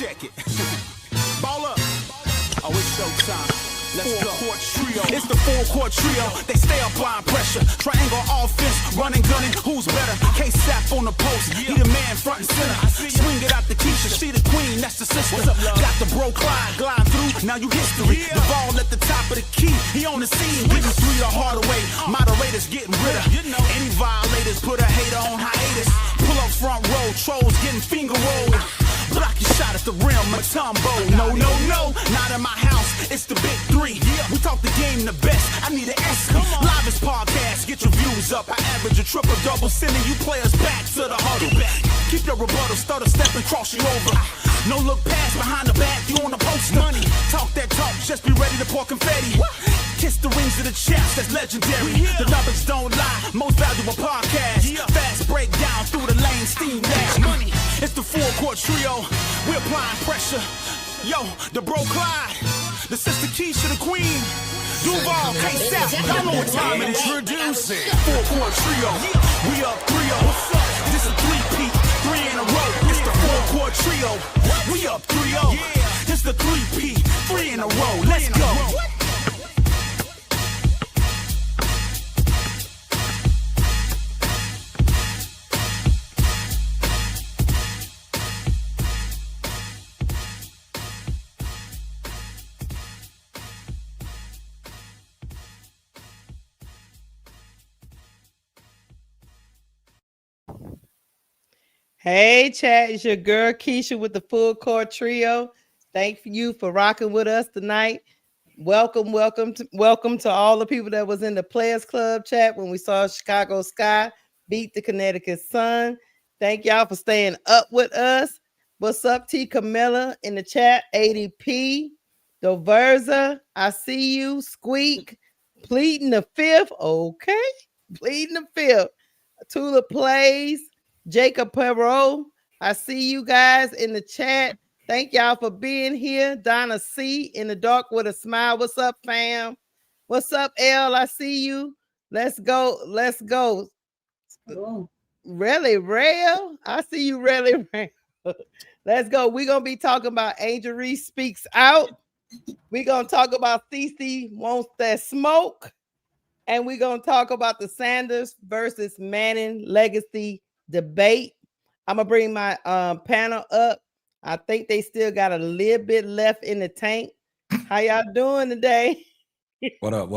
check it. Ball up. Oh, it's showtime. Let's go. Trio. It's the full-court trio. They stay applying pressure. Triangle offense, running, gunning. Who's better? K-Sap on the post. He the man front and center. Swing it out the Keisha. She the queen, that's the sister. Got the bro Clyde glide through. Now you history. The ball at the top of the key. He on the scene. Getting three the hard way. Moderators getting rid of. Any violators put a hater on hiatus. Pull up front row. Trolls getting finger rolled. Block your shot at the rim, Matumbo. No, no, no, not in my house. It's the big three. We talk the game the best. I need an S. Livest podcast, get your views up. I average a triple-double, sending you players back to the huddle. Keep your rebuttal, stutter, step and cross you over. No look past behind the back, you on the poster. Money, talk that talk, just be ready to pour confetti. Kiss the rings of the chaps, that's legendary. The numbers don't lie, most valuable podcast. Fast breakdown through the lane, steam dash. Money, it's the full-court trio. We're applying pressure. Yo, the bro Clyde, the sister Keisha, the queen. Duval, K-Sap, y'all know what time it is. Introducing full-court trio. We up 3-0. This is 3-peat, 3 in a row. It's the full-court trio. We up 3-0. This the 3-peat, 3 in a row. Let's go. Hey, chat, it's your girl Keisha with the Full Court Trio. Thank you for rocking with us tonight. Welcome to all the people that was in the Players Club chat when we saw Chicago Sky beat the Connecticut Sun. Thank y'all for staying up with us. What's up, T. Camilla in the chat? ADP, Doverza, I see you. Squeak, pleading the fifth. Okay, pleading the fifth. Tula Plays. Jacob Perot, I see you guys in the chat. Thank y'all for being here. Donna C in the dark with a smile. What's up, fam? What's up, L? I see you. Let's go. Let's go. Oh. Really, Rail? I see you, really, Rail. Let's go. We're going to be talking about Angel Reese Speaks Out. We're going to talk about Cece Wants That Smoke. And we're going to talk about the Sanders versus Manning legacy debate. I'm gonna bring my panel up. I think they still got a little bit left in the tank. How y'all doing today? What up?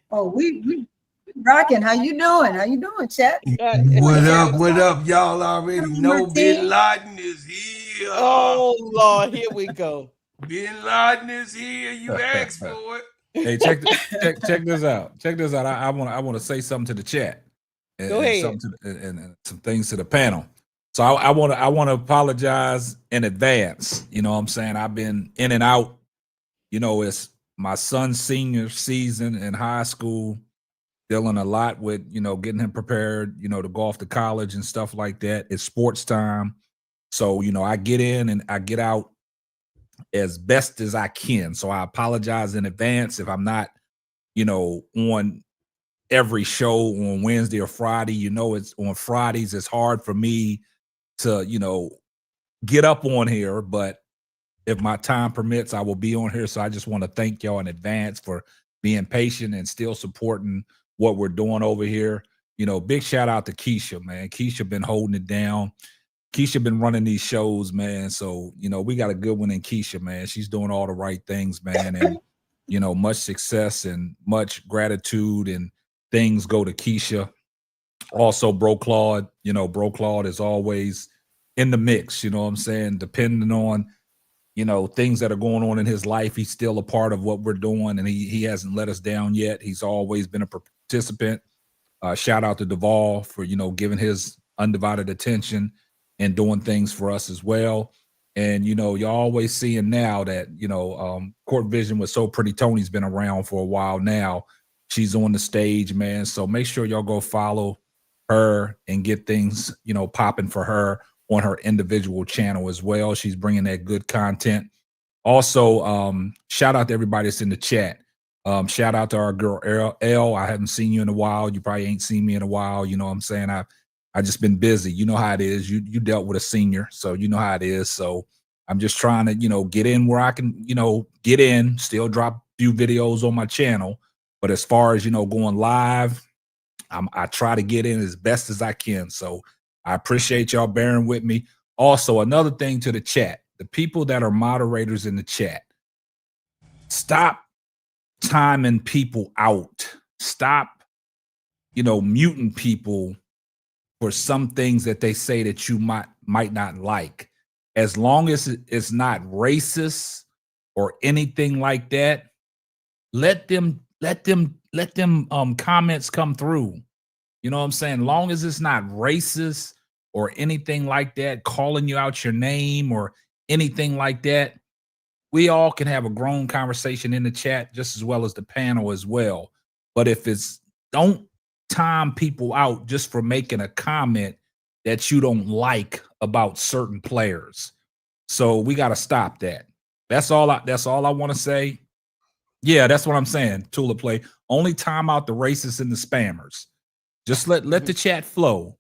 Oh, we rocking. How you doing, chat? What up? Y'all already know Bin Laden is here. Oh Lord, here we go. Bin Laden is here. You asked for it. Hey, check this out. I want to say something to the chat. Go ahead. And some things to the panel. So I want to apologize in advance. You know what I'm saying? I've been in and out. You know, it's my son's senior season in high school, dealing a lot with, you know, getting him prepared, you know, to go off to college and stuff like that. It's sports time. So, you know, I get in and I get out as best as I can. So I apologize in advance if I'm not, you know, on every show on Wednesday or Friday. You know, it's on Fridays. It's hard for me to, you know, get up on here, but if my time permits, I will be on here. So I just want to thank y'all in advance for being patient and still supporting what we're doing over here. You know, big shout out to Keisha, man. Keisha been holding it down. Keisha been running these shows, man. So, you know, we got a good one in Keisha, man. She's doing all the right things, man. And, you know, much success and much gratitude and things go to Keisha. Also, Bro Claude, you know, Bro Claude is always in the mix, you know what I'm saying? Depending on, you know, things that are going on in his life, he's still a part of what we're doing, and he hasn't let us down yet. He's always been a participant. Shout out to Duval for, you know, giving his undivided attention and doing things for us as well. And, you know, you're always seeing now that, you know, Court Vision with So Pretty Tony's been around for a while now. She's on the stage, man. So make sure y'all go follow her and get things, you know, popping for her on her individual channel as well. She's bringing that good content. Also, shout out to everybody that's in the chat. Shout out to our girl L. I haven't seen you in a while. You probably ain't seen me in a while. You know what I'm saying? I just been busy. You know how it is. You dealt with a senior, so you know how it is. So I'm just trying to, get in where I can, get in, still drop a few videos on my channel. But as far as, going live, I try to get in as best as I can. So I appreciate y'all bearing with me. Also, another thing to the chat, the people that are moderators in the chat, stop timing people out. Stop, muting people for some things that they say that you might not like. As long as it's not racist or anything like that, let them comments come through. You know what I'm saying? Long as it's not racist or anything like that, calling you out your name or anything like that, we all can have a grown conversation in the chat just as well as the panel as well. But if it's, don't time people out just for making a comment that you don't like about certain players. So we got to stop that. That's all I want to say. Yeah, that's what I'm saying. Tula play. Only time out the racists and the spammers. Just let the chat flow.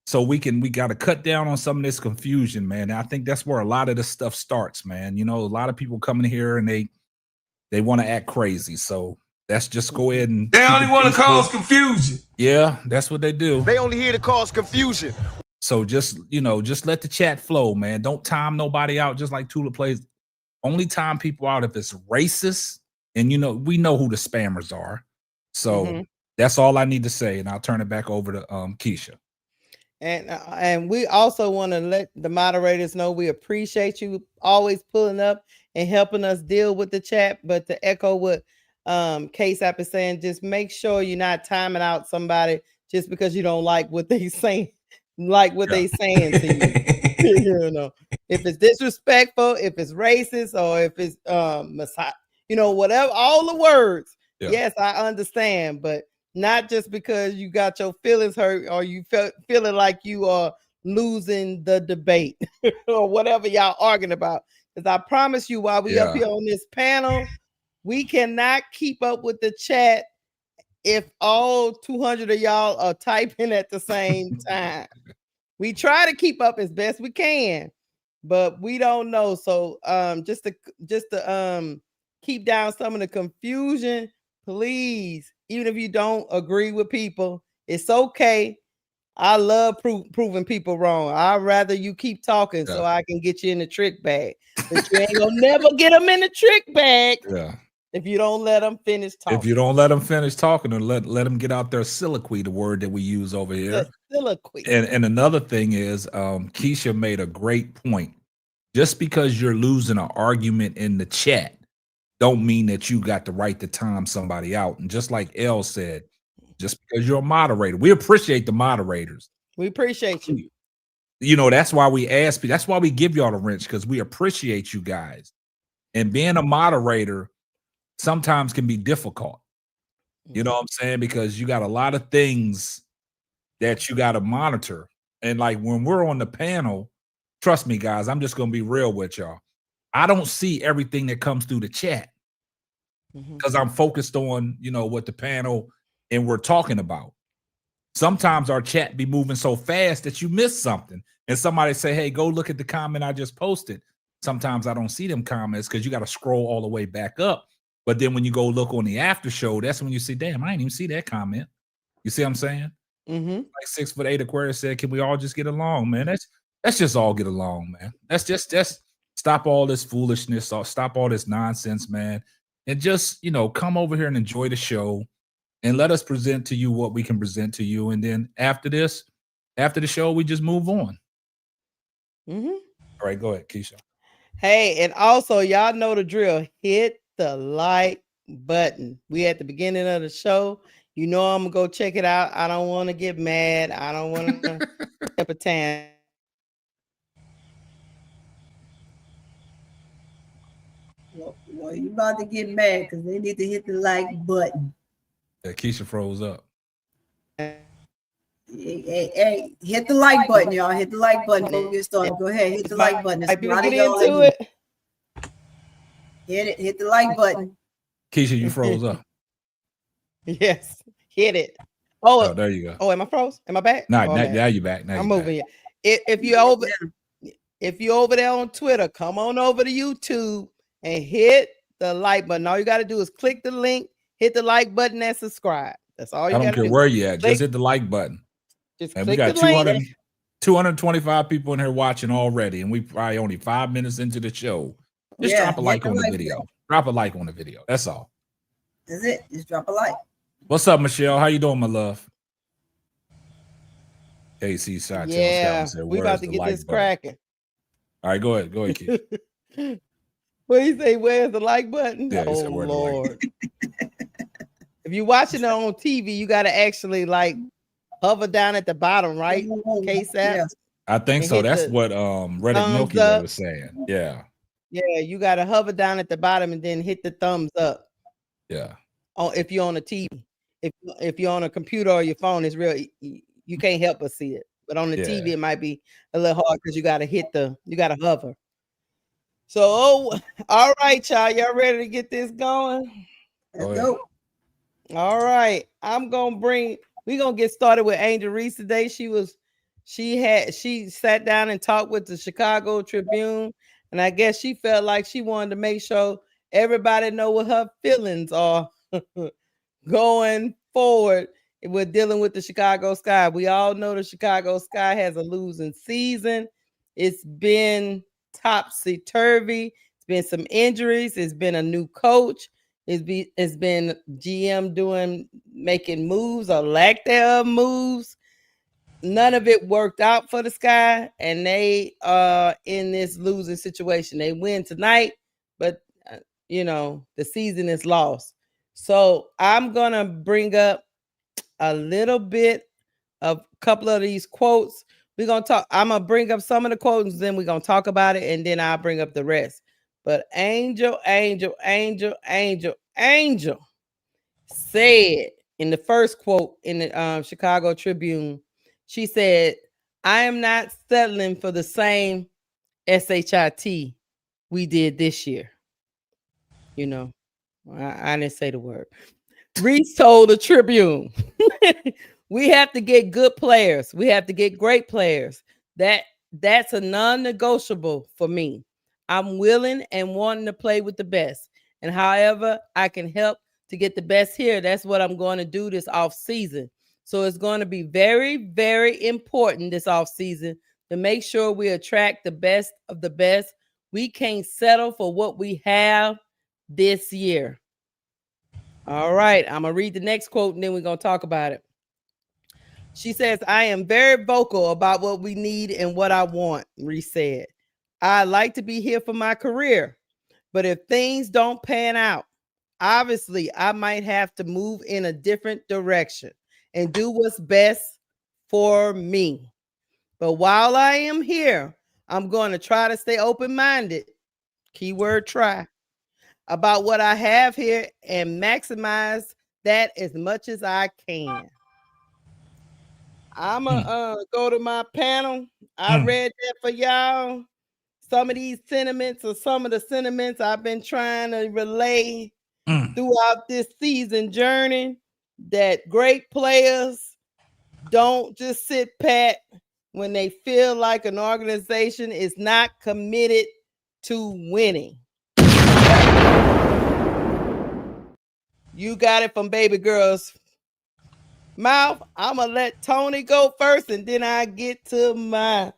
So we got to cut down on some of this confusion, man. And I think that's where a lot of this stuff starts, man. A lot of people coming here and they want to act crazy. So that's just go ahead and they only want to cause confusion. Yeah, that's what they do. They only here to cause confusion. So just let the chat flow, man. Don't time nobody out, just like Tula plays. Only time people out if it's racist, and we know who the spammers are. So that's all I need to say, and I'll turn it back over to Keisha. And we also want to let the moderators know we appreciate you always pulling up and helping us deal with the chat. But to echo what K-Sap is saying, just make sure you're not timing out somebody just because you don't like what they saying, they saying to you. If it's disrespectful, if it's racist, or if it's whatever, all the words. Yeah. Yes, I understand, but not just because you got your feelings hurt or you feeling like you are losing the debate or whatever y'all arguing about. Because I promise you, while we up here on this panel, we cannot keep up with the chat if all 200 of y'all are typing at the same time. We try to keep up as best we can, but we don't know. So just to keep down some of the confusion, please, even if you don't agree with people, it's okay. I love proving people wrong. I'd rather you keep talking so I can get you in the trick bag. But you ain't gonna never get them in the trick bag if you don't let them finish talking. If you don't let them finish talking, or let them get out their soliloquy, the word that we use over here. Soliloquy. And another thing is, Keisha made a great point. Just because you're losing an argument in the chat don't mean that you got the right to time somebody out. And just like Elle said, just because you're a moderator, we appreciate the moderators. We appreciate you. That's why we ask. That's why we give y'all the wrench, because we appreciate you guys. And being a moderator sometimes can be difficult. You know what I'm saying? Because you got a lot of things that you got to monitor. And like when we're on the panel, trust me, guys, I'm just going to be real with y'all. I don't see everything that comes through the chat because I'm focused on, what the panel and we're talking about. Sometimes our chat be moving so fast that you miss something. And somebody say, hey, go look at the comment I just posted. Sometimes I don't see them comments because you got to scroll all the way back up. But then when you go look on the after show, that's when you see, damn, I didn't even see that comment. You see what I'm saying? Like 6'8" Aquarius said, can we all just get along, man? Let's just all get along, man. Let's just stop all this foolishness, stop all this nonsense, man. And just, come over here and enjoy the show and let us present to you what we can present to you. And then after the show, we just move on. All right, go ahead, Keisha. Hey, and also, y'all know the drill. Hit the like button. We at the beginning of the show. I'm gonna go check it out. I don't want to get mad. I don't want to step a tan. Well, you about to get mad because they need to hit the like button. Yeah, Keisha froze up. Hey, hit the like button, y'all. Hit the like button. Get started. Go ahead, hit the like button. Get into it. Hit the like button. Keisha, you froze up. Yes, hit it. Oh, there you go. Oh, am I froze? Am I back? No, Oh, now you back. Now I'm you moving back. here. If you're over there on Twitter, come on over to YouTube and hit the like button. All you got to do is click the link, hit the like button, and subscribe. That's all you got to do. I don't care where you at. Click, just hit the like button. Just and click we got the link. 225 people in here watching already, and we probably only 5 minutes into the show. Just drop a like on the video. Drop a like on the video. That's all. That's it. Just drop a like. What's up, Michelle? How you doing, my love? AC Side Yeah, we about to get this cracking. All right, go ahead, Keith. What do you say? Where's the like button? Yeah, oh Lord! If you're watching it on TV, you got to actually like hover down at the bottom, right? Case app. Yeah. I think so. That's what Reddit Milky Way was saying. Yeah. Yeah, you got to hover down at the bottom and then hit the thumbs up. Yeah. Oh, if you're on a TV, if you're on a computer or your phone, it's real. You can't help but see it. But on the TV, it might be a little hard because you got to hover. So, all right, y'all. Y'all ready to get this going? Let's go. All right. We're gonna get started with Angel Reese today. She sat down and talked with the Chicago Tribune, and I guess she felt like she wanted to make sure everybody know what her feelings are going forward with dealing with the Chicago Sky. We all know the Chicago Sky has a losing season. It's been topsy-turvy. It's been some injuries. It's been a new coach. It's been GM making moves or lack thereof moves. None of it worked out for the Sky, and they are in this losing situation. They win tonight, but the season is lost. So I'm gonna bring up a little bit of a couple of these quotes. I'm gonna bring up some of the quotes, then we're gonna talk about it, and then I'll bring up the rest. But Angel said in the first quote in the Chicago Tribune, she said, "I am not settling for the same SHIT we did this year." I didn't say the word. Reese told the Tribune, "We have to get good players. We have to get great players. That's a non-negotiable for me. I'm willing and wanting to play with the best. And however I can help to get the best here, that's what I'm going to do this off season. So it's going to be very, very important this off season to make sure we attract the best of the best. We can't settle for what we have this year." All right, I'm going to read the next quote and then we're going to talk about it. She says, "I am very vocal about what we need and what I want," Reese said. "I like to be here for my career, but if things don't pan out, obviously I might have to move in a different direction and do what's best for me. But while I am here, I'm going to try to stay open-minded," keyword try, "about what I have here and maximize that as much as I can." I'm going to go to my panel. I read that for y'all. Some of these sentiments are some of the sentiments I've been trying to relay throughout this season journey, that great players don't just sit pat when they feel like an organization is not committed to winning. You got it from baby girl's mouth. I'm going to let Tony go first, and then I get to my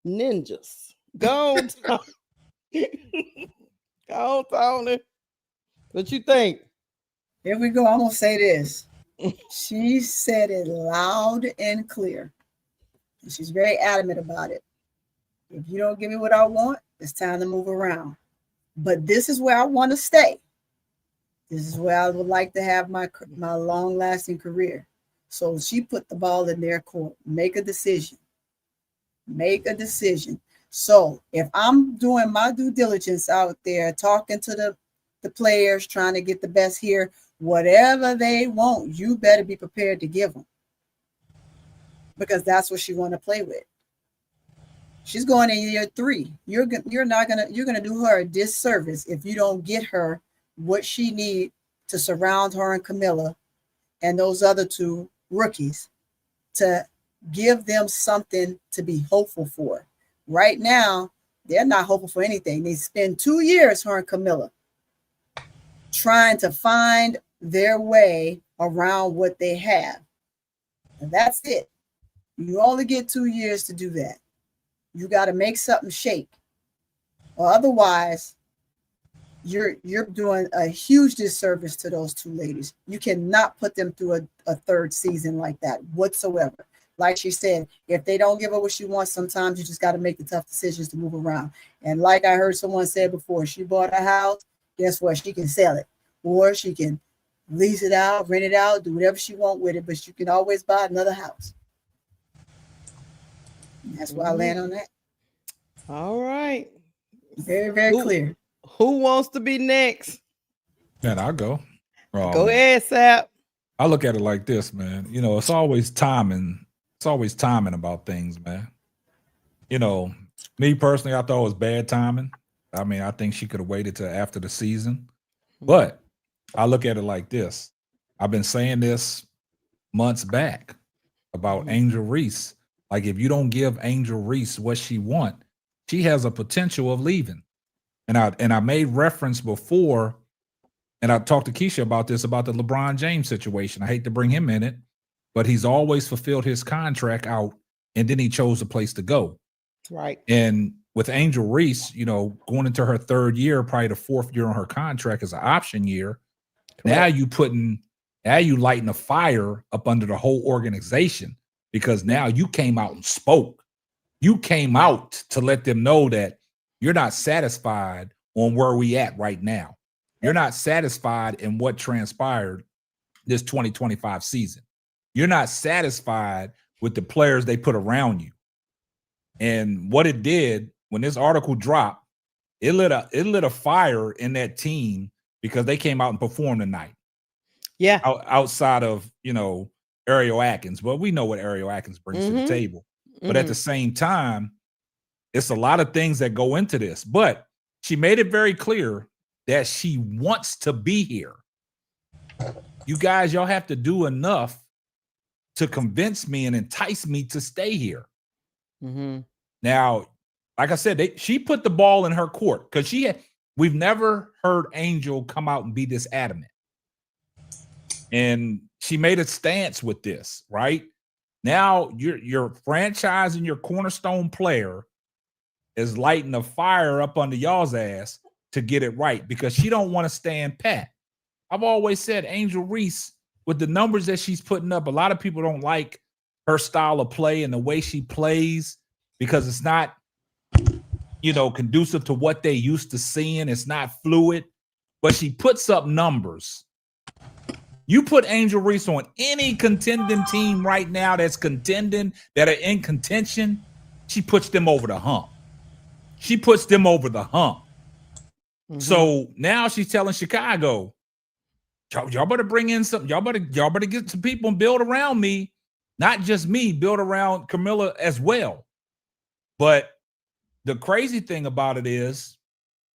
ninjas. Go on, Tony. Go on, Tony. What you think? Here we go. I'm going to say this. She said it loud and clear. And she's very adamant about it. If you don't give me what I want, it's time to move around. But this is where I want to stay. This is where I would like to have my long-lasting career. So she put the ball in their court. Make a decision. Make a decision. So if I'm doing my due diligence out there, talking to the players, trying to get the best here, whatever they want, you better be prepared to give them. Because that's what she want to play with. She's going in year 3. You're gonna do her a disservice if you don't get her what she needs to surround her and Camilla and those other two rookies to give them something to be hopeful for. Right now, they're not hopeful for anything. They spend 2 years, her and Camilla, trying to find their way around what they have. And that's it. You only get 2 years to do that. You got to make something shake. Or otherwise, you're doing a huge disservice to those two ladies. You cannot put them through a third season like that whatsoever. Like she said, if they don't give her what she wants, sometimes you just got to make the tough decisions to move around. And like I heard someone say before, she bought a house, guess what? She can sell it. Or she can lease it out, rent it out, do whatever she wants with it, but you can always buy another house. And that's why I land on that. All right. Very, very clear. Who wants to be next? Man, I'll go. Go ahead, Sap. I look at it like this, man. You know, it's always timing. It's always timing about things, man. You know, me personally, I thought it was bad timing. I mean, I think she could have waited till after the season. But I look at it like this. I've been saying this months back about Angel Reese. Like, if you don't give Angel Reese what she wants, she has a potential of leaving. And I made reference before, and I talked to Keisha about this, about the LeBron James situation. I hate to bring him in it, but he's always fulfilled his contract out, and then he chose a place to go. Right. And with Angel Reese, you know, going into her third year, probably the fourth year on her contract as an option year. Correct. Now you lighting a fire up under the whole organization, because now you came out and spoke. You came out to let them know that you're not satisfied on where we at right now. You're not satisfied in what transpired this 2025 season. You're not satisfied with the players they put around you. And what it did when this article dropped, it lit a fire in that team, because they came out and performed tonight. Yeah. Outside of, you know, Ariel Atkins. But we know what Ariel Atkins brings to the table. But at the same time, it's a lot of things that go into this. But she made it very clear that she wants to be here. You guys, y'all have to do enough to convince me and entice me to stay here. Now, like I said, she put the ball in her court, because we've never heard Angel come out and be this adamant. And she made a stance with this, right? Now your franchise and your cornerstone player is lighting a fire up under y'all's ass to get it right, because she don't want to stand pat. I've always said Angel Reese, with the numbers that she's putting up, a lot of people don't like her style of play and the way she plays, because it's not, you know, conducive to what they used to seeing. It's not fluid, but she puts up numbers. You put Angel Reese on any contending team right now that's contending, that are in contention, she puts them over the hump. She puts them over the hump. So now she's telling Chicago, y'all better bring in something. Y'all better get some people and build around me. Not just me, build around Camilla as well. But the crazy thing about it is,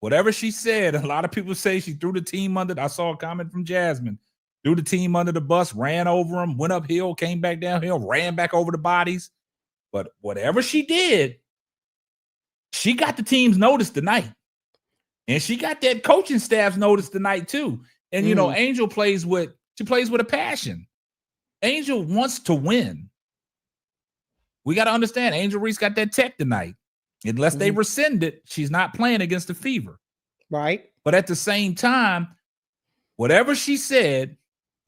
whatever she said, a lot of people say she threw the team under. I saw a comment from Jasmine. Threw the team under the bus, ran over them, went uphill, came back downhill, ran back over the bodies. But whatever she did, she got the team's notice tonight. And she got that coaching staff's notice tonight too. And, you know, Angel plays with a passion. Angel wants to win. We got to understand, Angel Reese got that tech tonight. Unless they rescind it, she's not playing against the Fever. Right. But at the same time, whatever she said,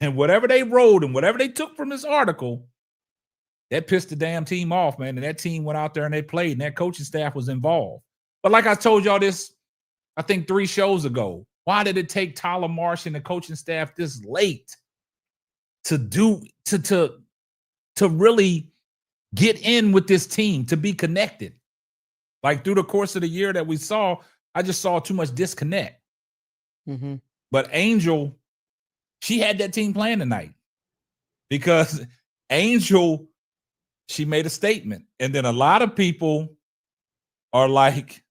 and whatever they wrote and whatever they took from this article, that pissed the damn team off, man. And that team went out there and they played, and that coaching staff was involved. But like I told y'all this, I think 3 shows ago, why did it take Tyler Marsh and the coaching staff this late to really get in with this team, to be connected? Like, through the course of the year that we saw, I just saw too much disconnect. But Angel, she had that team playing tonight, because Angel, she made a statement. And then a lot of people are like,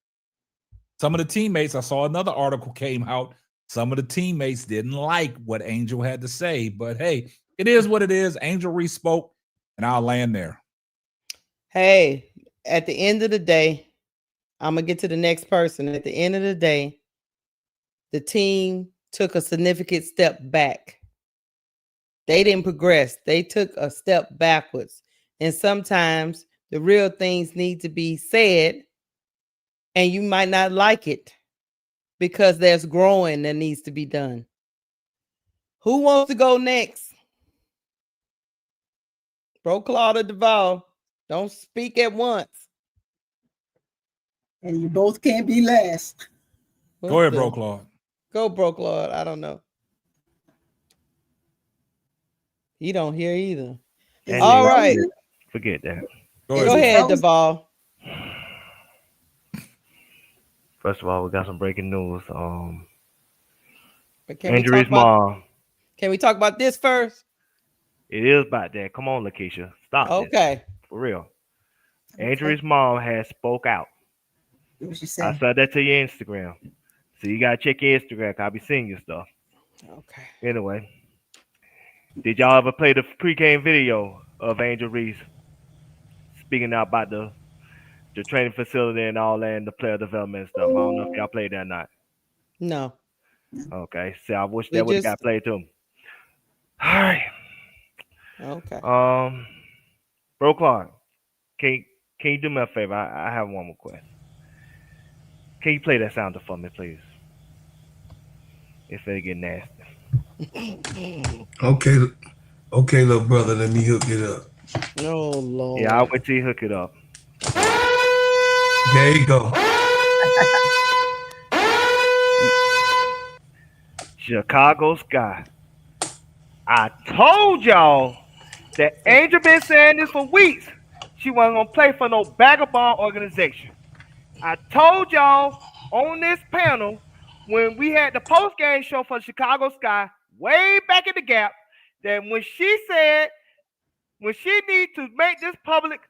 some of the teammates, I saw another article came out, some of the teammates didn't like what Angel had to say. But hey, it is what it is. Angel Reese spoke, and I'll land there. Hey, at the end of the day, I'm going to get to the next person. At the end of the day, the team took a significant step back. They didn't progress. They took a step backwards. And sometimes the real things need to be said, and you might not like it because there's growing that needs to be done. Who wants to go next? Bro Claude or Duval? Don't speak at once. And you both can't be last. Go ahead, Bro Claude. Go, Bro Claude. I don't know. He don't hear either. Is All he right. frozen? Forget that. Go ahead, Duval. First of all, we got some breaking news. But can we Angel talk Reese about, mom. can we talk about this first? It is about that. Come on, Lakeisha. Stop this. Okay. For real. Angel Reese mom has spoke out. What she say? I said that to your Instagram. So you gotta check your Instagram. I'll be seeing your stuff. Okay. Anyway. Did y'all ever play the pre-game video of Angel Reese speaking out about the training facility and all that and the player development stuff? I don't know if y'all played that or not. No. Okay. So I wish We that would have just- got played too. All right. Okay. Bro Clark, can you do me a favor? I have one more question. Can you play that sounder for me, please? If it get nasty. Okay, little brother, let me hook it up. Oh Lord. Yeah, I'll wait till you hook it up. There you go. Chicago Sky. I told y'all that Angel been saying this for weeks. She wasn't gonna play for no vagabond organization. I told y'all on this panel when we had the post-game show for Chicago Sky way back in the gap that when she said when she need to make this public,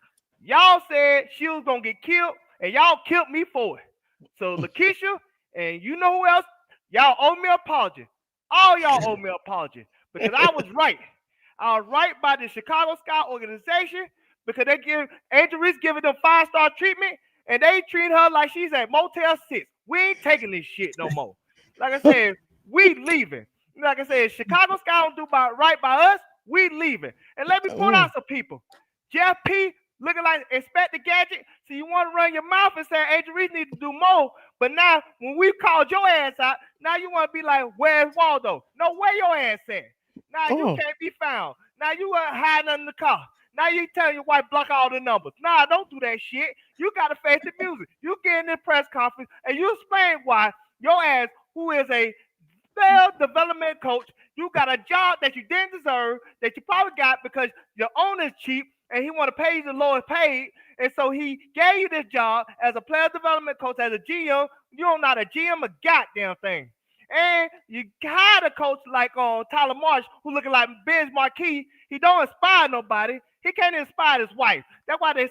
y'all said she was gonna get killed, and y'all killed me for it. So Lakeisha and you know who else, y'all owe me an apology. All y'all owe me an apology because I was right. I was right by the Chicago Sky organization because they give Angel Reese giving them 5-star treatment, and they treat her like she's at Motel 6. We ain't taking this shit no more. Like I said, we leaving. Like I said, Chicago Sky don't do right by us. We leaving. And let me point out some people. Jeff P. looking like Inspector Gadget. So you want to run your mouth and say Angel Reese needs to do more. But now when we called your ass out, now you want to be like, where's Waldo? No, where your ass at? Now you can't be found. Now you hiding under the car. Now you telling your wife block all the numbers. Nah, don't do that shit. You got to face the music. You get in the press conference and you explain why your ass, who is a player development coach, you got a job that you didn't deserve, that you probably got because your owner's cheap and he want to pay you the lowest paid. And so he gave you this job as a player development coach, as a GM. You don't know how to GM a goddamn thing. And you got a coach like Tyler Marsh, who looking like Biz Marquis. He don't inspire nobody. He can't inspire his wife. That's why they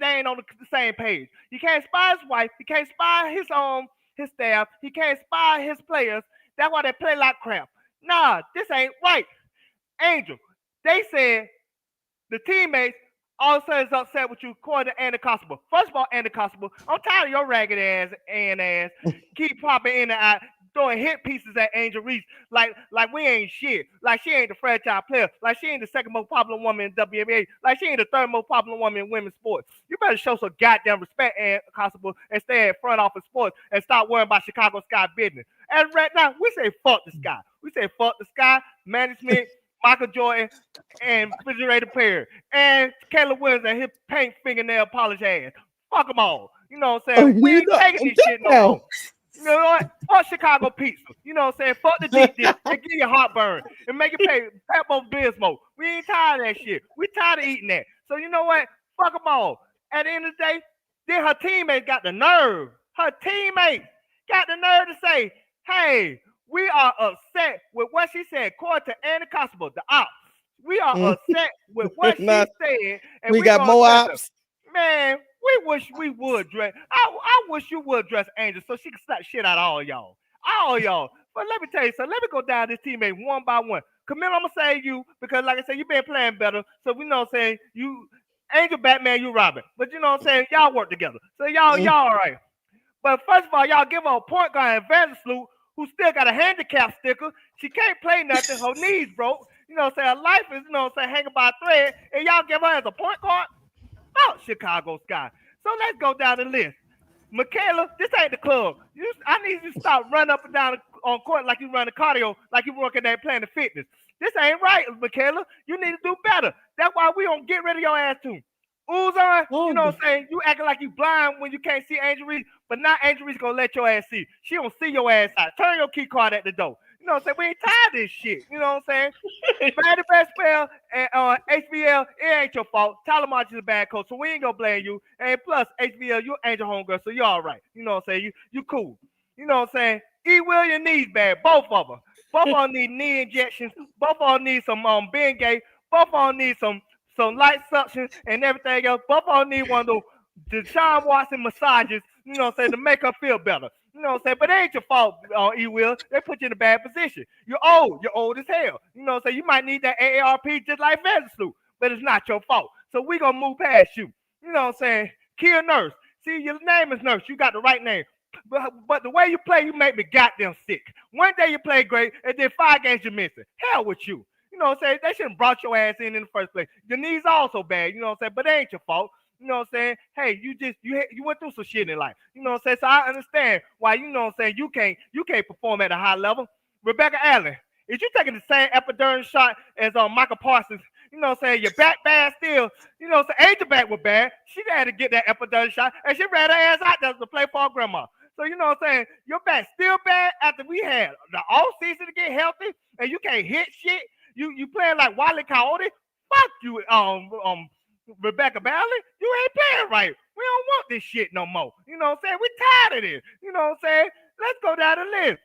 ain't on the same page. He can't inspire his wife. He can't inspire his staff. He can't inspire his players. That's why they play like crap. Nah, this ain't right. Angel, they said the teammates all of a sudden is upset with you, according to Andy Constable. First of all, Andy Constable, I'm tired of your ragged ass and ass keep popping in and out, throwing hit pieces at Angel Reese like we ain't shit. Like she ain't the franchise player. Like she ain't the second most popular woman in WNBA. Like she ain't the third most popular woman in women's sports. You better show some goddamn respect, Andy Constable, and stay at front office sports and stop worrying about Chicago Sky business. And right now, we say fuck the Sky. We say fuck the Sky, management, Michael Jordan, and Refrigerator Perry, and Caleb Williams and his paint fingernail polish ass. Fuck them all. You know what I'm saying? We ain't taking this shit no more. You know what? Fuck Chicago pizza. You know what I'm saying? Fuck the deep dish and give you heartburn and make it pay Pepto Bismol. We ain't tired of that shit. We tired of eating that. So you know what? Fuck them all. At the end of the day, then her teammates got the nerve. Her teammates got the nerve to say, hey, we are upset with what she said, according to Andy Constable, the ops. We are upset with what she said. And we got more ops. Man, we wish we would dress. I wish you would dress Angel so she can slap shit out of all y'all. All y'all. But let me tell you something. Let me go down this teammate one by one. Camille, I'm gonna say you because, like I said, you've been playing better. So we know, saying you, Angel, Batman, you, Robin. But you know what I'm saying? Y'all work together. So y'all all right. But first of all, y'all give her a point guard advantage salute who still got a handicap sticker. She can't play nothing. Her knees broke. You know what I'm saying? Her life is, you know what I'm saying, hanging by a thread. And y'all give her as a point guard? Oh, Chicago Sky. So let's go down the list. Michaela, this ain't the club. I need you to stop running up and down on court like you run the cardio, like you working at Planet Fitness. This ain't right, Michaela. You need to do better. That's why we don't get rid of your ass too. Uzon, you know what I'm saying? You acting like you blind when you can't see Angel Reese, but now Angel Reese gonna let your ass see. She don't see your ass out. Turn your key card at the door. You know what I'm saying? We ain't tired of this shit. You know what I'm saying? Bad the best player and HBL, it ain't your fault. Tyler March is a bad coach, so we ain't gonna blame you. And plus, HBL, you Angel homegirl, so you all right. You know what I'm saying? You cool. You know what I'm saying? E. Williams knees bad, both of them. Both of them need knee injections. Both of them need some Bengay. Both of them need some light suction and everything else. Both of them need one of those Deshaun Watson massages, you know what I'm saying, to make her feel better. You know what I'm saying? But it ain't your fault, E. Will. They put you in a bad position. You're old as hell. You know what I'm saying? You might need that AARP just like Vandersloot, but it's not your fault. So we're going to move past you. You know what I'm saying? Kia Nurse. See, your name is Nurse. You got the right name. But the way you play, you make me goddamn sick. One day you play great, and then 5 games you're missing. Hell with you. You know what I'm saying? They shouldn't have brought your ass in the first place. Your knees also bad. You know what I'm saying? But it ain't your fault. You know what I'm saying? Hey, you went through some shit in life. You know what I'm saying? So I understand why, you know what I'm saying, you can't perform at a high level. Rebecca Allen, is you taking the same epidermal shot as Michael Parsons? You know what I'm saying? Your back bad still. You know what I'm saying? Angel back was bad. She had to get that epidermal shot, and she ran her ass out there to play for her grandma. So you know what I'm saying? Your back still bad after we had the off season to get healthy, and you can't hit shit. You playing like Wile E. Coyote? Fuck you, Rebecca Ballard. You ain't playing right. We don't want this shit no more. You know what I'm saying? We tired of this. You know what I'm saying? Let's go down the list.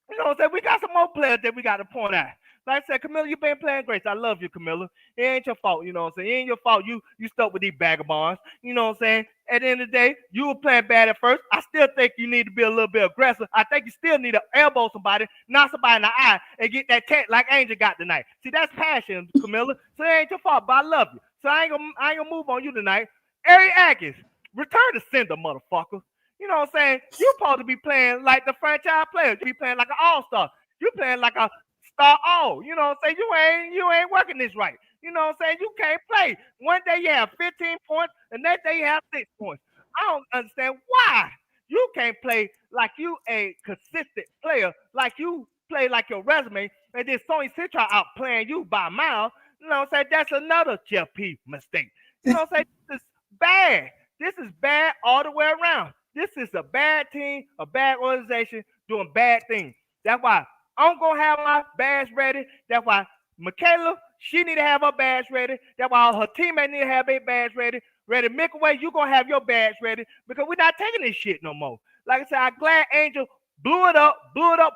You know what I'm saying? We got some more players that we got to point out. Like I said, Camilla, you've been playing great. I love you, Camilla. It ain't your fault, you know what I'm saying? It ain't your fault you stuck with these vagabonds. You know what I'm saying? At the end of the day, you were playing bad at first. I still think you need to be a little bit aggressive. I think you still need to elbow somebody, knock somebody in the eye, and get that tent like Angel got tonight. See, that's passion, Camilla. So it ain't your fault, but I love you. So I ain't gonna move on you tonight. Ari Atkins, return to sender, motherfucker. You know what I'm saying? You supposed to be playing like the franchise player. You be playing like an all-star. You playing like a star all. You know what I'm saying? You ain't working this right. You know what I'm saying? You can't play. One day you have 15 points, the next day you have 6 points. I don't understand why you can't play like you a consistent player, like you play like your resume, and then Sony Citron out playing you by a mile. You know what I'm saying? That's another Jeff P mistake. You know what I'm saying? This is bad. This is bad all the way around. This is a bad team, a bad organization doing bad things. That's why I'm going to have my badge ready. That's why Michaela, she need to have her badge ready. That's why her teammates need to have their badge ready. Ready, Microwave, you going to have your badge ready because we're not taking this shit no more. Like I said, I'm glad Angel blew it up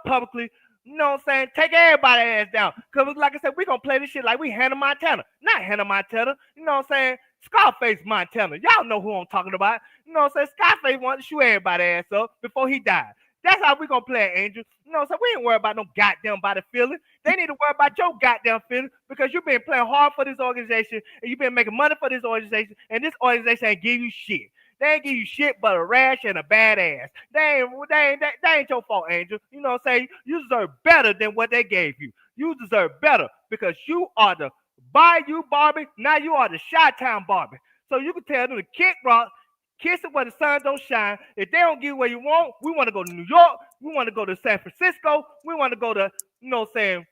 publicly. You know what I'm saying? Take everybody's ass down. Because like I said, we're going to play this shit like we Hannah Montana. Not Hannah Montana. You know what I'm saying? Scarface Montana. Y'all know who I'm talking about. You know what I'm saying? Scarface wanted to shoot everybody's ass up before he died. That's how we going to play, Angel. You know what I'm saying? We ain't worried about no goddamn body feeling. They need to worry about your goddamn feeling because you've been playing hard for this organization and you've been making money for this organization and this organization ain't give you shit. They ain't give you shit but a rash and a bad ass. They ain't your fault, Angel. You know what I'm saying? You deserve better than what they gave you. You deserve better because you are the Bayou Barbie. Now you are the Chi-Town Barbie. So you can tell them to kick rock, kiss it where the sun don't shine. If they don't give you what you want, we want to go to New York. We want to go to San Francisco. We want to go to, you know what I'm saying,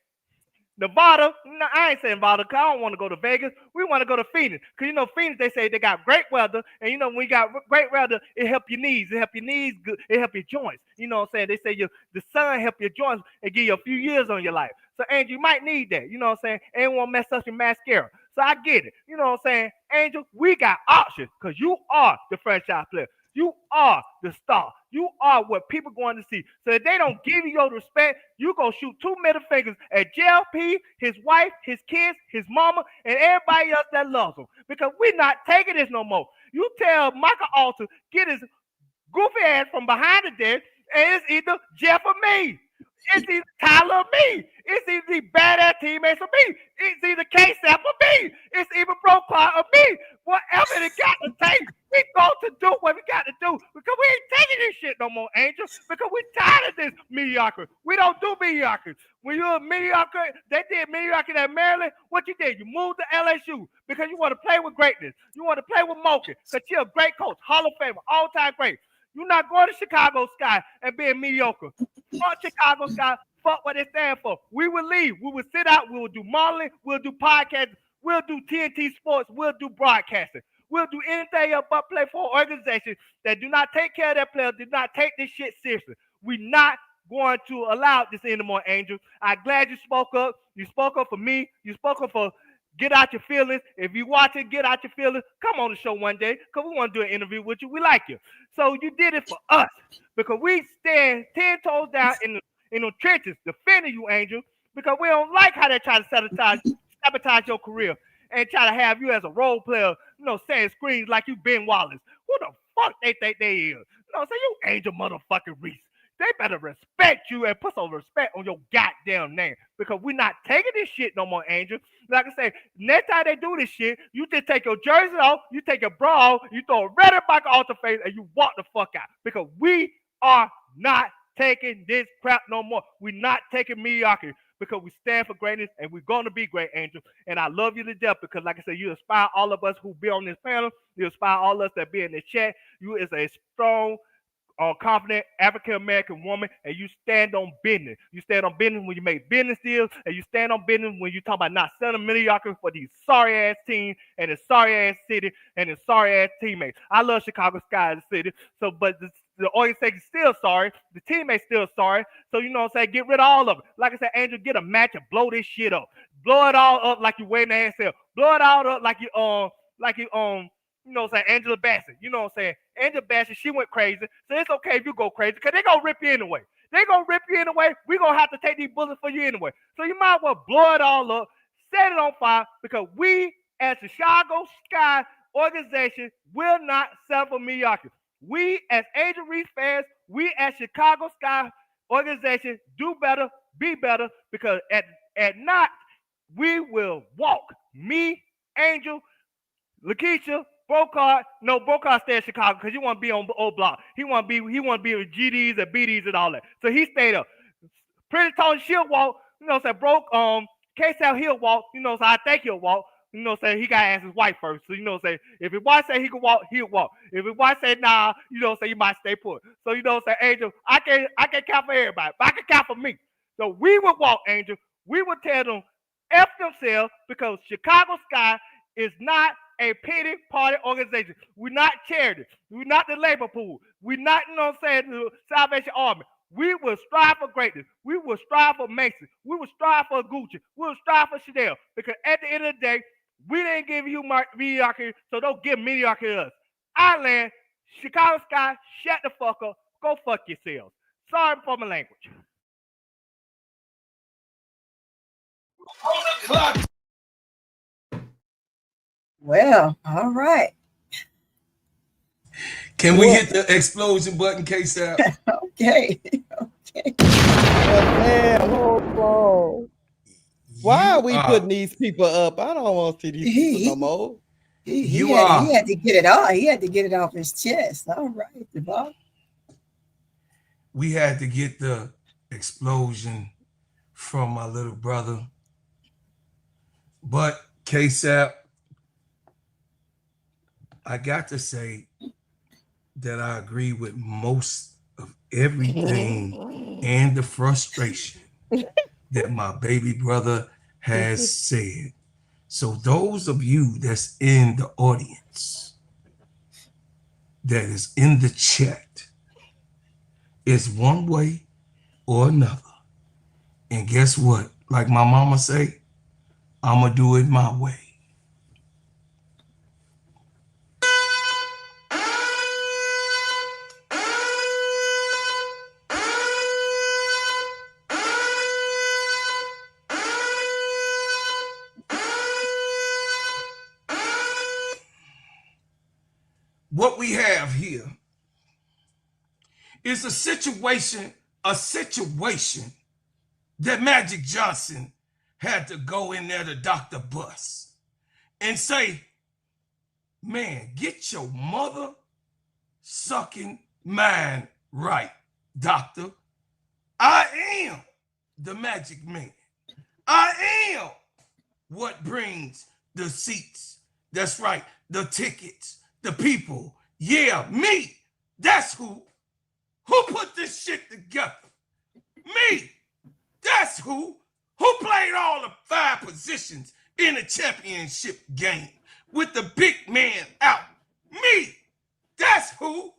Nevada. No, I ain't saying Nevada because I don't want to go to Vegas. We want to go to Phoenix. Because, you know, Phoenix, they say they got great weather. And, you know, when you got great weather, it help your knees. It help your knees good. It help your joints. You know what I'm saying? They say the sun help your joints and give you a few years on your life. So, Angel, you might need that. You know what I'm saying? Ain't want to mess up your mascara. So, I get it. You know what I'm saying? Angel, we got options because you are the franchise player. You are the star. You are what people going to see. So if they don't give you your respect, you going to shoot 2 middle fingers at JLP, his wife, his kids, his mama, and everybody else that loves him. Because we're not taking this no more. You tell Michael Alter, get his goofy ass from behind the desk, and it's either Jeff or me. It's either Tyler or me. It's either the badass teammates or me. It's either K-Sap or me. It's either Brocard or me. Whatever it got to take, we go to do what we got to do because we ain't taking this shit no more, Angel, because we tired of this mediocrity. We don't do mediocrity. When you're a mediocre, they did mediocrity at Maryland. What you did? You moved to LSU because you want to play with greatness. You want to play with Moken because you're a great coach, Hall of Famer, all-time great. You're not going to Chicago Sky and being mediocre. Fuck Chicago Sky. Fuck what they stand for. We will leave. We will sit out. We will do modeling. We'll do podcasting. We'll do TNT Sports. We'll do broadcasting. We'll do anything else but play for an organization that do not take care of their players, do not take this shit seriously. We're not going to allow this anymore, Angel. I'm glad you spoke up. You spoke up for me. You spoke up for Get Out Your Feelings. If you watch it, Get Out Your Feelings. Come on the show one day because we want to do an interview with you. We like you. So you did it for us because we stand 10 toes down in the trenches defending you, Angel, because we don't like how they try to sabotage your career and try to have you as a role player, saying screens like you Ben Wallace. Who the fuck they think they is? Say you Angel motherfucking Reese. They better respect you and put some respect on your goddamn name because we're not taking this shit no more, Angel. Like I say, next time they do this shit, you just take your jersey off, you take your bra off, you throw a red and black off the face, and you walk the fuck out because we are not taking this crap no more. We're not taking mediocrity because we stand for greatness and we're going to be great, Angel. And I love you to death because, like I said, you inspire all of us who be on this panel. You inspire all of us that be in this chat. You is a strong, confident African-American woman, and you stand on business. You stand on business when you make business deals, and you stand on business when you talk about not selling mediocrity for these sorry-ass teams and the sorry-ass city and the sorry-ass teammates. I love Chicago Sky as a city, but the organization's still sorry. The teammates still sorry. So, get rid of all of it. Like I said, Angel, get a match and blow this shit up. Blow it all up like you waiting to sale. Blow it all up like Angela Bassett. Angela Bassett, she went crazy. So it's okay if you go crazy because they're going to rip you anyway. They're going to rip you anyway. We're going to have to take these bullets for you anyway. So you might as well blow it all up, set it on fire because we as the Chicago Sky organization will not settle for mediocrity. We as Angel Reese fans, we as Chicago Sky organization do better, be better because at night we will walk. Me, Angel, Lakeisha, Brocard. No, Brocard stayed in Chicago because he want to be on old block. He want to be with GDs and BDs and all that. So he stayed up. Pretty Tony, she'll walk. K-Sal, he'll walk. So I think he'll walk. He got to ask his wife first. So, if his wife say he can walk, he'll walk. If his wife say nah, you might stay put. So, Angel, I can't count for everybody, but I can count for me. So we would walk, Angel. We would tell them F themselves because Chicago Sky is not a pity party organization. We're not charity. We're not the labor pool. We're not, the Salvation Army. We will strive for greatness. We will strive for Mason. We will strive for Gucci. We will strive for Shedeur because at the end of the day, we didn't give you mediocrity, so don't give mediocrity to us. I land, Chicago Sky, shut the fuck up. Go fuck yourselves. Sorry for my language. Well, all right. Can we hit the explosion button, K-Sap? Okay. Damn, hold on. Why are we putting these people up? I don't want to see these people no more. He had to get it off. He had to get it off his chest. All right, Devon. We had to get the explosion from my little brother. But K-Sap, I got to say that I agree with most of everything and the frustration that my baby brother has said. So those of you that's in the audience, that is in the chat, it's one way or another. And guess what? Like my mama say, I'm gonna do it my way. What we have here is a situation a situation that Magic Johnson had to go in there to Dr. Bus and say, man, get your mother sucking mind right, doctor. I am the magic man. I am what brings the seats. That's right, the tickets, the people. Yeah, me. That's who. Who put this shit together? Me. That's who. Who played all the 5 positions in a championship game with the big man out? Me. That's who.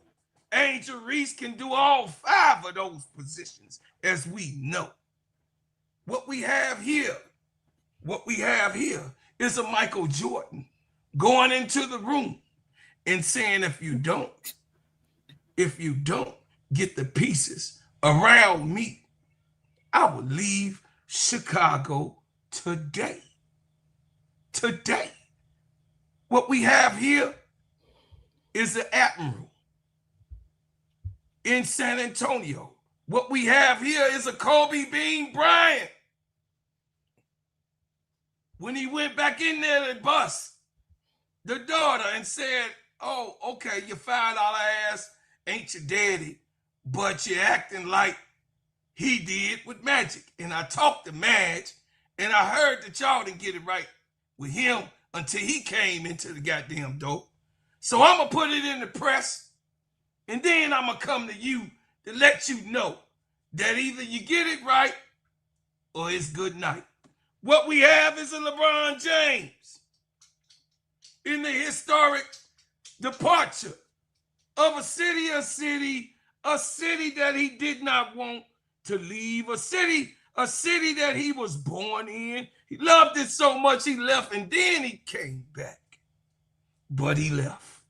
Angel Reese can do all 5 of those positions, as we know. What we have here is a Michael Jordan going into the room and saying, if you don't get the pieces around me, I will leave Chicago today. Today. What we have here is the Admiral in San Antonio. What we have here is a Kobe Bean Bryant. When he went back in there to bust the daughter and said, oh, okay, your $5 ass ain't your daddy, but you're acting like he did with Magic. And I talked to Madge, and I heard that y'all didn't get it right with him until he came into the goddamn door. So I'm going to put it in the press, and then I'm going to come to you to let you know that either you get it right or it's good night. What we have is a LeBron James in the historic departure of a city that he did not want to leave, a city that he was born in. He loved it so much he left, and then he came back. But he left.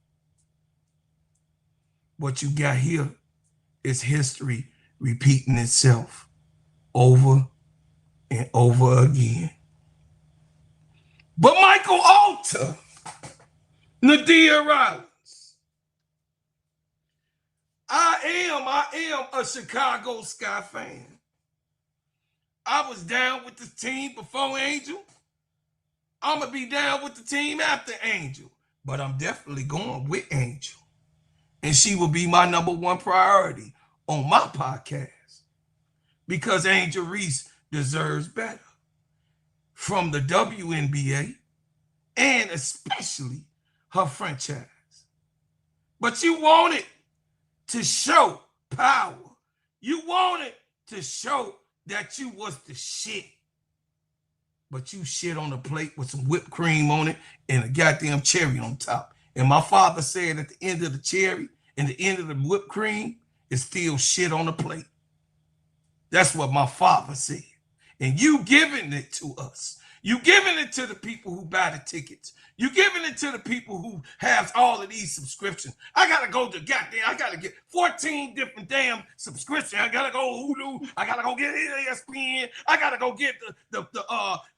What you got here is history repeating itself over and over again. But Michael Alter, Nadia Rollins, I am a Chicago Sky fan. I was down with the team before Angel. I'm going to be down with the team after Angel. But I'm definitely going with Angel. And she will be my #1 priority on my podcast. Because Angel Reese deserves better from the WNBA and especially her franchise. But you want it to show power. You want it to show that you was the shit. But you shit on the plate with some whipped cream on it and a goddamn cherry on top. And my father said at the end of the cherry and the end of the whipped cream is still shit on the plate. That's what my father said. And you giving it to us. You giving it to the people who buy the tickets. You giving it to the people who have all of these subscriptions. I gotta go to I gotta get 14 different damn subscriptions. I gotta go Hulu. I gotta go get ESPN. I gotta go get the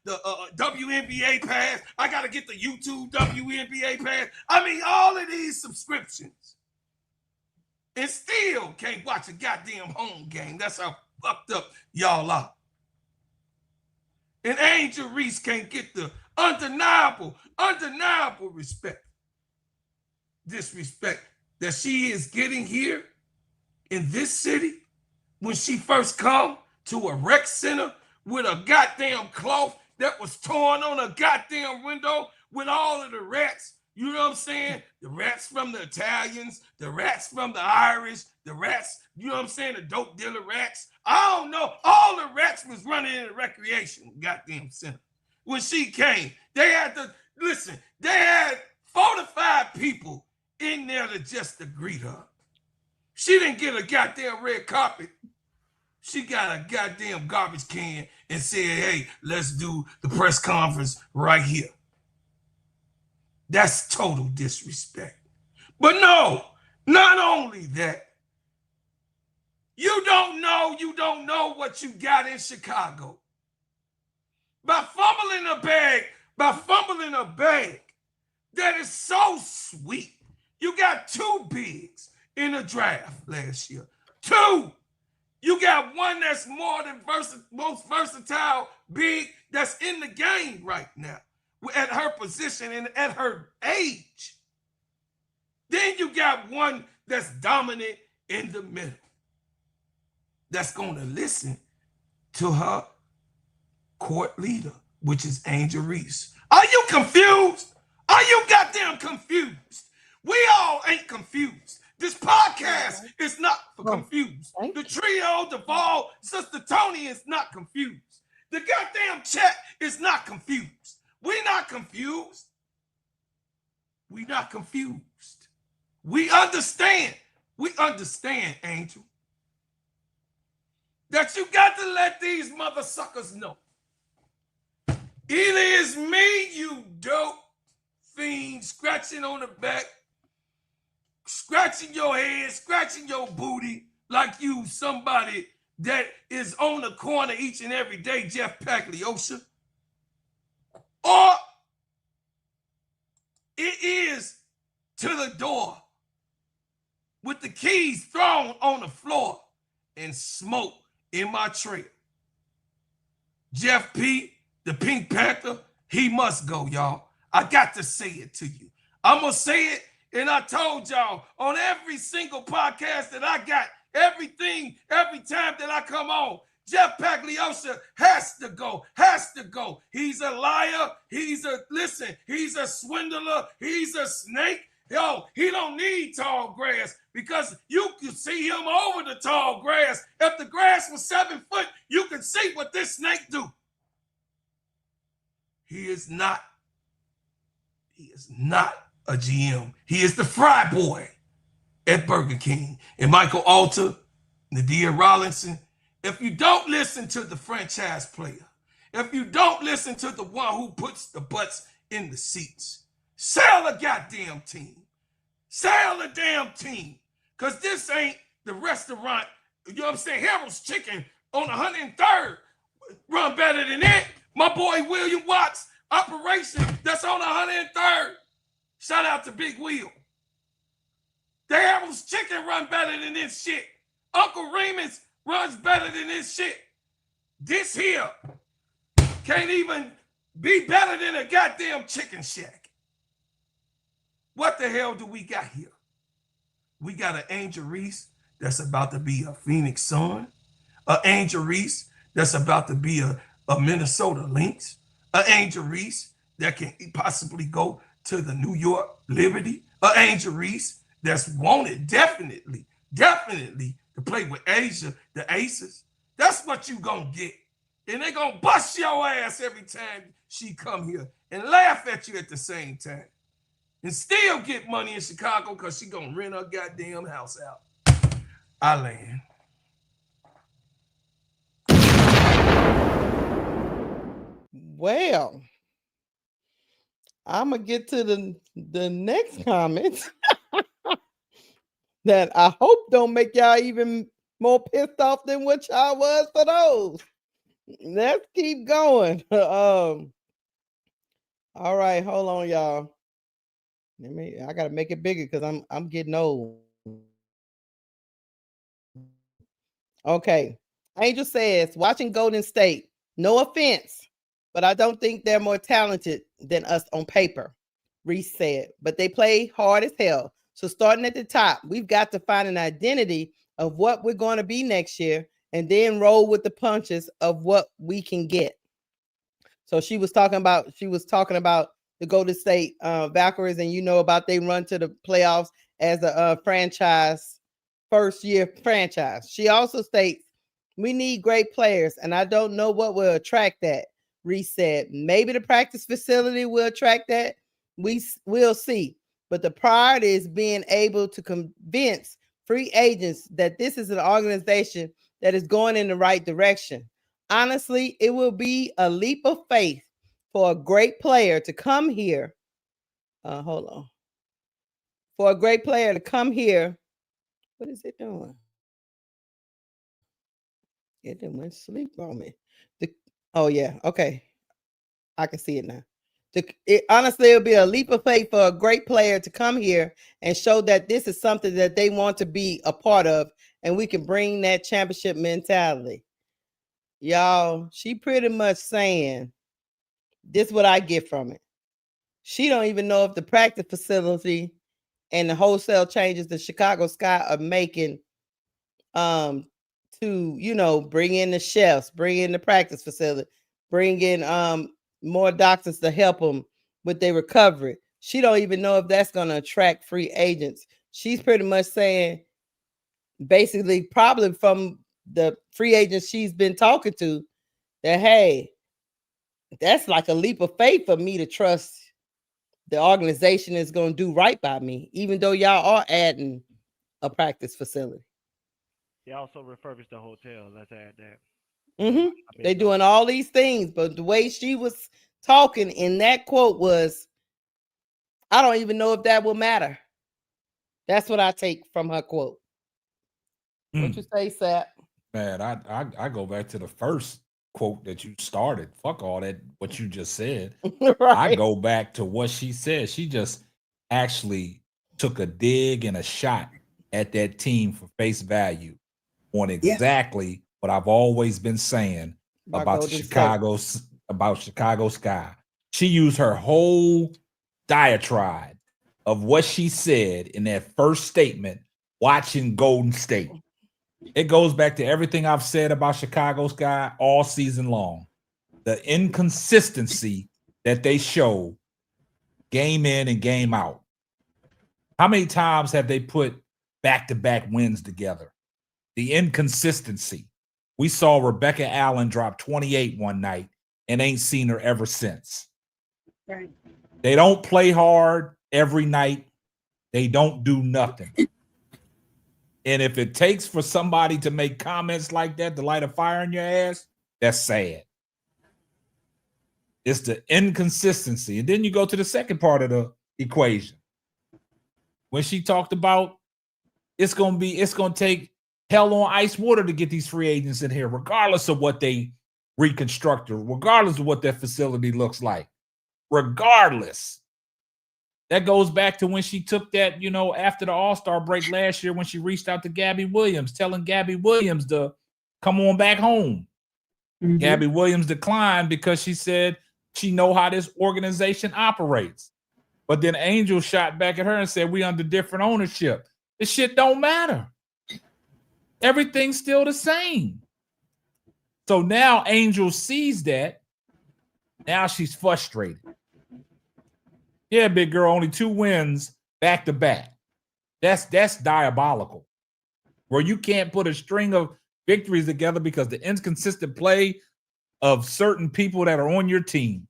WNBA pass. I gotta get the YouTube WNBA pass. I mean, all of these subscriptions, and still can't watch a goddamn home game. That's how fucked up y'all are. And Angel Reese can't get the undeniable disrespect that she is getting here in this city when she first come to a rec center with a goddamn cloth that was torn on a goddamn window with all of the rats. You know what I'm saying? The rats from the Italians, the rats from the Irish, the rats, you know what I'm saying? The dope dealer rats. I don't know. All the rats was running in the recreation goddamn center. When she came, they had they had 4 to 5 people in there just to greet her. She didn't get a goddamn red carpet. She got a goddamn garbage can and said, hey, let's do the press conference right here. That's total disrespect. But no, not only that, you don't know what you got in Chicago. By fumbling a bag that is so sweet. You got 2 bigs in the draft last year. 2. You got one that's more than most versatile big that's in the game right now at her position and at her age. Then you got one that's dominant in the middle that's going to listen to her court leader, which is Angel Reese. Are you confused? Are you goddamn confused? We all ain't confused. This podcast is not for confused. The trio, Duvall, Sister Tony is not confused. The goddamn chat is not confused. We're not confused. We're not confused. We understand. We understand, Angel, that you got to let these mother suckers know. Either it's me, you dope fiend, scratching on the back, scratching your head, scratching your booty like you somebody that is on the corner each and every day, Jeff Pagliosha. Or it is to the door with the keys thrown on the floor and smoke in my trailer. Jeff P., the Pink Panther, he must go, y'all. I got to say it to you. I'm going to say it, and I told y'all on every single podcast that I got, every time that I come on, Jeff Pagliosha has to go. He's a liar. He's a swindler. He's a snake. Yo, he don't need tall grass because you can see him over the tall grass. If the grass was 7 foot, you can see what this snake do. He is not a GM. He is the fry boy at Burger King. And Michael Alter, Nadia Rollinson, if you don't listen to the franchise player, if you don't listen to the one who puts the butts in the seats, sell a goddamn team. Sell a damn team. Because this ain't the restaurant, you know what I'm saying? Harold's Chicken on 103rd run better than it. My boy William Watts operation that's on 103rd. Shout out to Big Wheel. The Harold's Chicken run better than this shit. Uncle Remus runs better than this shit. This here can't even be better than a goddamn chicken shack. What the hell do we got here? We got an Angel Reese that's about to be a Phoenix Sun, an Angel Reese that's about to be a Minnesota Lynx, an Angel Reese that can possibly go to the New York Liberty, an Angel Reese that's wanted definitely to play with Asia, the Aces. That's what you gonna get. And they gonna bust your ass every time she come here and laugh at you at the same time. And still get money in Chicago because she gonna rent her goddamn house out. I land. Well, I'm gonna get to the next comment that I hope don't make y'all even more pissed off than what y'all was for those. Let's keep going. All right, hold on, y'all. I gotta make it bigger because I'm getting old. Okay. Angel says, watching Golden State, no offense, but I don't think they're more talented than us on paper, Reese said, but they play hard as hell. So starting at the top, we've got to find an identity of what we're going to be next year and then roll with the punches of what we can get. So she was talking about the Golden State Valkyries, and you know about they run to the playoffs as a franchise, first year franchise. She also states, we need great players, and I don't know what will attract that, Reese said. Maybe the practice facility will attract that. We'll see. But the priority is being able to convince free agents that this is an organization that is going in the right direction. Honestly, it will be a leap of faith for a great player to come here. For a great player to come here. What is it doing? It didn't went sleep on me. Oh, yeah. Okay. I can see it now. Honestly, it'll be a leap of faith for a great player to come here and show that this is something that they want to be a part of and we can bring that championship mentality. Y'all, she pretty much saying, this is what I get from it. She don't even know if the practice facility and the wholesale changes the Chicago Sky are making to, you know, bring in the chefs, bring in the practice facility, bring in more doctors to help them with their recovery. She don't even know if that's going to attract free agents. She's pretty much saying, basically, probably from the free agents she's been talking to, that, hey, that's like a leap of faith for me to trust the organization is going to do right by me, even though y'all are adding a practice facility. They also refurbished the hotel. Let's add that. Mm-hmm. They're doing all these things, but the way she was talking in that quote was, I don't even know if that will matter. That's what I take from her quote. What you say, Sap? Man, I go back to the first quote that you started. Fuck all that, what you just said. Right. I go back to what she said. She just actually took a dig and a shot at that team for face value on exactly what I've always been saying about Chicago Sky. She used her whole diatribe of what she said in that first statement watching Golden State. It goes back to everything I've said about Chicago Sky all season long. The inconsistency that they show game in and game out. How many times have they put back-to-back wins together? The inconsistency. We saw Rebecca Allen drop 28 one night and ain't seen her ever since. Right. They don't play hard every night. They don't do nothing. And if it takes for somebody to make comments like that to light a fire in your ass, that's sad. It's the inconsistency. And then you go to the second part of the equation. When she talked about it's going to take hell on ice water to get these free agents in here, regardless of what they reconstruct, regardless of what that facility looks like. Regardless. That goes back to when she took that, you know, after the All-Star break last year when she reached out to Gabby Williams, telling Gabby Williams to come on back home. Mm-hmm. Gabby Williams declined because she said she know how this organization operates. But then Angel shot back at her and said, we under different ownership. This shit don't matter. Everything's still the same. So now Angel sees that. Now she's frustrated. Yeah, big girl, only 2 wins back to back. That's diabolical. Where you can't put a string of victories together because the inconsistent play of certain people that are on your team.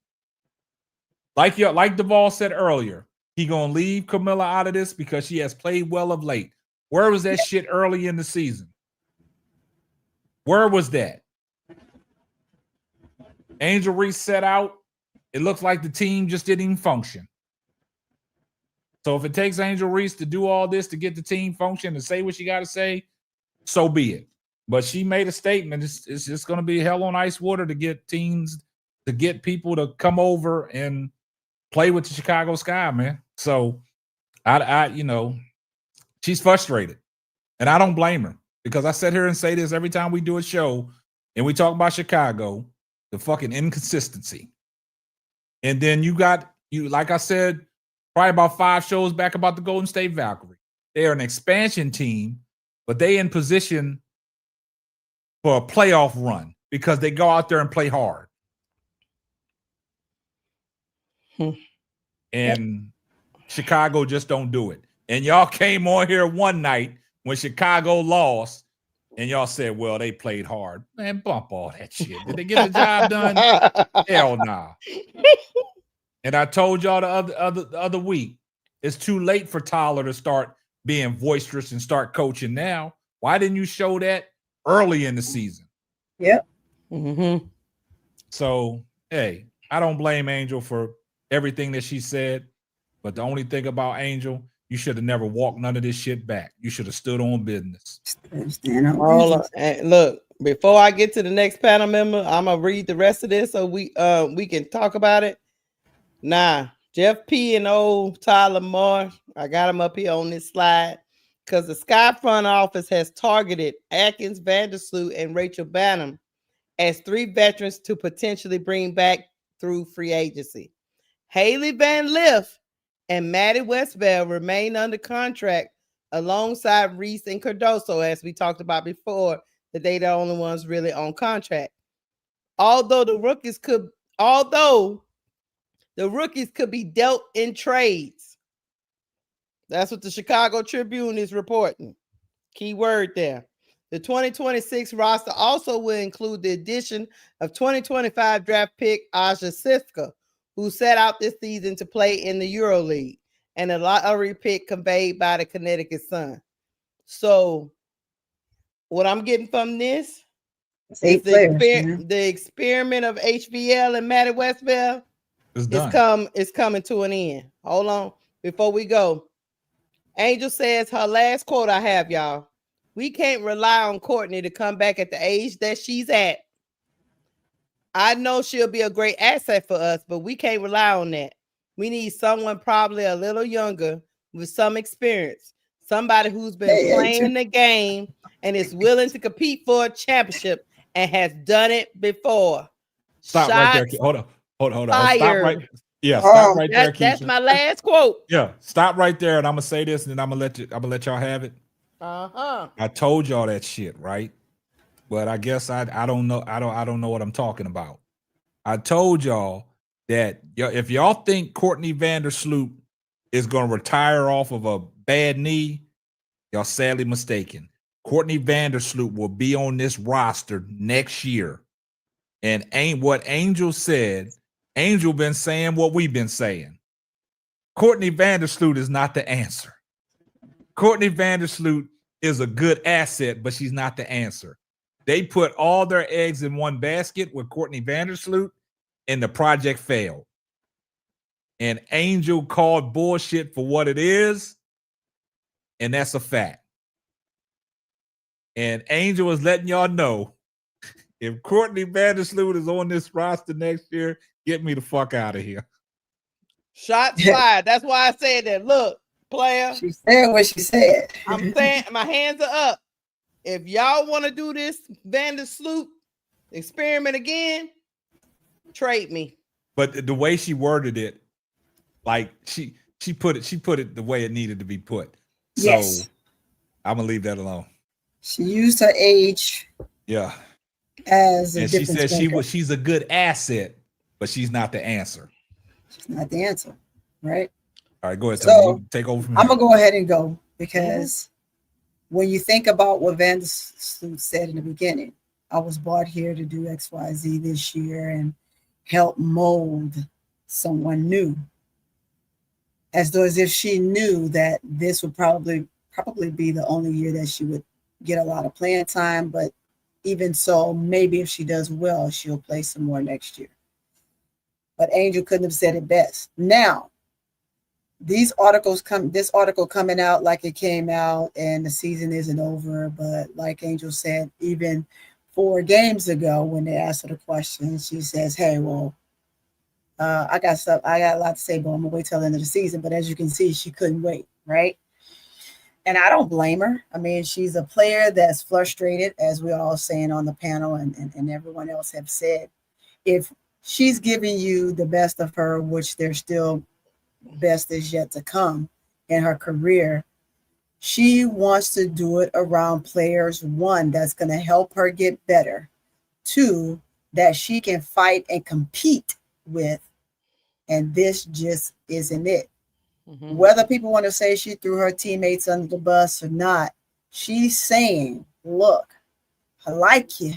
Like Duvall said earlier, he gonna leave Camilla out of this because she has played well of late. Where was that shit early in the season? Where was that? Angel Reese set out. It looks like the team just didn't even function. So if it takes Angel Reese to do all this to get the team function and say what she got to say, so be it. But she made a statement. It's just going to be hell on ice water to get teams, to get people to come over and play with the Chicago Sky, man. So I you know, she's frustrated. And I don't blame her because I sit here and say this every time we do a show and we talk about Chicago, the fucking inconsistency. And then you like I said, probably about 5 shows back about the Golden State Valkyrie. They are an expansion team, but they in position for a playoff run because they go out there and play hard. And Chicago just don't do it. And y'all came on here one night when Chicago lost, and y'all said, well, they played hard. Man, bump all that shit. Did they get the job done? Hell nah. And I told y'all the other week, it's too late for Tyler to start being boisterous and start coaching now. Why didn't you show that early in the season? Yep. Mm-hmm. So, hey, I don't blame Angel for everything that she said. But the only thing about Angel, you should have never walked none of this shit back. You should have stood on business. Look, before I get to the next panel member, I'm gonna read the rest of this so we can talk about it. Nah, Jeff P. and old Tyler Moore, I got him up here on this slide. because the Sky front office has targeted Atkins, Vandersloot, and Rachel Bannum as 3 veterans to potentially bring back through free agency. Haley Van Lith and Maddie Westbell remain under contract alongside Reese and Cardoso, as we talked about before, that they the only ones really on contract. Although the rookies could be dealt in trades. That's what the Chicago Tribune is reporting. Key word there. The 2026 roster also will include the addition of 2025 draft pick Aja Siska, who set out this season to play in the EuroLeague, and a lottery pick conveyed by the Connecticut Sun. So, what I'm getting from this is the experiment of HVL and Maddie Westbell is coming to an end. Hold on. Before we go, Angel says her last quote I have, y'all. We can't rely on Courtney to come back at the age that she's at. I know she'll be a great asset for us, but we can't rely on that. We need someone probably a little younger with some experience. Somebody who's been playing the game and is willing to compete for a championship and has done it before. Stop right there. Hold on. Stop right there, Keisha. That's my last quote. Yeah, stop right there, and I'm gonna say this, and then I'm gonna let y'all have it. I told y'all that shit, right? But I guess I don't know. I don't know what I'm talking about. I told y'all that if y'all think Courtney Vandersloot is gonna retire off of a bad knee, y'all sadly mistaken. Courtney Vandersloot will be on this roster next year. And what Angel said, Angel been saying what we've been saying. Courtney Vandersloot is not the answer. Courtney Vandersloot is a good asset, but she's not the answer. They put all their eggs in one basket with Courtney Vandersloot, and the project failed. And Angel called bullshit for what it is, and that's a fact. And Angel is letting y'all know, if Courtney Vandersloot is on this roster next year, get me the fuck out of here. Shots fired. That's why I said that. Look, player. She said what she said. I'm saying my hands are up. If y'all want to do this Vandersloot experiment again, trade me. But the way she worded it, like she put it the way it needed to be put. So yes. I'm gonna leave that alone. She used her age. Yeah. As a and she said she's a good asset, but she's not the answer. She's not the answer, right? All right, go ahead. So take over from I'm here. gonna go ahead and go because when you think about what Vandersloot said in the beginning, I was brought here to do XYZ this year and help mold someone new. As though as if she knew that this would probably be the only year that she would get a lot of playing time, but even so, maybe if she does well, she'll play some more next year. But Angel couldn't have said it best. Now, this article coming out like it came out, and the season isn't over. But like Angel said, even 4 games ago, when they asked her the question, she says, "Hey, well, I got a lot to say, but I'm gonna wait till the end of the season." But as you can see, she couldn't wait, right? And I don't blame her. I mean, she's a player that's frustrated, as we're all saying on the panel and everyone else have said. If she's giving you the best of her, which there's still best is yet to come in her career, she wants to do it around players, 1, that's going to help her get better, 2, that she can fight and compete with. And this just isn't it. Whether people want to say she threw her teammates under the bus or not, she's saying, look, I like you.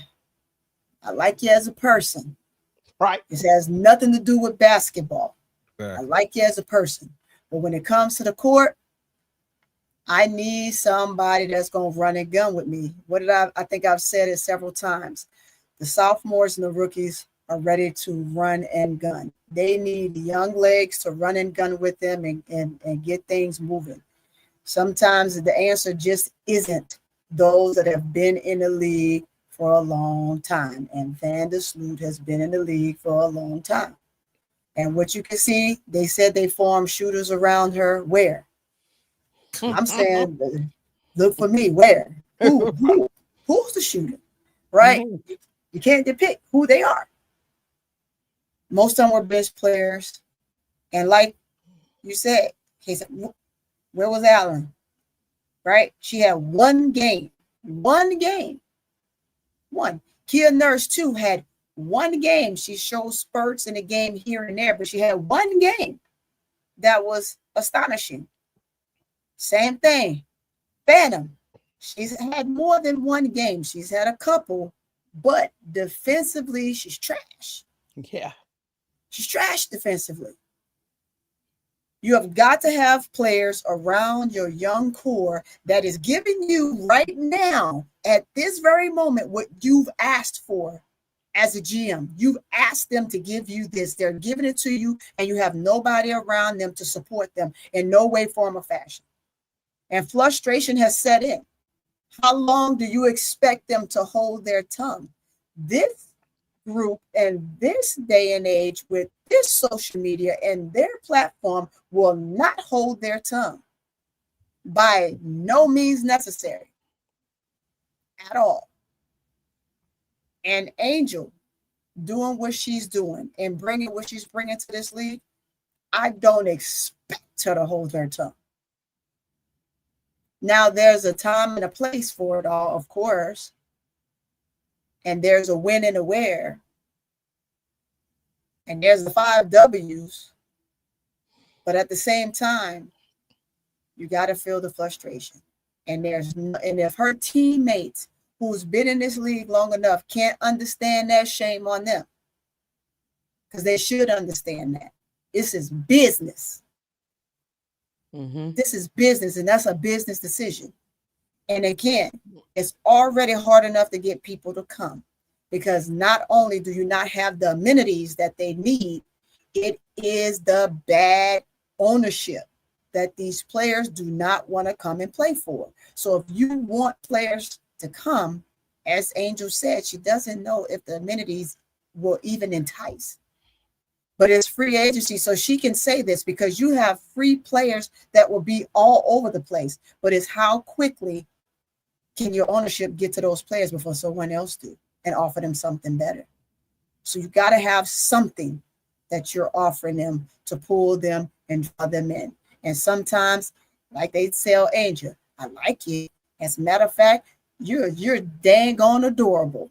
I like you as a person. Right. This has nothing to do with basketball. Right. I like you as a person. But when it comes to the court, I need somebody that's going to run and gun with me. I think I've said it several times. The sophomores and the rookies are ready to run and gun. They need young legs to run and gun with them and get things moving. Sometimes the answer just isn't those that have been in the league for a long time. And Vandersloot has been in the league for a long time. And what you can see, they said they formed shooters around her. Where? I'm saying Look for me. Where? Who's the shooter? Right? Mhm. You can't depict who they are. Most of them were bench players. And like you said, he said, where was Allen? Right? She had one game. One game. One. Kia Nurse, too, had one game. She showed spurts in a game here and there, but she had one game that was astonishing. Same thing. Phantom. She's had more than one game. She's had a couple, but defensively, she's trash. Yeah. She's trash defensively. You have got to have players around your young core that is giving you right now, at this very moment, what you've asked for as a GM. You've asked them to give you this. They're giving it to you, and you have nobody around them to support them in no way, form, or fashion. And frustration has set in. How long do you expect them to hold their tongue? This group and this day and age with this social media and their platform will not hold their tongue by no means necessary at all. And Angel doing what she's doing and bringing what she's bringing to this league, I don't expect her to hold her tongue. Now, there's a time and a place for it all, of course, and there's a when and a where. And there's the 5 W's, but at the same time, you got to feel the frustration. And if her teammates who's been in this league long enough can't understand that, shame on them, because they should understand that this is business. Mm-hmm. This is business, and that's a business decision. And again, it's already hard enough to get people to come, because not only do you not have the amenities that they need, it is the bad ownership that these players do not want to come and play for. So if you want players to come, as Angel said, she doesn't know if the amenities will even entice. But it's free agency, so she can say this because you have free players that will be all over the place. But it's how quickly can your ownership get to those players before someone else do and offer them something better. So you got to have something that you're offering them to pull them and draw them in. And sometimes, like they tell Angel, I like you. As a matter of fact, you're dang on adorable.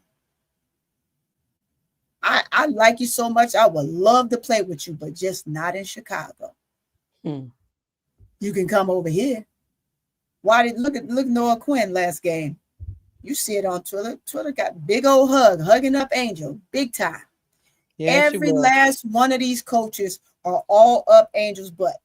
I like you so much. I would love to play with you, but just not in Chicago. You can come over here. Why did look Noah Quinn last game? You see it on Twitter. Twitter got big old hugging up Angel, big time. Yeah, every last one of these coaches are all up Angel's butt.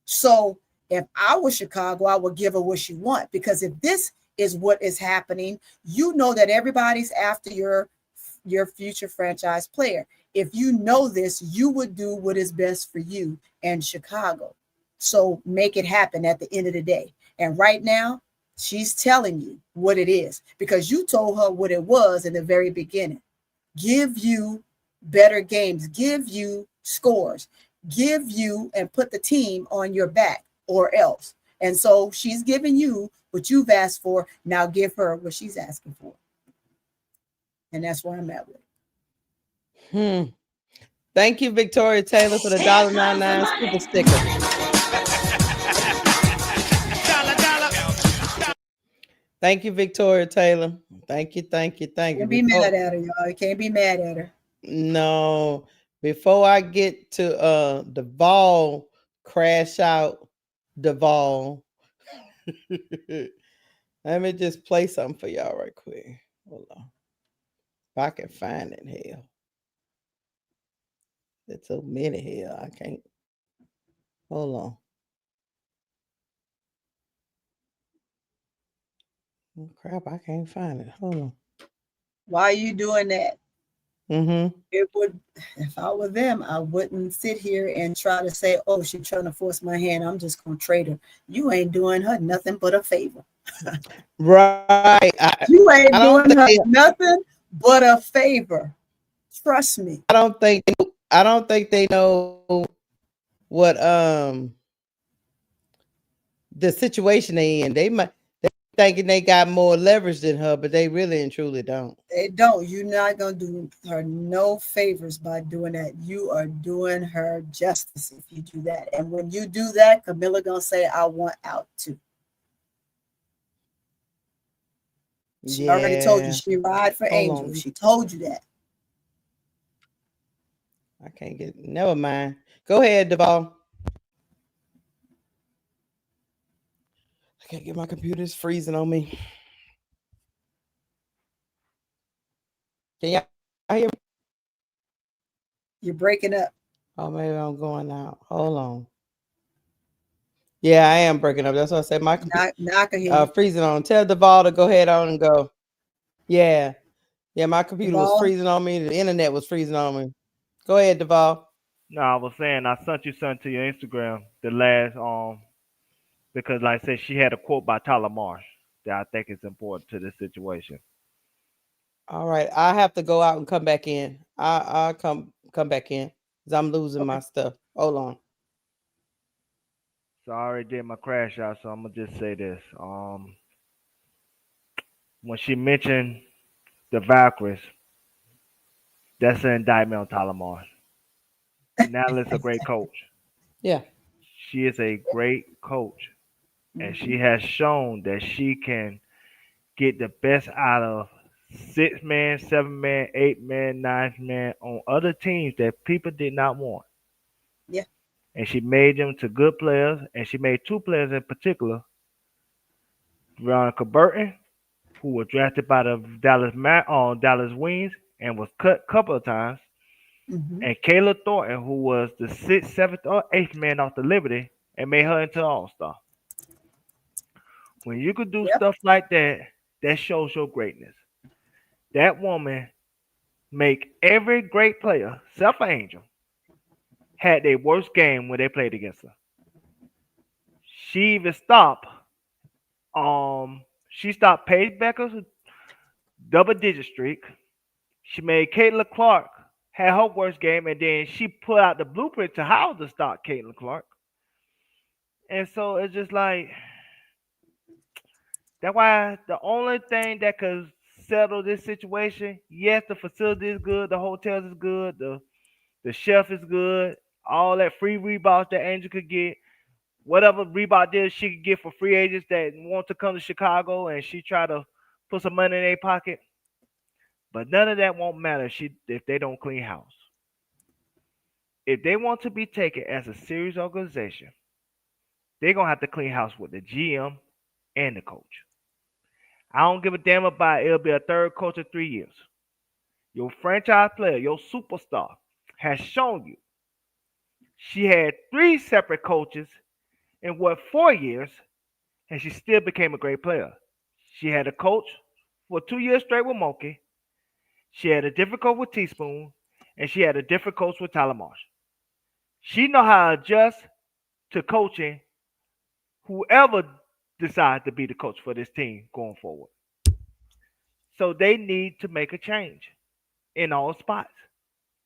So if I was Chicago, I would give her what she wants, because if this is what is happening, you know that everybody's after your future franchise player. If you know this, you would do what is best for you and Chicago. So make it happen at the end of the day. And right now, she's telling you what it is, because you told her what it was in the very beginning. Give you better games, give you scores, give you and put the team on your back or else. And so she's giving you what you've asked for. Now give her what she's asking for. And that's where I'm at with. Thank you, Victoria Taylor, for the $1.99 super sticker. Thank you, Victoria Taylor. Thank you. Can't be mad at her, y'all. You can't be mad at her. No. Before I get to Duvall, crash out Duvall. Let me just play something for y'all right quick. Hold on. If I can find it, hell. There's so many here. I can't. Hold on. Oh, crap, I can't find it. Hold on. Why are you doing that? It would, if I were them, I wouldn't sit here and try to say, oh, she's trying to force my hand. I'm just going to trade her. You ain't doing her nothing but a favor. Right. You ain't doing her nothing but a favor. Trust me. I don't think they know what the situation they in. thinking they got more leverage than her, but they really and truly don't. They don't. You're not gonna do her no favors by doing that. You are doing her justice if you do that. And when you do that, Camilla gonna say, "I want out too." She already told you she ride for Angel. She told you that. I can't get. Never mind. Go ahead, Duval. I can't get my computer's freezing on me. Can y'all hear me? You're breaking up. Oh, maybe I'm going out. Hold on. Yeah, I am breaking up. That's what I said. My computer freezing on. Tell Duval to go ahead on and go. Yeah. Yeah, my computer was freezing on me. The internet was freezing on me. Go ahead, Duval. No, I was saying I sent you something to your Instagram. The last because like I said, she had a quote by Tyler Marsh that I think is important to this situation. All right, I have to go out and come back in. I'll come back in because I'm losing my stuff. Hold on. So I already did my crash out, so I'm gonna just say this. When she mentioned the Valkyries, that's an indictment on Tyler Marsh. Natalie's a great coach. Yeah. She is a great coach. And she has shown that she can get the best out of 6-man, 7-man, 8-man, 9-man on other teams that people did not want. Yeah. And she made them to good players, and she made 2 players in particular. Veronica Burton, who was drafted by the Dallas Wings and was cut a couple of times, and Kayla Thornton, who was the 6th, 7th, or 8th man off the Liberty and made her into an all-star. When you could do stuff like that, that shows your greatness. That woman make every great player, except for Angel, had their worst game when they played against her. She even stopped. She stopped Paige Becker's double-digit streak. She made Caitlin Clark had her worst game, and then she put out the blueprint to how to stop Caitlin Clark. And so it's just like, that's why the only thing that could settle this situation, yes, the facility is good, the hotels is good, the chef is good, all that free Reeboks that Angel could get, whatever Reebok did, she could get for free agents that want to come to Chicago, and she try to put some money in their pocket. But none of that won't matter if they don't clean house. If they want to be taken as a serious organization, they're going to have to clean house with the GM and the coach. I don't give a damn about it'll be a third coach in 3 years. Your franchise player, your superstar, has shown you. She had 3 separate coaches in 4 years, and she still became a great player. She had a coach for 2 years straight with Monkey. She had a different coach with Teaspoon, and she had a different coach with Tyler Marsh. She know how to adjust to coaching whoever decides to be the coach for this team going forward. So they need to make a change in all spots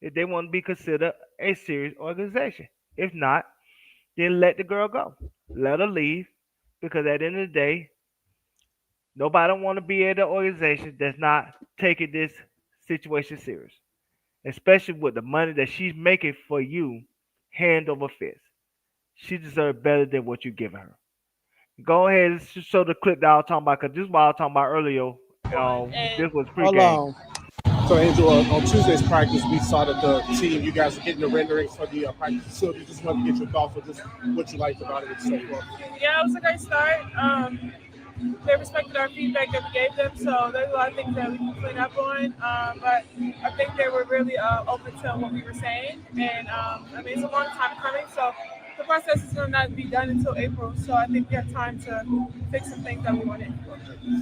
if they want to be considered a serious organization. If not, then let the girl go. Let her leave, because at the end of the day, nobody want to be at an organization that's not taking this situation serious, especially with the money that she's making for you hand over fist. She deserves better than what you're giving her. Go ahead and show the clip that I was talking about, because this is what I was talking about earlier. This was pregame. So, Angel, on Tuesday's practice, we saw that the team, you guys are getting the renderings for the practice facility. Just wanted to get your thoughts on just what you liked about it so far. Yeah, it was a great start. They respected our feedback that we gave them, so there's a lot of things that we can clean up on. But I think they were really open to what we were saying. And, it's a long time coming, so the process is going to not be done until April. So I think we have time to fix some things that we wanted.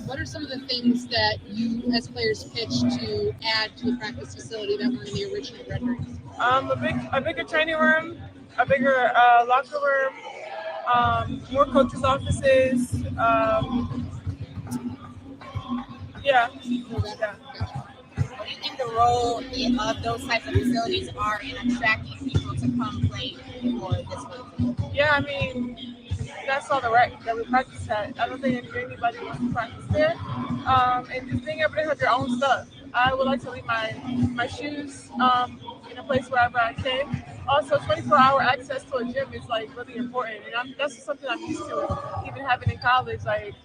What are some of the things that you as players pitched to add to the practice facility that weren't in the original renderings? A bigger training room, a bigger locker room, more coaches' offices. Yeah. What do you think the role of those types of facilities are in attracting people to come play for this league? Yeah, you guys saw the rec that we practiced at. I don't think anybody wants to practice there. And just being able to have your own stuff. I would like to leave my shoes in a place wherever I can. Also, 24-hour access to a gym is like really important, and that's something I'm used to, even having in college. Like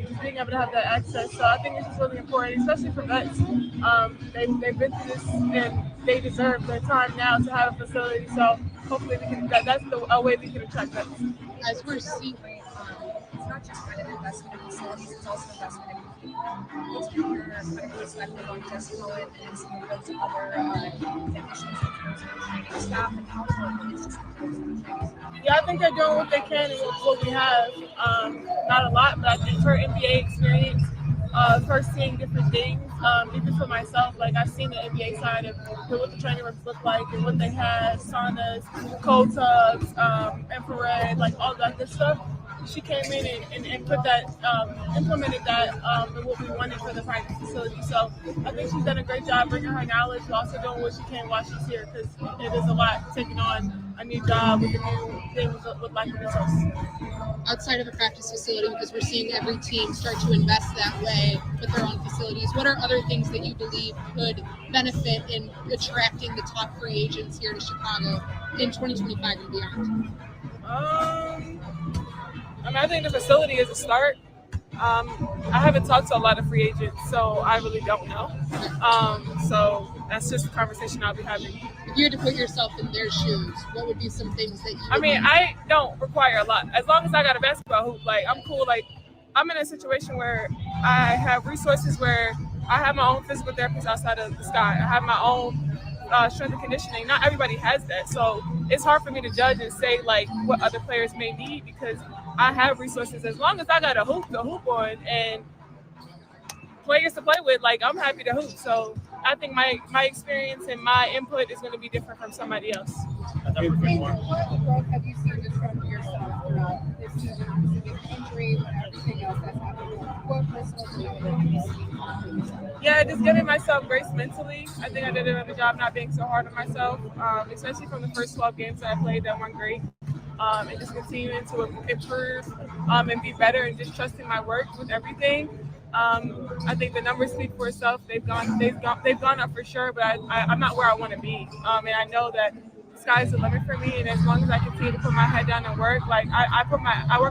just being able to have that access. So I think it's just really important, especially for vets. They've been through this, and they deserve their time now to have a facility. So hopefully we can. That's a way we can attract vets. As we're seeing, It's not just kind of investment in facilities, it's also investment in people. What's your kind of perspective on just Cohen and some of those other technicians in terms of training staff and how important it's just training staff? Yeah, I think they're doing what they can and what we have. Not a lot, but I think her NBA experience, first seeing different things, even for myself, like I've seen the NBA side of what the training rooms look like and what they had, saunas, cold tubs, infrared, like all that good stuff. She came in and put that, implemented that in what we wanted for the practice facility. So I think she's done a great job bringing her knowledge, but also doing what she can while she's here, because it is a lot taking on a new job with a new thing with lack of resources. Outside of a practice facility, because we're seeing every team start to invest that way with their own facilities, what are other things that you believe could benefit in attracting the top free agents here to Chicago in 2025 and beyond? I think the facility is a start. I haven't talked to a lot of free agents, so I really don't know. So that's just a conversation I'll be having. If you had to put yourself in their shoes, what would be some things that you I don't require a lot. As long as I got a basketball hoop, like I'm cool. Like I'm in a situation where I have resources where I have my own physical therapist outside of the sky. I have my own strength and conditioning. Not everybody has that. So it's hard for me to judge and say like what other players may need, because I have resources. As long as I got a hoop to hoop on and players to play with, like I'm happy to hoop. So I think my experience and my input is going to be different from somebody else. What growth have you seen just from yourself throughout this season, obviously with the injury and everything else that's happened? What personal development have you seen? Yeah, just giving myself grace mentally. I think I did a better job not being so hard on myself, especially from the first 12 games that I played that weren't great. And just continuing to improve and be better, and just trusting my work with everything. I think the numbers speak for itself. They've gone up for sure, but I'm not where I want to be. And I know that the sky's the limit for me. And as long as I continue to put my head down and work, like I work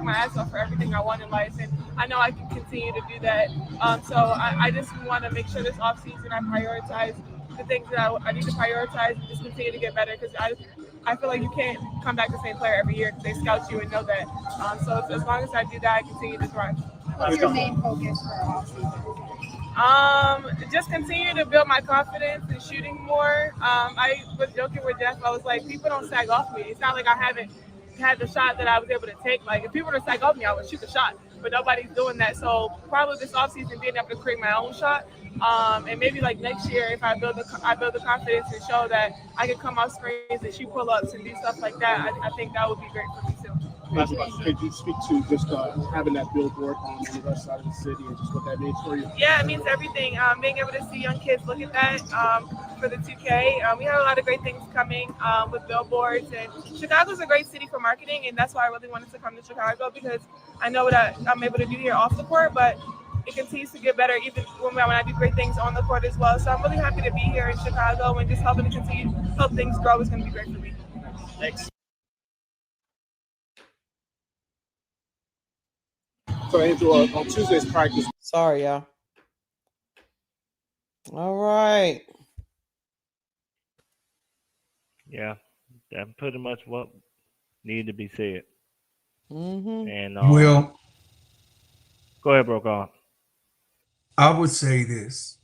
my ass off for everything I want in life, and I know I can continue to do that. So I just want to make sure this off season I prioritize the things that I need to prioritize and just continue to get better, because I feel like you can't come back the same player every year because they scout you and know that. So as long as I do that, I continue to thrive. What's your main focus for off-season? Just continue to build my confidence in shooting more. I was joking with Jeff. I was like, people don't sag off me. It's not like I haven't had the shot that I was able to take. Like if people were to sag off me, I would shoot the shot. But nobody's doing that. So probably this offseason being able to create my own shot. And maybe like next year, if I build the confidence and show that I can come off screens and shoot pull-ups and do stuff like that, I think that would be great for me too. Could you speak to just having that billboard on the west side of the city and just what that means for you? Yeah, it means everything. Being able to see young kids look at that for the 2K. We have a lot of great things coming with billboards, and Chicago's a great city for marketing, and that's why I really wanted to come to Chicago, because I know what I'm able to do here off the court, but it continues to get better even when I do great things on the court as well. So I'm really happy to be here in Chicago, and just helping to continue help things grow is going to be great for me. Thanks. So Angel, on Tuesday's practice. Sorry, y'all. All right. Yeah, that's pretty much what needed to be said. Mm-hmm. And Well, go ahead, bro. Go on. I would say this.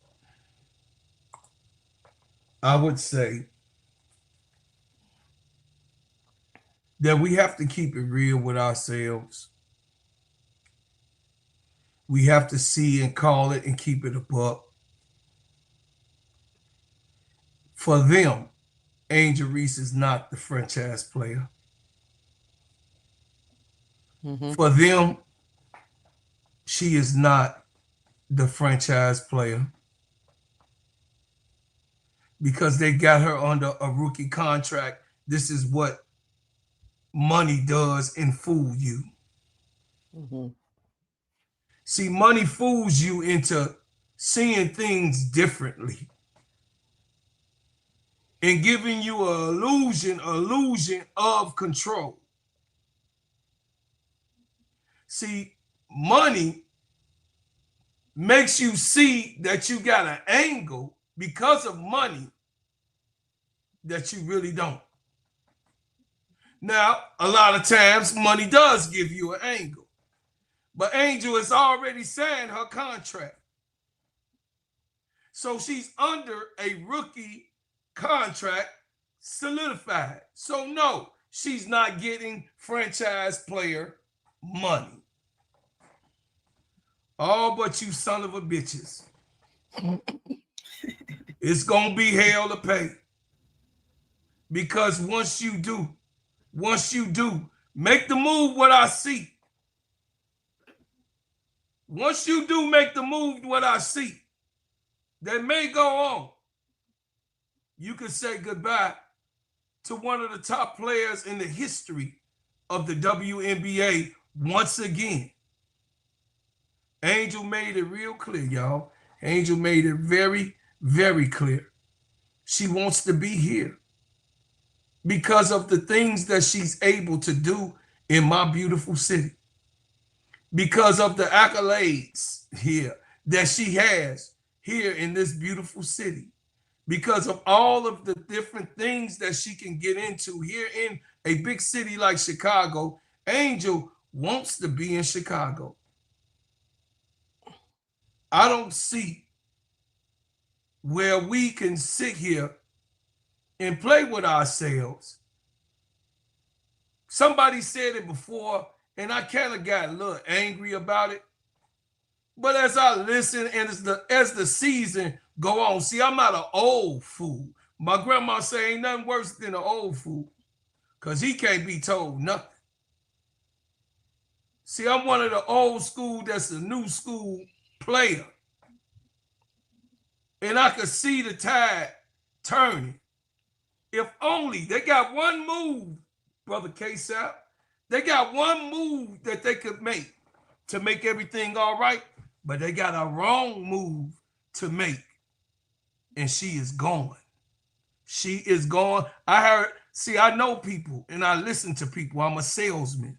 I would say that we have to keep it real with ourselves. We have to see and call it and keep it a buck. For them, Angel Reese is not the franchise player. Mm-hmm. For them, she is not the franchise player, because they got her under a rookie contract. This is what money does and fool you. Mm-hmm. See, money fools you into seeing things differently and giving you an illusion of control. See, money makes you see that you got an angle because of money that you really don't. Now, a lot of times money does give you an angle, but Angel has already signed her contract. So she's under a rookie contract solidified. So no, she's not getting franchise player money. Oh, but you son of a bitches. It's going to be hell to pay. Because once you do, make the move what I see. Once you do make the move what I see, that may go on. You can say goodbye to one of the top players in the history of the WNBA once again. Angel made it real clear, y'all. Angel made it very, very clear. She wants to be here because of the things that she's able to do in my beautiful city. Because of the accolades here that she has here in this beautiful city. Because of all of the different things that she can get into here in a big city like Chicago, Angel wants to be in Chicago. I don't see where we can sit here and play with ourselves. Somebody said it before, and I kind of got a little angry about it. But as I listen and as the season go on, see, I'm not an old fool. My grandma say ain't nothing worse than an old fool because he can't be told nothing. See, I'm one of the old school that's a new school player. And I could see the tide turning. If only they got one move, Brother K-Sap, they got one move that they could make to make everything all right, but they got a wrong move to make. And she is gone. She is gone. I know people and I listen to people. I'm a salesman.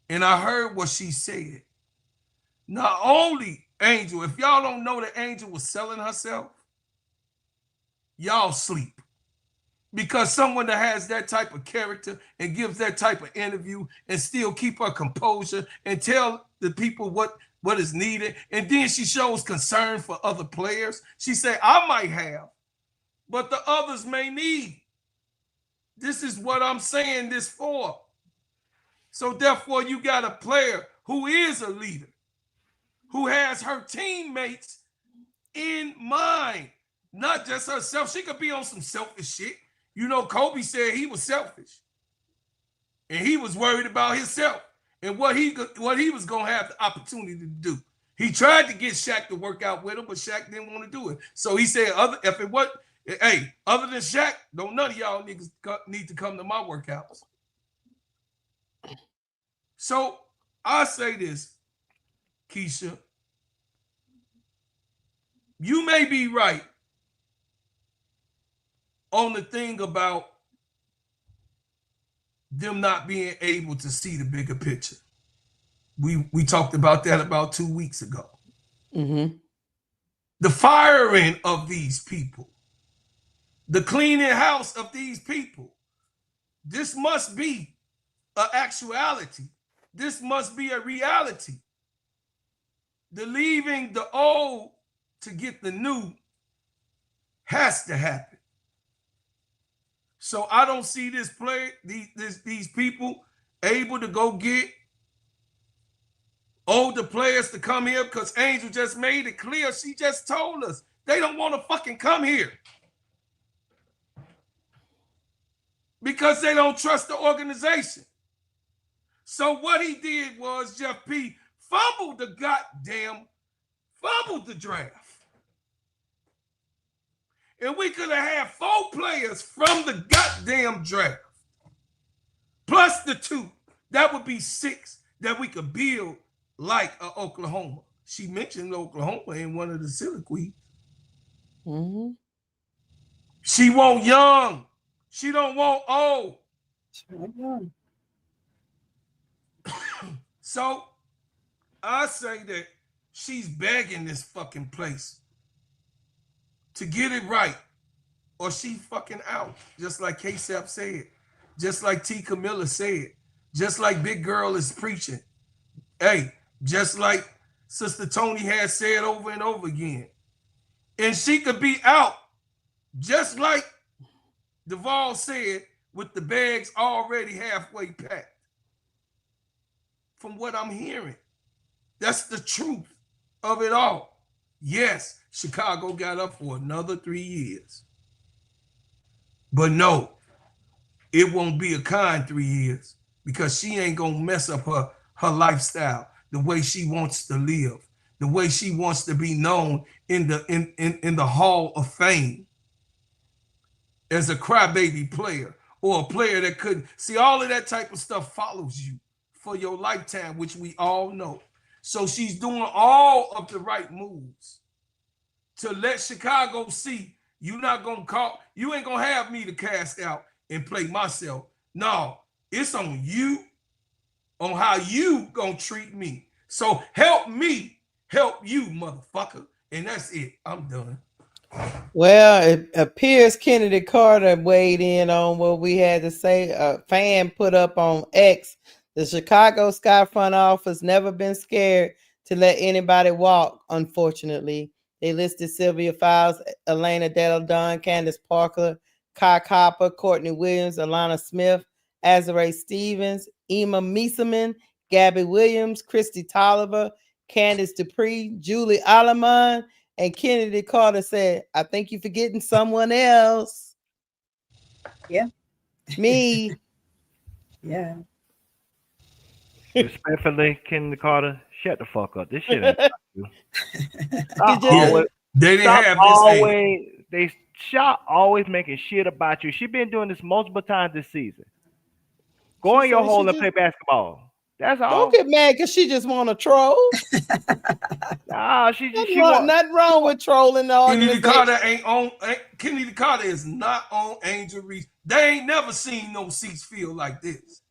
And I heard what she said. Not only Angel, if y'all don't know that Angel was selling herself, y'all sleep. Because someone that has that type of character and gives that type of interview and still keep her composure and tell the people what is needed. And then she shows concern for other players. She said, I might have, but the others may need. This is what I'm saying this for. So therefore, you got a player who is a leader, who has her teammates in mind, not just herself. She could be on some selfish shit. You know, Kobe said he was selfish. And he was worried about himself and what he was going to have the opportunity to do. He tried to get Shaq to work out with him, but Shaq didn't want to do it. So he said, other than Shaq, don't none of y'all niggas need to come to my workouts. So I say this, Keisha. You may be right on the thing about them not being able to see the bigger picture. We talked about that about 2 weeks ago. Mm-hmm. The firing of these people, the cleaning house of these people. This must be an actuality. This must be a reality. The leaving the old to get the new has to happen. So I don't see this play, these people able to go get older players to come here because Angel just made it clear. She just told us they don't want to fucking come here because they don't trust the organization. So what he did was Jeff P. fumbled the draft. And we could have had 4 players from the goddamn draft. Plus the 2. That would be 6. that we could build like Oklahoma. She mentioned Oklahoma in one of the soliloquies. Mm-hmm. She want young. She don't want old. So I say that she's begging this fucking place to get it right, or she fucking out. Just like K-Sap said, just like T. Camilla said, just like Big Girl is preaching. Hey, just like Sister Tony has said over and over again. And she could be out, just like Duvall said, with the bags already halfway packed. From what I'm hearing, that's the truth of it all. Yes, Chicago got up for another 3 years. But no, it won't be a kind 3 years, because she ain't gonna mess up her lifestyle, the way she wants to live, the way she wants to be known in the Hall of Fame as a crybaby player, or a player that couldn't see. All of that type of stuff follows you for your lifetime, which we all know. So she's doing all of the right moves to let Chicago see you ain't gonna have me to cast out and play myself. No, it's on you, on how you gonna treat me. So help me help you, motherfucker. And that's it. I'm done. Well, it appears Kennedy Carter weighed in on what we had to say. A fan put up on X, the Chicago Sky front office never been scared to let anybody walk, unfortunately. They listed Sylvia Files, Elena Del Don, Candace Parker, Kai Copper, Courtney Williams, Alana Smith, Azare Stevens, Emma Mieseman, Gabby Williams, Christy Tolliver, Candace Dupree, Julie Alamon, and Kennedy Carter said, I think you're forgetting someone else. Yeah. Me. Yeah. Respectfully, Kennedy Carter, shut the fuck up. This shit ain't about you. Stop always making shit about you. She been doing this multiple times this season. Go in your hole and play basketball. That's all. Don't get mad because she just want to troll. Nah, nothing wrong with trolling the Kennedy organization. Carter Kennedy Carter is not on Angel Reese. They ain't never seen no seats feel like this.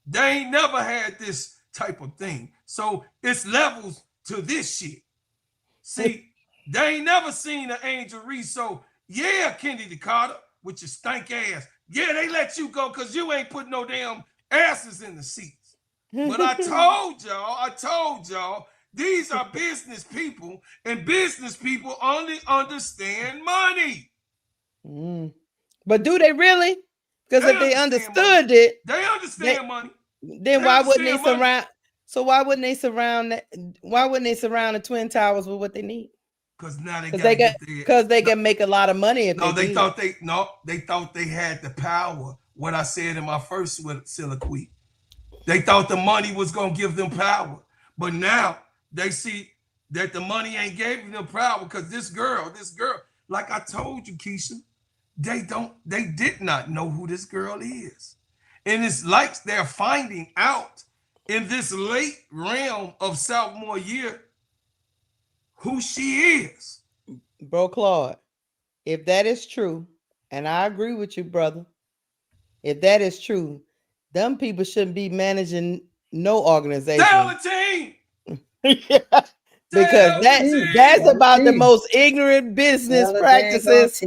They ain't never had this type of thing. So it's levels to this shit. See, they ain't never seen an Angel Reese. So yeah, Kennedy Carter, with your stank ass. Yeah, they let you go because you ain't put no damn asses in the seats. But I told y'all, these are business people, and business people only understand money. But do they really? Because if they understood it, they understand money. Then why wouldn't they surround? So why wouldn't they surround? Why wouldn't they surround the Twin Towers with what they need? Because now they can make a lot of money. If they thought they had the power. What I said in my first soliloquy. They thought the money was gonna give them power, but now they see that the money ain't giving them power because this girl, like I told you, Keisha, they did not know who this girl is, and it's like they're finding out in this late realm of sophomore year who she is. Bro, Claude, if that is true, and I agree with you, brother, if that is true, them people shouldn't be managing no organization. Tell the team. Because that's about the most ignorant business practices.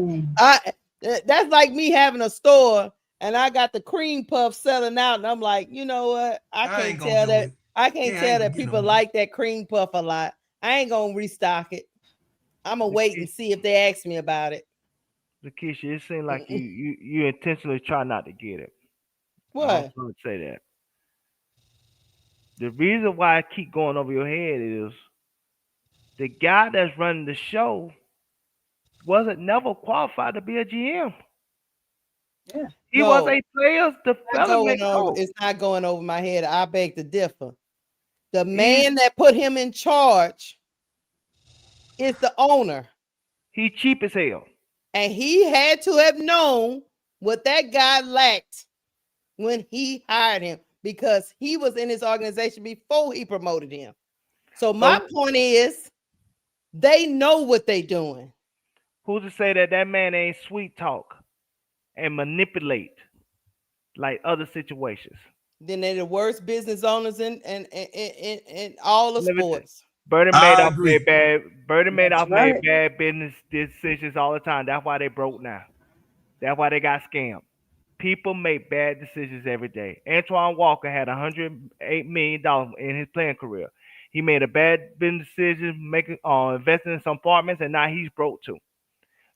That's like me having a store and I got the cream puff selling out, and I'm like, you know what? I can't tell that people like that cream puff a lot. I ain't gonna restock it. I'm gonna wait and see if they ask me about it. Lakeisha, it seems like you intentionally try not to get it. What? I was going to say that. The reason why I keep going over your head is the guy that's running the show wasn't never qualified to be a GM. Yeah. He was a player's development coach. It's not going over my head. I beg to differ. The man that put him in charge is the owner. He cheap as hell. And he had to have known what that guy lacked when he hired him, because he was in his organization before he promoted him. So my point is, they know what they doing. Who's to say that man ain't sweet talk and manipulate like other situations? Then they're the worst business owners in all the sports. Bernie Madoff made bad business decisions all the time. That's why they broke now. That's why they got scammed. People make bad decisions every day. Antoine Walker had $108 million in his playing career. He made a bad business decision, investing in some apartments, and now he's broke too.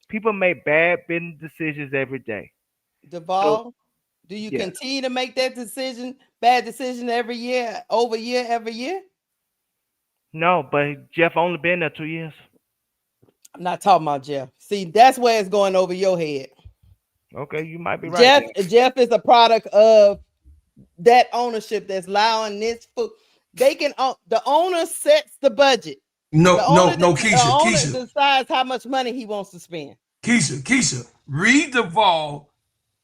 People make bad business decisions every day. Duvall, do you continue to make that bad decision every year, every year? No, but Jeff only been there 2 years. I'm not talking about Jeff. See, that's where it's going over your head. Okay, you might be right. Jeff is a product of that ownership that's allowing this food. They can the owner sets the budget. No, Keisha. The owner decides how much money he wants to spend. Keisha, read Duvall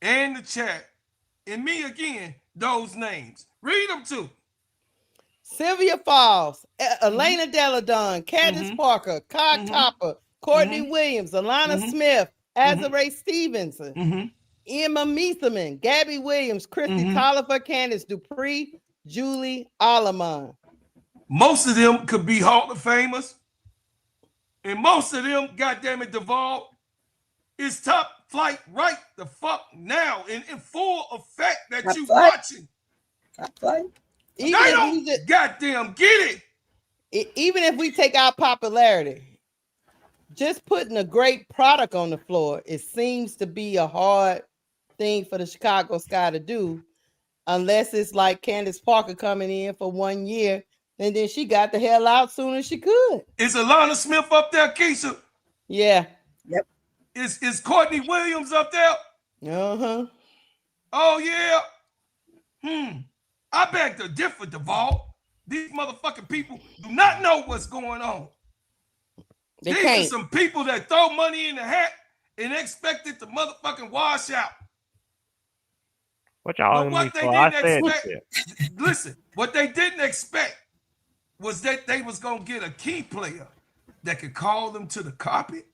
and the chat and me again, those names. Read them too. Sylvia Falls, Elena Deladon, Candace Parker, Kai Topper, Courtney Williams, Alana Smith, Azare Stevenson, Emma Meeseman, Gabby Williams, Christy Tolliver, Candace Dupree, Julie Alleman. Most of them could be Hall of Famers. And most of them, goddamn it, Duvall, is top flight right the fuck now in full effect that top you flight. Watching. Top flight. They don't goddamn get it. Even if we take our popularity, just putting a great product on the floor, it seems to be a hard thing for the Chicago Sky to do, unless it's like Candace Parker coming in for 1 year, and then she got the hell out soon as she could. Is Alana Smith up there, Keisha? Yeah. Yep. Is Courtney Williams up there? Uh-huh. Oh, yeah. I beg to differ, Duvall. These motherfucking people do not know what's going on. These are some people that throw money in the hat and expect it to motherfucking wash out. What y'all listen, what they didn't expect was that they was going to get a key player that could call them to the carpet.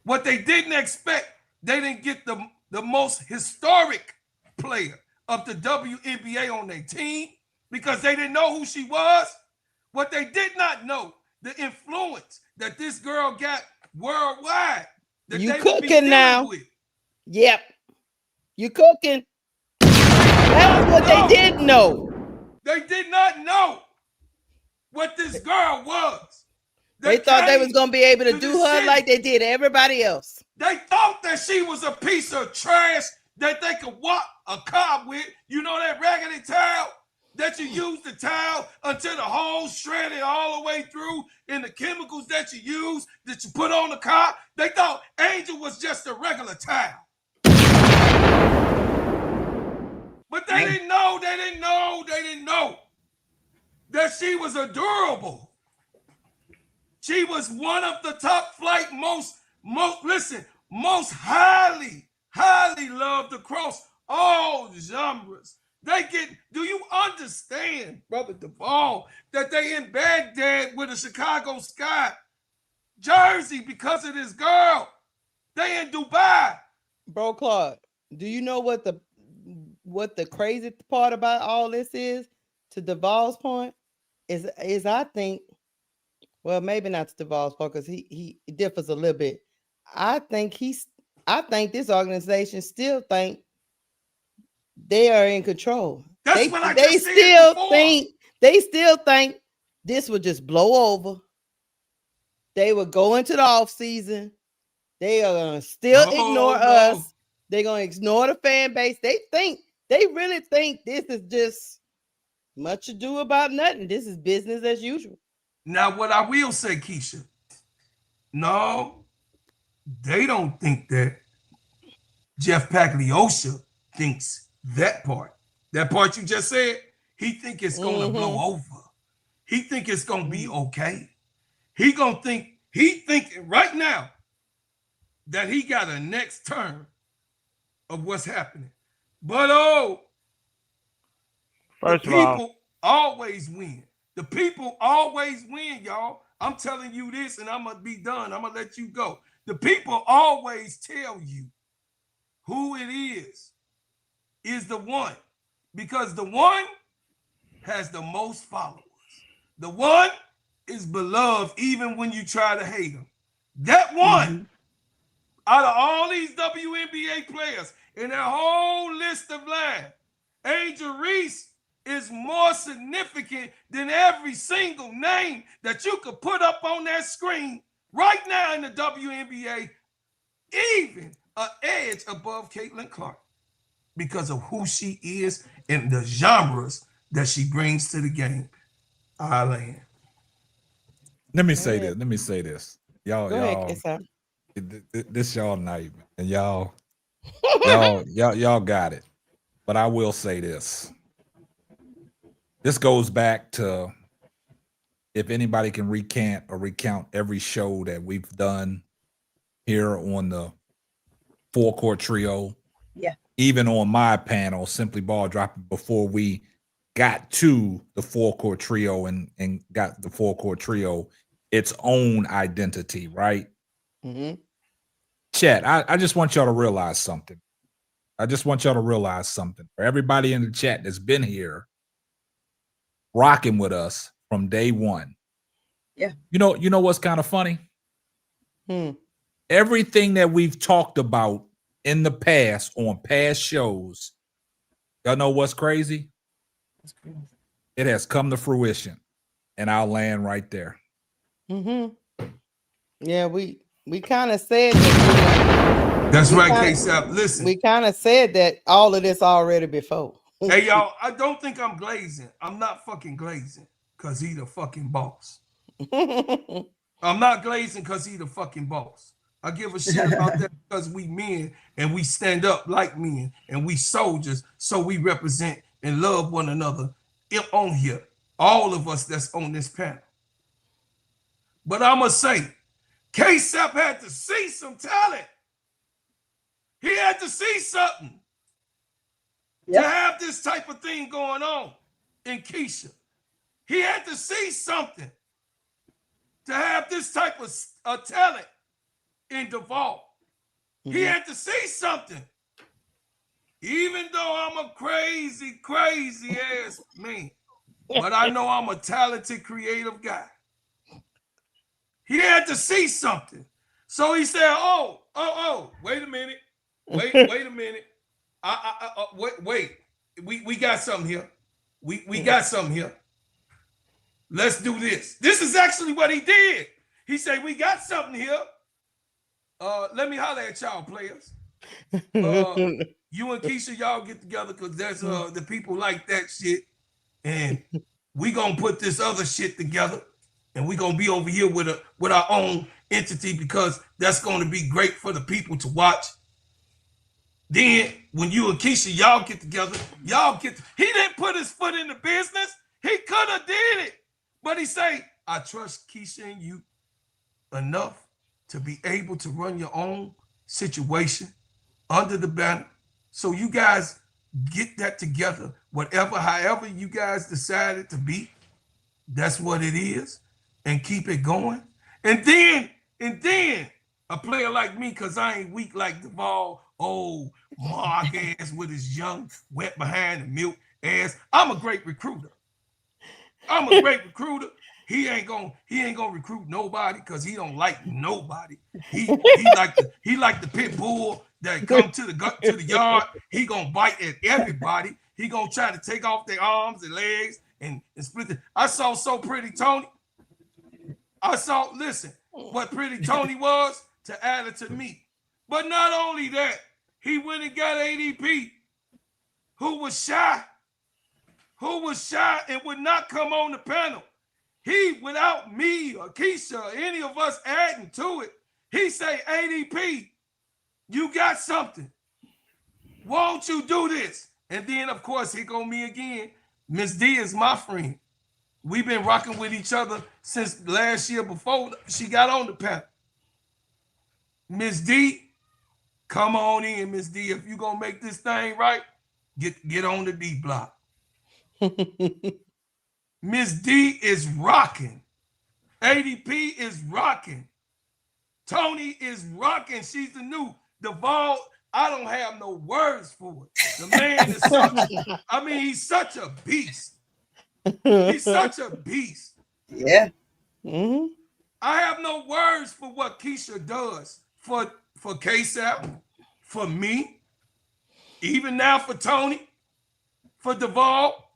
What they didn't expect, they didn't get the most historic player of the WNBA on their team because they didn't know who she was. What they did not know, the influence that this girl got worldwide. That you they cooking now? With. Yep, you cooking. That was what they didn't know. They did not know what this girl was. They thought they was gonna be able to do her like they did everybody else. They thought that she was a piece of trash that they could walk a car with. You know that raggedy towel that you use the towel until the hole's shredded all the way through, and the chemicals that you use that you put on the car. They thought Angel was just a regular towel. But they didn't know that she was adorable. She was one of the top flight, most highly loved across all genres. Do you understand, Brother Duvall, that they in Baghdad with a Chicago Sky jersey because of this girl? They in Dubai. Bro, Claude, do you know what the crazy part about all this is? To Duvall's point, is I think, well, maybe not to Duvall's point because he differs a little bit. I think this organization still think they are in control. They still think this would just blow over. They would go into the off season. They are gonna still ignore us. They're gonna ignore the fan base. They really think this is just much ado about nothing. This is business as usual. Now, what I will say, Keisha, no, they don't think that. Jeff Pagliosha thinks that part you just said, he think it's going to blow over. He think it's going to be okay. He thinking right now that he got a next turn of what's happening. But First the of all, people always win. The people always win, y'all. I'm telling you this, and I'm gonna be done. I'm gonna let you go. The people always tell you who it is the one, because the one has the most followers. The one is beloved even when you try to hate him. That one, out of all these WNBA players in that whole list of line, Angel Reese is more significant than every single name that you could put up on that screen right now in the WNBA, even an edge above Caitlin Clark, because of who she is and the genres that she brings to the game. I land. Let me say this. Let me say this. Go ahead, K-Sap. This y'all night, and y'all got it. But I will say this. This goes back to, if anybody can recount every show that we've done here on the Full Court Trio. Yeah. Even on my panel, Simply Ball Dropping, before we got to the Full Court Trio and got the Full Court Trio its own identity, right? Mm-hmm. Chat, I just want y'all to realize something. I just want y'all to realize something. For everybody in the chat that's been here rocking with us from day one. Yeah. You know what's kind of funny? Everything that we've talked about in the past on past shows, y'all know what's crazy? It has come to fruition. And I'll land right there. Yeah, we kind of said that. That's right, K-Sap. Listen. We kind of said that all of this already before. Hey, y'all, I don't think I'm glazing. I'm not fucking glazing because he the fucking boss. I'm not glazing because he the fucking boss. I give a shit about that because we men and we stand up like men and we soldiers, so we represent and love one another on here. All of us that's on this panel. But I must say, K-Sap had to see some talent. He had to see something to have this type of thing going on in Keisha. He had to see something to have this type of talent in Duvall. He had to see something. Even though I'm a crazy ass man, but I know I'm a talented, creative guy. He had to see something. So he said, oh, wait a minute. Wait a minute. Wait. We got something here. We got something here. Let's do this. This is actually what he did. He said, we got something here. Let me holler at y'all players. You and Keisha, y'all get together because there's the people like that shit. And we gonna put this other shit together. And we gonna be over here with our own entity because that's gonna be great for the people to watch. Then when you and Keisha, y'all get together, he didn't put his foot in the business. He could have did it. But he say, I trust Keisha and you enough to be able to run your own situation under the banner. So you guys get that together. However you guys decided to be, that's what it is. And keep it going. And then a player like me, because I ain't weak like Duvall, old Mark ass with his young, wet behind the milk ass. I'm a great recruiter. He ain't gonna recruit nobody because he don't like nobody. He like the pit bull that come to the yard. He gonna bite at everybody. He gonna try to take off their arms and legs and split it. I saw So Pretty Tony. Listen, what Pretty Tony was to add it to me. But not only that, he went and got ADP, who was shy and would not come on the panel. He, without me or Keisha or any of us adding to it, he say, ADP, you got something. Won't you do this? And then, of course, here go me again. Miss D is my friend. We've been rocking with each other since last year before she got on the panel. Miss D, come on in, Miss D. If you gonna make this thing right, get on the D block. Miss D is rocking. ADP is rocking. Tony is rocking. She's the new Duvall. I don't have no words for it. The man is he's such a beast. He's such a beast. Yeah. Mm-hmm. I have no words for what Keisha does for KSAP, for me, even now for Tony, for Duvall.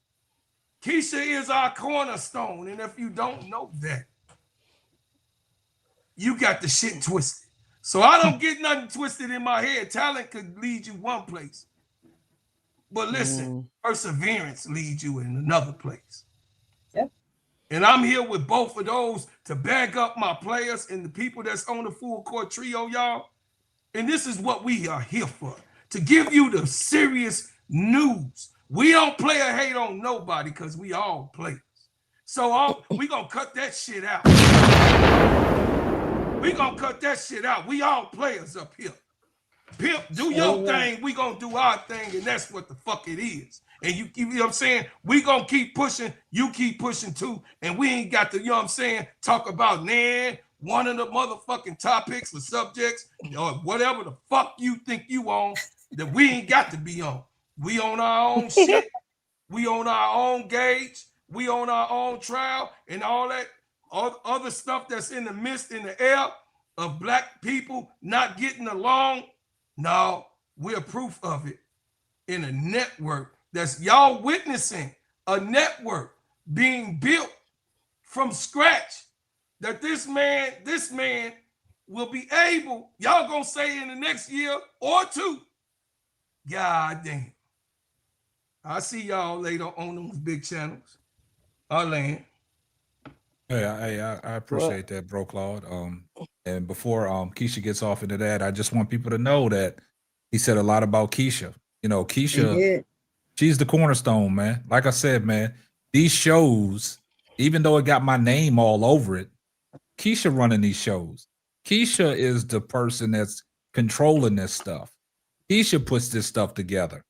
Keisha is our cornerstone. And if you don't know that, you got the shit twisted. So I don't get nothing twisted in my head. Talent could lead you one place. But listen, perseverance leads you in another place. Yep. And I'm here with both of those to back up my players and the people that's on the full court trio, y'all. And this is what we are here for, to give you the serious news. We don't play or hate on nobody because we all players. So we going to cut that shit out. We going to cut that shit out. We all players up here. Pimp, do your thing. We going to do our thing, and that's what the fuck it is. And you know what I'm saying? We going to keep pushing. You keep pushing too. And we ain't got to, you know what I'm saying, talk about one of the motherfucking topics or subjects or whatever the fuck you think you on that we ain't got to be on. We on our own shit. We on our own gauge. We on our own trial and all that other stuff that's in the midst, in the air of black people not getting along. No, we're proof of it in a network that's y'all witnessing, a network being built from scratch that this man will be able, y'all gonna say in the next year or two, God damn. I'll see y'all later on those big channels. I'll land. Hey, I appreciate that, bro, Claude. And before Keisha gets off into that, I just want people to know that he said a lot about Keisha. You know, Keisha, she's the cornerstone, man. Like I said, man, these shows, even though it got my name all over it, Keisha running these shows. Keisha is the person that's controlling this stuff. Keisha puts this stuff together.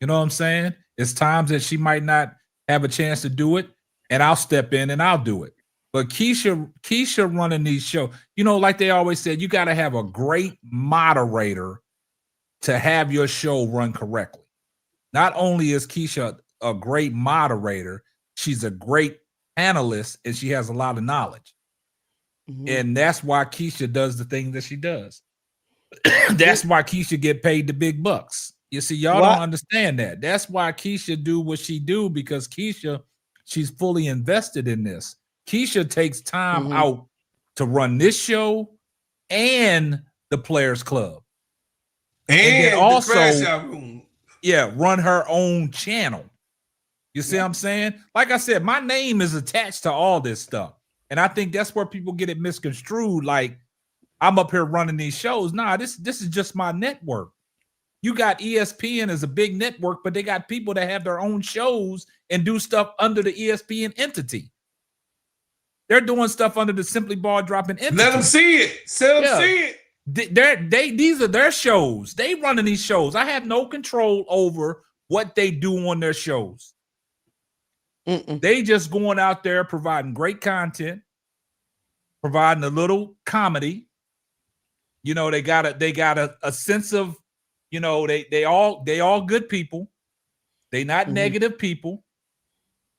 You know what I'm saying? It's times that she might not have a chance to do it, and I'll step in and I'll do it. But Keisha running these shows, you know, like they always said, you got to have a great moderator to have your show run correctly. Not only is Keisha a great moderator, she's a great analyst, and she has a lot of knowledge. Mm-hmm. And that's why Keisha does the thing that she does. That's why Keisha get paid the big bucks. You see, y'all don't understand that. That's why Keisha do what she do, because Keisha, she's fully invested in this. Keisha takes time out to run this show and the Players Club. And then also, the Crash Out Room. Yeah, run her own channel. You see what I'm saying? Like I said, my name is attached to all this stuff. And I think that's where people get it misconstrued. Like, I'm up here running these shows. Nah, this is just my network. You got ESPN as a big network, but they got people that have their own shows and do stuff under the ESPN entity. They're doing stuff under the Simply Ball Dropping entity. Let them see it. Let them see it. These are their shows. They running these shows. I have no control over what they do on their shows. They just going out there providing great content, providing a little comedy. You know, they got a sense of, you know, they all good people. They not negative people.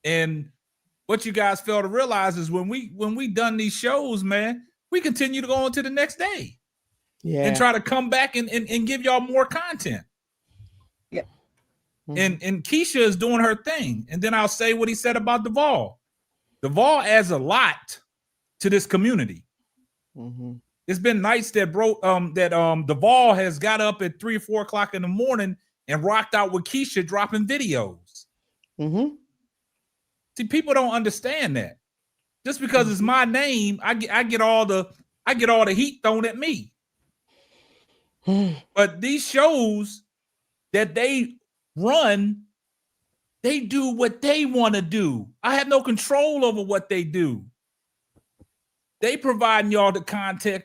And what you guys fail to realize is when we done these shows, man, we continue to go on to the next day. Yeah. And try to come back and give y'all more content. Yeah. And Keisha is doing her thing. And then I'll say what he said about Duvall. Duvall adds a lot to this community. It's been nights that Duvall has got up at 3 or 4 o'clock in the morning and rocked out with Keisha dropping videos. See, people don't understand that. Just because it's my name, I get all the heat thrown at me. But these shows that they run, they do what they want to do. I have no control over what they do. They providing y'all the content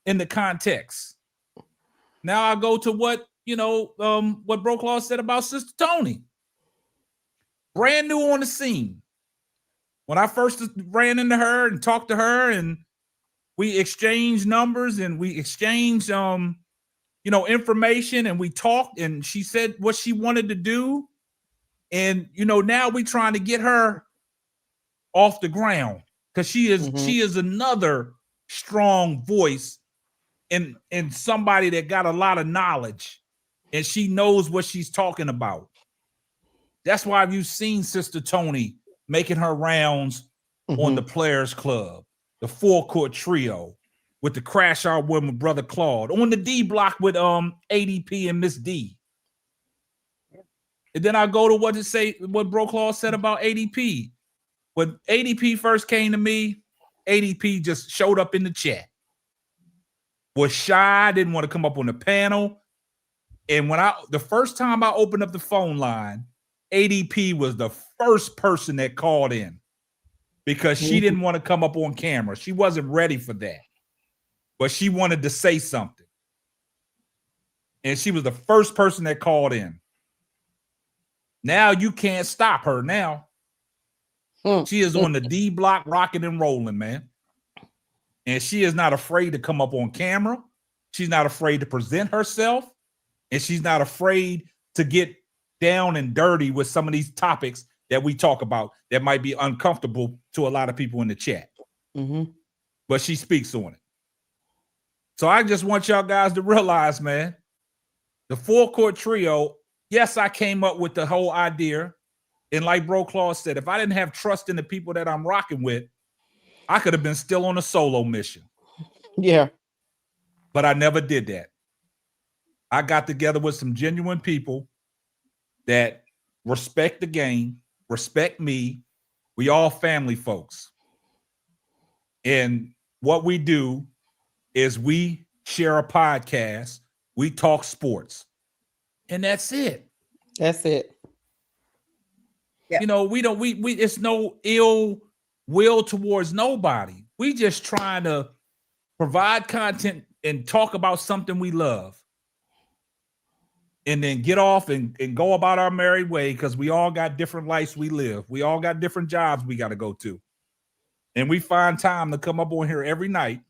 in the context. Now I go to what Bro Claw said about Sister Tony. brand new on the scene. When I first ran into her and talked to her, and we exchanged numbers and we exchanged information, and we talked, and she said what she wanted to do. And now we trying to get her off the ground because she is another strong voice and somebody that got a lot of knowledge, and she knows what she's talking about. That's why you've seen Sister Tony making her rounds on the Players Club, the Full Court Trio, with the Crash Out with my brother Claude, on the D block with ADP and Miss D. And then I go to what Bro Claude said about ADP. When ADP first came to me, ADP just showed up in the chat. Was shy, didn't want to come up on the panel. And the first time I opened up the phone line, ADP was the first person that called in because she didn't want to come up on camera. She wasn't ready for that. But she wanted to say something. And she was the first person that called in. Now you can't stop her now. She is on the D block rocking and rolling, man. And she is not afraid to come up on camera. She's not afraid to present herself. And she's not afraid to get down and dirty with some of these topics that we talk about that might be uncomfortable to a lot of people in the chat. But she speaks on it. So I just want y'all guys to realize, man, the Full Court Trio, yes, I came up with the whole idea. And like Bro Claude said, if I didn't have trust in the people that I'm rocking with, I could have been still on a solo mission. Yeah. But I never did that. I got together with some genuine people that respect the game, respect me. We all family folks. And what we do is we share a podcast. We talk sports. And that's it. That's it. Yeah. We it's no ill will towards nobody. We just trying to provide content and talk about something we love. And then get off and go about our merry way because we all got different lives we live. We all got different jobs we got to go to. And we find time to come up on here every night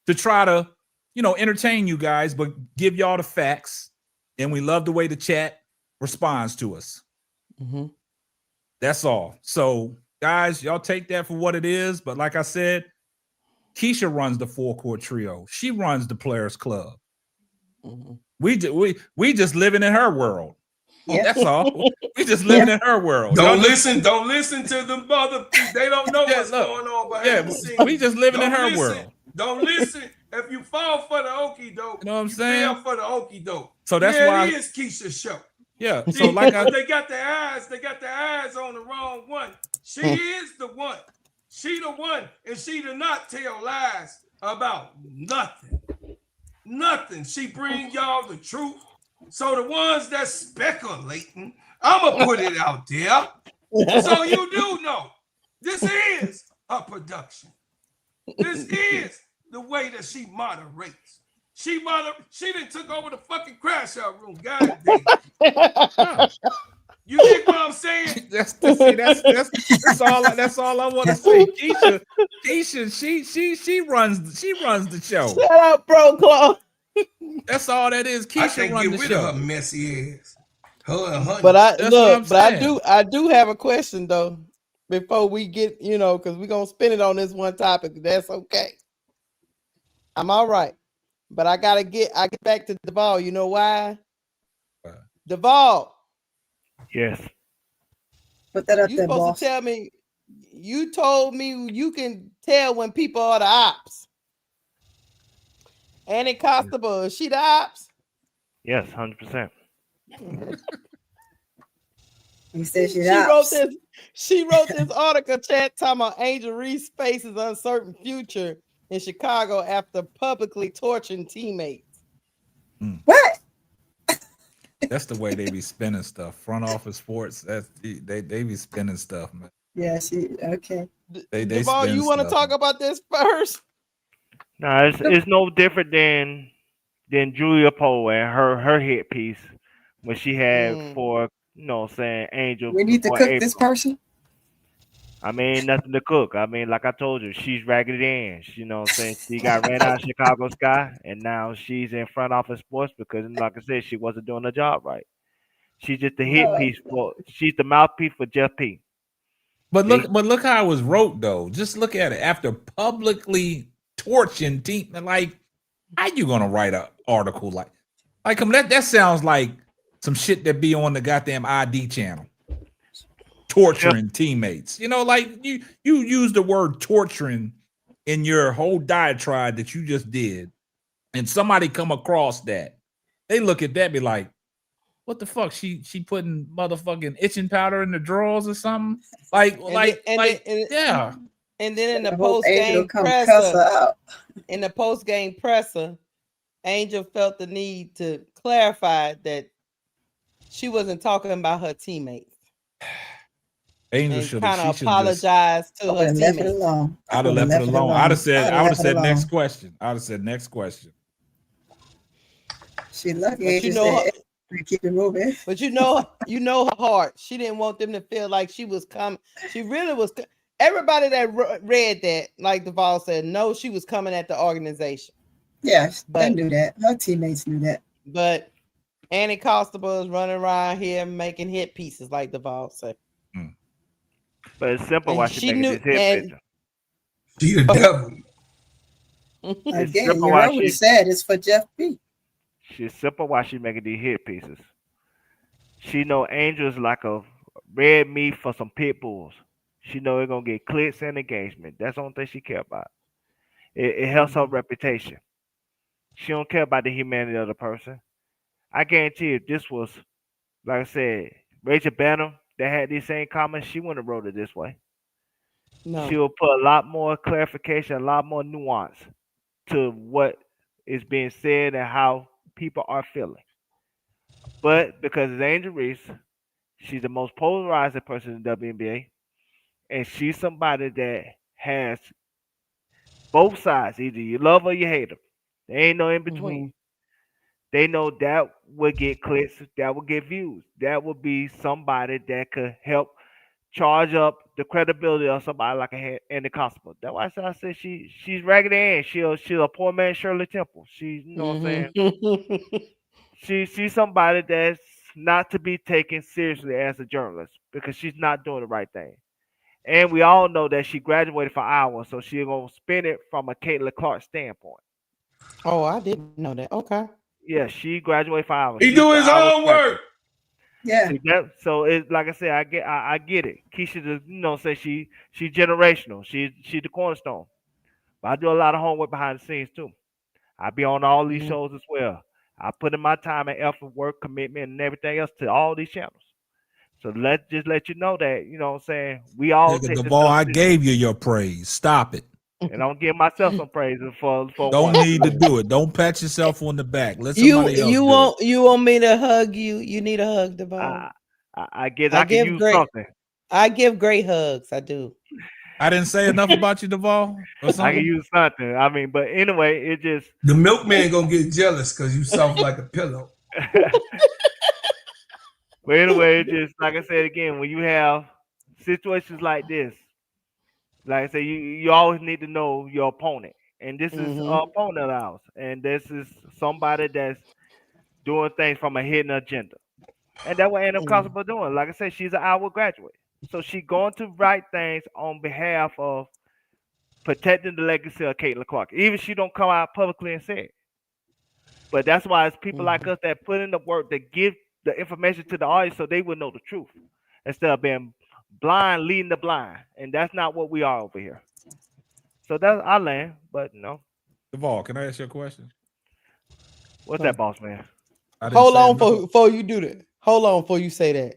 to try to, entertain you guys, but give y'all the facts. And we love the way the chat responds to us. That's all. So, guys, y'all take that for what it is. But like I said, Keisha runs the Full Court Trio. She runs the Players Club. We just living in her world. That's all. We just living in her world. Don't listen to the mother. They don't know what's going on behind the scenes. We just living in her world. Don't listen. If you fall for the okie doke, you know what I'm saying? Fell for the okie doke. So that's why it is Keisha's show. Yeah. See, so like they got their eyes on the wrong one. She is the one. She the one, and she do not tell lies about nothing. Nothing. She bring y'all the truth. So the ones that's speculating, I'ma put it out there. So you do know this is a production. This is the way that she moderates. She done took over the fucking crash out room. God damn. You get what I'm saying? That's all I want to say. Keisha, she runs the show. Shut up, Bro Claude. That's all that is. Keisha runs the show. Get rid of her messy ass. But I do have a question though. Before we get, because we're gonna spin it on this one topic. That's okay. I'm all right. But I get back to Duval. You know why? Duval. Yes. Put that up you there, supposed boss. to tell me. You told me you can tell when people are the ops. Annie Constable, is she the ops? Yes, 100%. You said she wrote this article chat talking about Angel Reese faces uncertain future in Chicago after publicly torturing teammates. What? That's the way they be spinning stuff. Front office sports. They be spinning stuff, man. Yeah, okay. Duval, you want to talk about this first? No, it's no different than Julia Poe and her hit piece when she had for you know what I'm saying, Angel We need to before cook April. this person. I mean, nothing to cook. I mean, like I told you, she's Raggedy Ann. You know what I'm saying? She got ran out of Chicago Sky, and now she's in front office sports because, like I said, she wasn't doing the job right. She's just the hit piece for. She's the mouthpiece for Jeff P. But look how it was wrote though. Just look at it after publicly torching team. Like, how you gonna write an article like that sounds like some shit that be on the goddamn ID channel. Torturing teammates. You know, like you use the word torturing in your whole diatribe that you just did, and somebody come across that. They look at that, be like, what the fuck? She putting motherfucking itching powder in the drawers or something? Yeah. And then in the I hope post Angel game come cuss her presser, out. in the post game presser, Angel felt the need to clarify that she wasn't talking about her teammates. Angel And should kind have of apologized to her left it teammates. alone. I'd have left it alone. I would have said next alone. question. I would have said next question. She lucky. But you know, keep it moving. But you know her heart. She didn't want them to feel like she was coming. She really was. Everybody that read that, like Duval said, no, she was coming at the organization. Yeah, they knew that. Her teammates knew that. But Annie Constable is running around here making hit pieces, like Duval said. But it's simple And why she she making knew- this hit and- picture. She the devil. It's Again, simple you why know what she- he said. It's for Jeff B. She's simple why she making these hit pieces. She know Angel's like a red meat for some pit bulls. She know it's gonna get clicks and engagement. That's the only thing she care about. It helps her reputation. She don't care about the humanity of the person. I guarantee if this was, like I said, Rachel Banner that had these same comments, she wouldn't have wrote it this way. No. She will put a lot more clarification, a lot more nuance to what is being said and how people are feeling. But because it's Angel Reese, she's the most polarizing person in the WNBA, and she's somebody that has both sides. Either you love or you hate them. There ain't no in between. They know that will get clicks, that will get views. That will be somebody that could help charge up the credibility of somebody like Andy Constable. That's why I said she's Raggedy Ann. She's a poor man Shirley Temple. She's, you know what I'm saying? She's somebody that's not to be taken seriously as a journalist because she's not doing the right thing. And we all know that she graduated from Iowa, so she's gonna spin it from a Caitlin Clark standpoint. Oh, I didn't know that. Okay. Yeah, she graduated from Iowa. He She's do the his Iowa homework. Yeah. See that? So it's like I said, I get it. Keisha just, say she's generational. She's the cornerstone. But I do a lot of homework behind the scenes too. I be on all these shows as well. I put in my time and effort, work, commitment, and everything else to all these channels. So let you know that, you know what I'm saying, we all take The this ball, stuff I serious. gave you your praise. Stop it. And I'm giving myself some praise for Don't once. need to do it. Don't pat yourself on the back. Let You somebody else do want me to hug you? You need a hug, Duval. I can use something. I give great hugs. I do. I didn't say enough about you, Duval. Or I something? can use something. I mean, but anyway, it just The milkman gonna get jealous because you soft like a pillow. But anyway, it just like I said again, when you have situations like this, like I said, you always need to know your opponent. And this is an opponent of ours. And this is somebody that's doing things from a hidden agenda. And that's what Anna Constable doing. Like I said, she's an Iowa graduate. So she's going to write things on behalf of protecting the legacy of Caitlin Clark. Even if she don't come out publicly and say it. But that's why it's people like us that put in the work that give the information to the audience so they would know the truth. Instead of being blind, leading the blind. And that's not what we are over here. So that's our land, but no. Duval, can I ask you a question? What's that, boss man? Hold on before you do that. Hold on before you say that.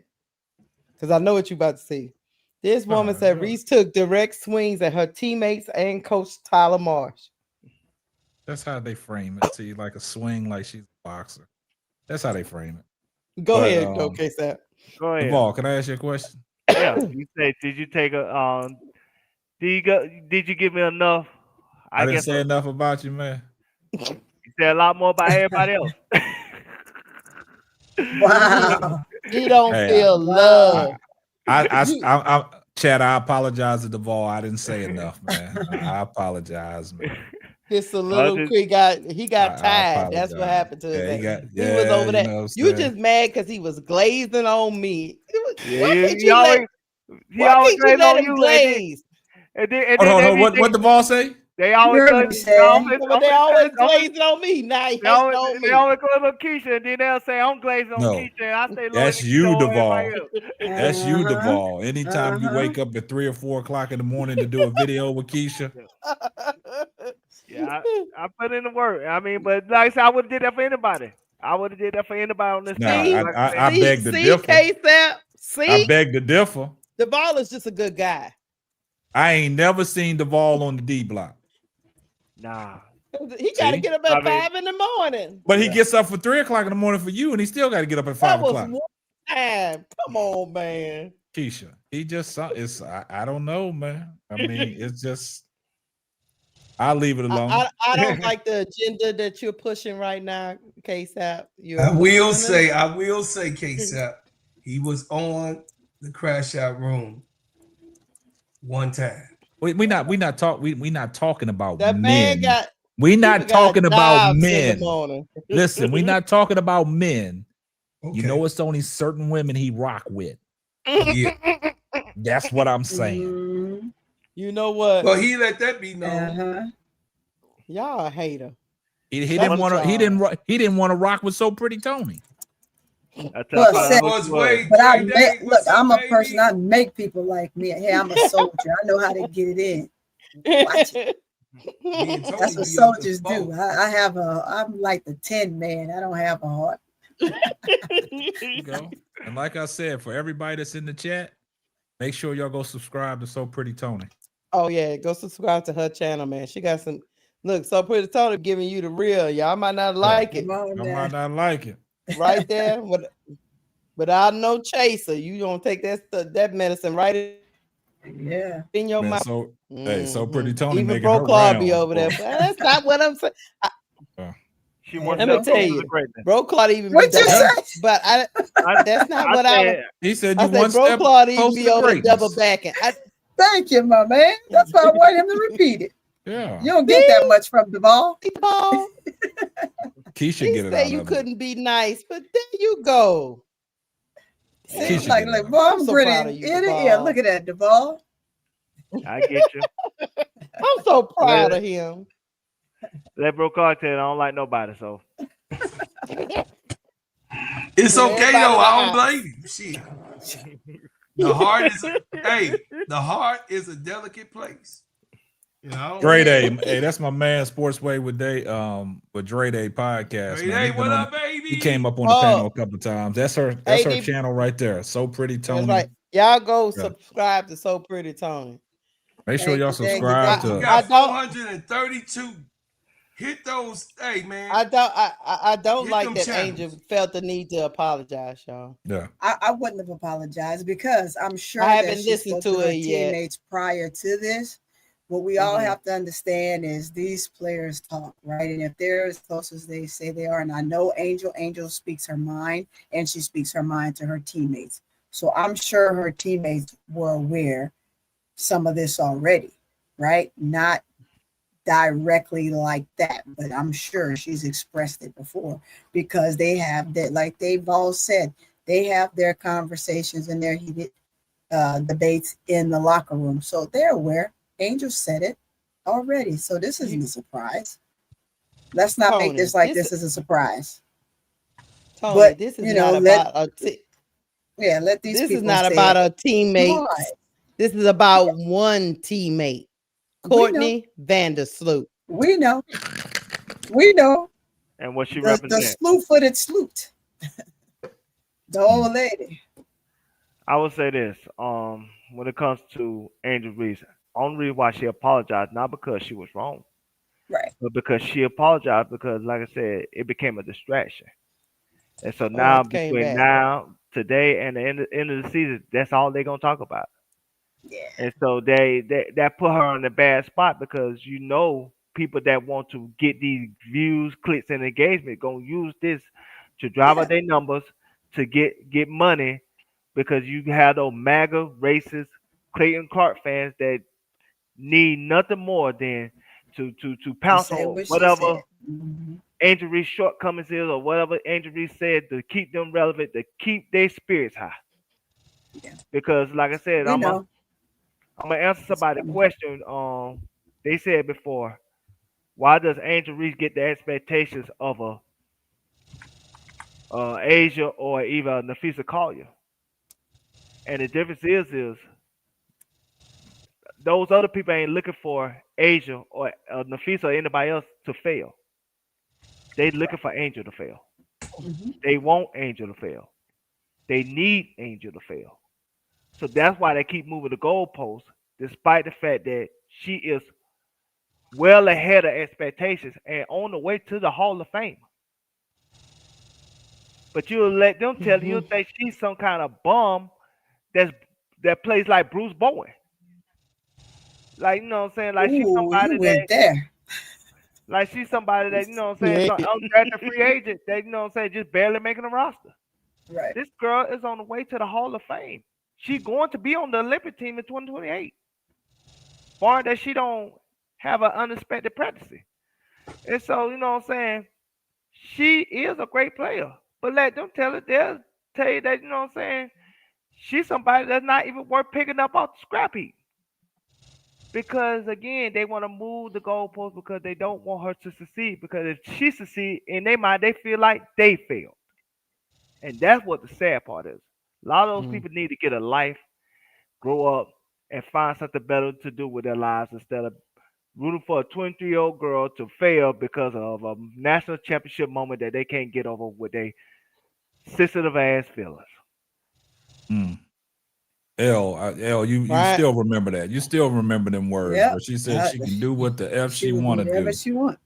Because I know what you're about to say. This woman said Reese took direct swings at her teammates and Coach Tyler Marsh. That's how they frame it. See, like a swing, like she's a boxer. That's how they frame it. Go ahead, okay, Sam. Go ahead. Duval, can I ask you a question? Yeah. You say, did you take a did you give me enough? I didn't say enough about you, man. You said a lot more about everybody else. Wow. He don't Hey, feel love. Chad, I apologize to Duvall. I didn't say enough, man. I apologize, man. Just a little quick he got tired. That's what apologize. happened to his Yeah, ass. He was over there. You just mad because he was glazing on me. Why can't you let him glaze? Hold on. What Duvall say? They always glazing on me. Now he they hating on me. They always glazing on Keisha, and then they'll say I'm glazing on Keisha, and I say, Lord, that's you, Duvall. That's you, Uh-huh. Duvall. Anytime you wake up at 3 or 4 o'clock in the morning to do a video with Keisha. Yeah, I put in the work. I mean, but like I said, I would have did that for anybody. I would have did that for anybody on this Nah, time. I beg to differ. I beg to differ. Duvall is just a good guy. I ain't never seen Duvall on the D block. Nah. He got to get up at 5 in the morning. But he gets up for 3 o'clock in the morning for you, and he still got to get up at 5 o'clock. That was one time. Come on, man. Keisha, he just it's I don't know, man. I mean, it's just I'll leave it alone. I don't like the agenda that you're pushing right now, K-Sap. I will say, K-Sap, he was on the Crash Out Room one time. We're not talking about that men. We're not talking about men. Listen, we're not talking about men. Okay. You know, it's only certain women he rock with. Yeah. That's what I'm saying. You know what? Well, he let that be known. Y'all a hater. He didn't want to rock with So Pretty Tony. But I'm a person. I make people like me. Hey, I'm a soldier. I know how to get it in. Watch it. That's what soldiers do. I'm like the 10 man. I don't have a heart. You go. And like I said, for everybody that's in the chat, make sure y'all go subscribe to So Pretty Tony. Oh yeah, go subscribe to her channel, man. She got some. Look, So Pretty Tony giving you the real. Y'all might not like it. Y'all might not like it. Right there, without no chaser, you gonna take that medicine right in your mouth. So, hey, So Pretty Tony even making Bro her Claude round. be over there. But that's not what I'm saying. Let me tell you, Bro Claude even what be you say? But that's not what I. He said I you one Bro step Claude even closer be to over there greatness. double backing. Thank you, my man. That's why I want him to repeat it. Yeah, you don't get that much from Duvall. Keisha He get it said out you of couldn't be nice, but there you go. Seems like boy, I'm so pretty. proud of you, Yeah, look at that, Duvall. I get you. I'm so proud of him. Let Bro Claude tell you, I don't like nobody, so. It's okay though. I don't blame you. Shit. The heart is a delicate place. You know. Dre Day, hey, that's my man. Sportsway with Dre Day podcast. Dre man. Day, what up, baby? He came up on the panel a couple of times. That's her channel right there. So Pretty Tony. That's right. Y'all go subscribe to So Pretty Tony. Make sure y'all subscribe to. We got 432. Hit those, hey man. I don't like that channels. Angel felt the need to apologize, y'all. Yeah. I wouldn't have apologized because I'm sure I that haven't she listened spoke to her it yet. teammates prior to this. What we all have to understand is these players talk, right? And if they're as close as they say they are, and I know Angel speaks her mind, and she speaks her mind to her teammates. So I'm sure her teammates were aware some of this already, right? Not directly like that, but I'm sure she's expressed it before because they have that, like they've all said, they have their conversations and their heated debates in the locker room. So they're aware. Angel said it already. So this isn't a surprise. Let's not make this like this is a surprise. Tony, but this is not about let these this is not about a teammate. This is about one teammate. Courtney Vandersloot. We know. And what she the represents. The slew-footed sloot. The old lady. I would say this. When it comes to Angel Reese, only reason why she apologized, not because she was wrong. Right. But because she apologized because, like I said, it became a distraction. And so now between now, today, and the end of the season, that's all they're gonna talk about. Yeah. And so that put her in a bad spot because people that want to get these views, clicks, and engagement gonna use this to drive up their numbers, to get money because you have those MAGA racist Clayton Clark fans that need nothing more than to pounce say on what she whatever said. Mhm. Angel Reese shortcomings is or whatever Angel Reese said to keep them relevant, to keep their spirits high. Yeah. Because like I said, We I'm know. gonna answer somebody's question. They said before, why does Angel Reese get the expectations of a Asia or even Nafisa Collier? And the difference is those other people ain't looking for Asia or Nafisa or anybody else to fail. They looking for Angel to fail. Mhm. They want Angel to fail. They need Angel to fail. So that's why they keep moving the goalposts, despite the fact that she is well ahead of expectations and on the way to the Hall of Fame. But you'll let them tell you, you'll think she's some kind of bum that plays like Bruce Bowen. Like, you know what I'm saying? Like she's Ooh, somebody you went there. like she's somebody that, you know what I'm saying, some undrafted free agent that, you know what I'm saying, just barely making a roster. Right. This girl is on the way to the Hall of Fame. She's going to be on the Olympic team in 2028. Barring that she don't have an unexpected pregnancy. And so, you know what I'm saying, she is a great player. But let them tell it, they'll tell you that, you know what I'm saying, she's somebody that's not even worth picking up off the scrap heap. Because again, they want to move the goalpost because they don't want her to succeed. Because if she succeeds, in their mind, they feel like they failed. And that's what the sad part is. A lot of those people need to get a life, grow up, and find something better to do with their lives instead of rooting for a 23-year-old girl to fail because of a national championship moment that they can't get over with their sensitive ass feelings. L, you still remember that. You still remember them words where she said she can do what the F she want to do. Whatever she want.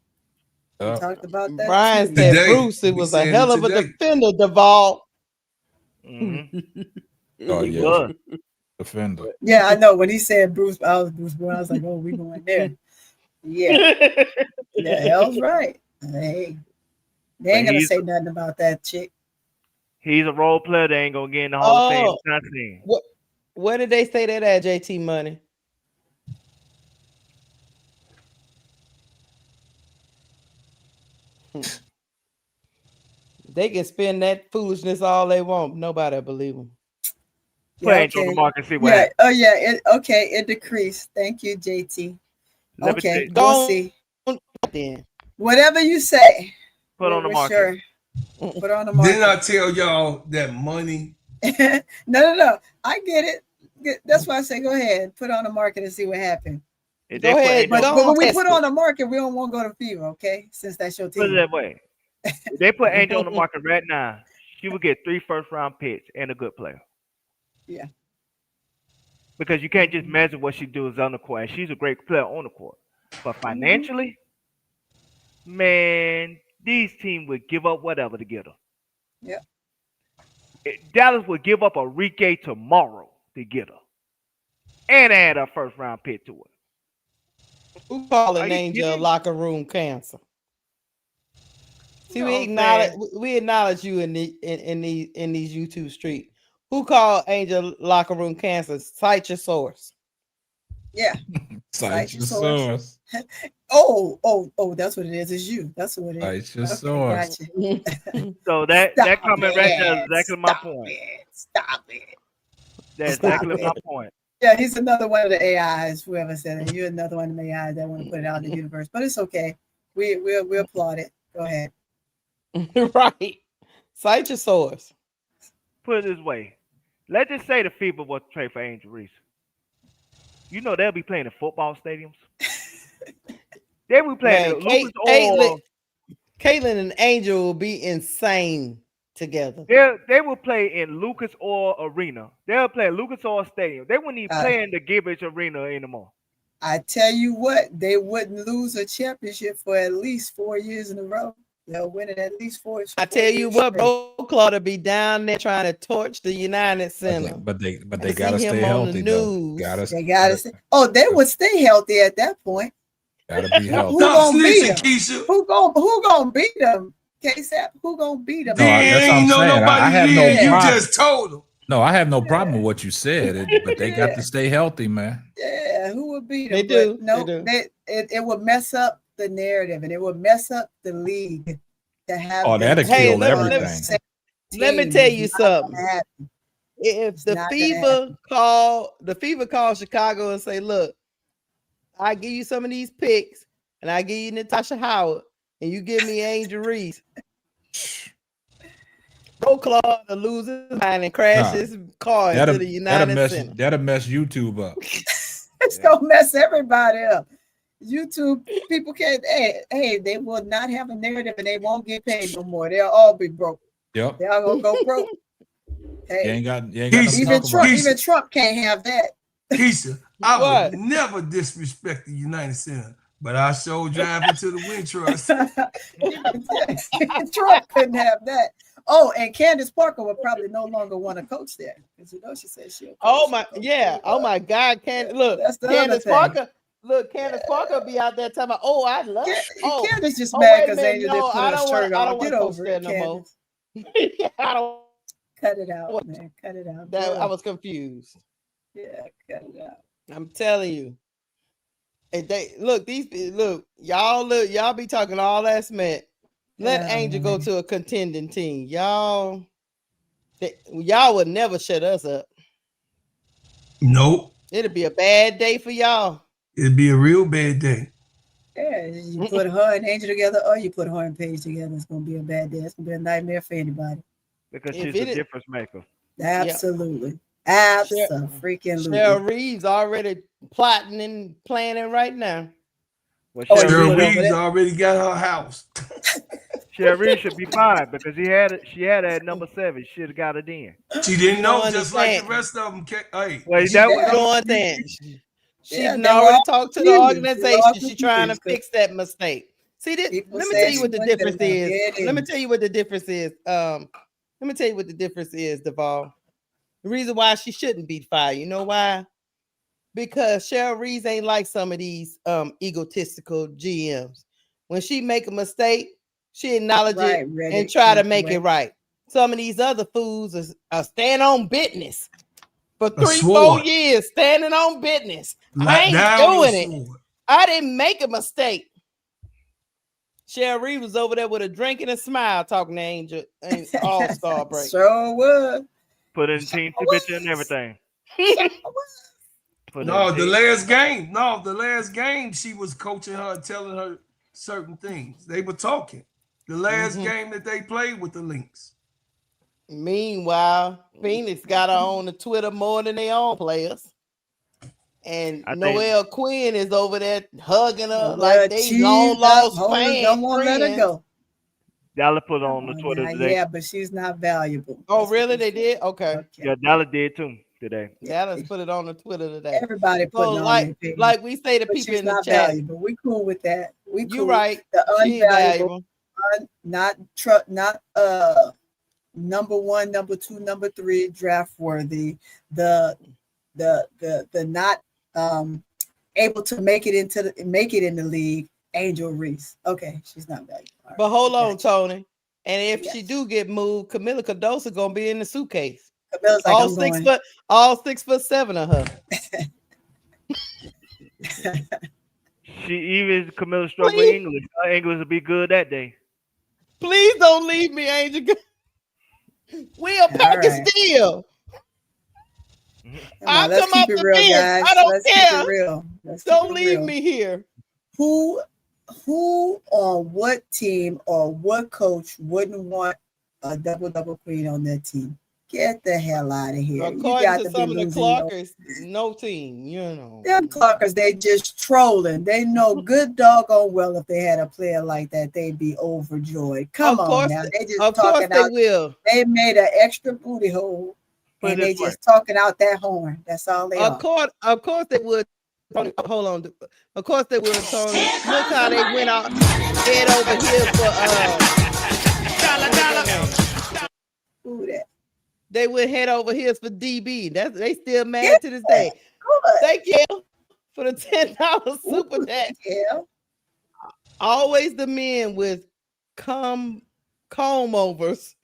We talked about that. Brian too. said Today, Bruce, it we was a said hell it of a today. defender, Duvall. Oh, He yeah. was. Defender. Yeah, I know. When he said Bruce, I was like, oh, we going there. Yeah. The hell's right. Hey, they ain't gonna say nothing about that chick. He's a role player that ain't gonna get in the Hall of Fame. Not seen. Where did they say that at, JT Money? They can spend that foolishness all they want. Nobody believe them. Put Angel on the mark and see what Yeah. happens. Oh yeah. It decreased. Thank you, JT. Let me tell Okay, you. we'll see. Then Whatever you say. Put on the we're market. Sure. Put on the market. Didn't I tell y'all that money? No. I get it. That's why I say go ahead. Put on the market and see what happens. Go ahead. But Don't when we test put it. on the market, we don't want to go to Fever, okay? Since that's your team. Put it that way. If they put Angel on the market right now, she would get 3 first-round picks and a good player. Yeah. Because you can't just measure what she does on the court. And she's a great player on the court. But financially, man, these teams would give up whatever to get her. Yeah. Dallas would give up a Rike tomorrow to get her. And add a first-round pick to it. Who calling Angel locker room cancer? See, we acknowledge you in these YouTube streets. Who called Angel locker room cancer? Cite your source. Yeah. Cite your source. Oh, that's what it is. It's you. That's what it is. Cite your source. Gotcha. So that comment right there is exactly my point. Stop it. That's exactly my point. Yeah, he's another one of the AIs, whoever said it. You're another one of the AIs that want to put it out in the universe. But it's okay. We applaud it. Go ahead. Right. Cite your source. Put it this way. Let's just say the FIBA was to trade for Angel Reese. You know they'll be playing in football stadiums. They will be playing in Lucas Oil. Caitlin and Angel will be insane together. They will play in Lucas Oil Arena. They'll play in Lucas Oil Stadium. They wouldn't even play in the Gibbons Arena anymore. I tell you what, they wouldn't lose a championship for at least 4 years in a row. They'll win it at least 4. I tell you what, Bro Claw to be down there trying to torch the United Center. But they gotta stay healthy though. They gotta stay. Oh, they would stay healthy at that point. Gotta be healthy. Who gonna beat them? Who gonna beat them? K-Sap, who gonna beat them? No, that's what I'm ain't know saying. nobody I have did. no You problem. just told them. No, I have no problem with what you said, but they got to stay healthy, man. Yeah, who would beat They them? do. But no, They do. it would mess up the narrative and it would mess up the league to have Oh, them that'll Hey, kill let me- everything. Let me tell you something. If It's the not gonna FIFA call Chicago and say, look, I give you some of these picks and I give you Natasha Howard and you give me Angel Reese. Go Claude to lose his mind and crash his car into the United Center. That'll mess YouTube up. It's gonna mess everybody up. YouTube people can't. Hey, they will not have a narrative and they won't get paid no more. They'll all be broke. Yep. They're all gonna go broke. Hey, You ain't got no even Trump can't have that. Keisha, I would never disrespect the United Center, but I sure drive into the wind trust. Trump couldn't have that. Oh, and Candace Parker would probably no longer want to coach there because she said she'll. Oh my God, Candace Parker. Look, Candace Parker be out there talking about, I love. Candace just mad because Angel didn't put I her don't shirt on. want to Get coach over there it, no more. Candace. I don't. Cut it out, man. Cut it out. I was confused. Yeah, cut it out. I'm telling you. And y'all be talking all that smack. Let Angel go to a contending team. Y'all would never shut us up. Nope. It'll be a bad day for y'all. It'd be a real bad day. Yeah, you put her and Angel together or you put her and Paige together, it's gonna be a bad day. It's gonna be a nightmare for anybody. Because she's a difference maker. Absolutely. Absolutely. Shedeur Reeves already plotting and planning right now. Well, Shedeur Reeves already got her house. Shedeur Reeves should be fine because she had it at number 7. She should have got it in. She didn't know, just like the rest of them. Hey, She didn't already talked to the organization. She's trying to fix that mistake. See, let me tell you what the difference is. Let me tell you what the difference is. Let me tell you what the difference is, Deval. The reason why she shouldn't be fired, you know why? Because Shedeur Reeves ain't like some of these egotistical GMs. When she make a mistake, she acknowledge it and try to make it right. Some of these other fools are stand on business for 3-4 years, standing on business. I ain't doing it. I didn't make a mistake. Shedeur Reeves was over there with a drink and a smile talking to Angel and All-Star break. Sure would. Put in team signature and everything. The last game, she was coaching her, telling her certain things. They were talking. The last game that they played with the Lynx. Meanwhile, Phoenix got her on the Twitter more than their own players. And Noelle Quinn is over there hugging her like they long lost fans. Don't want to let her go. Dollar put on the Twitter today. Yeah, but she's not valuable. Oh, really? They did? Okay. Yeah, Dollar did too today. Dallas put it on the Twitter today. Everybody putting on their like we say to people in the chat. Valuable. We cool with that. You're right. The unvaluable, not number 1, number 2, number 3 draft worthy. The not able to make it in the league. Angel Reese. Okay, she's not valuable. Right. But hold on, Tony. And if she do get moved, Camila Cardoso gonna be in the suitcase. Camila's like, all 6'7" of her. Even Camila struggled with English. Her English will be good that day. Please don't leave me, Angel. We are package deal. I'll come off the bench. Guys. I don't Let's care. Keep it real. Don't leave me here. Who or what team or what coach wouldn't want a double queen on their team? Get the hell out of here. According to some of the Clarkers, no team, Them Clarkers, they just trolling. They know good doggone well if they had a player like that, they'd be overjoyed. Come on now. They just talking out. They made an extra booty hole and they just talking out that horn. That's all they are. Of course they would. Hold on. Of course they would, Tony. Look how they went out head over here for Who that? They went head over here for DB. They still mad to this day. Good. Thank you for the $10 super chat. Yeah. Always the men with come comb overs.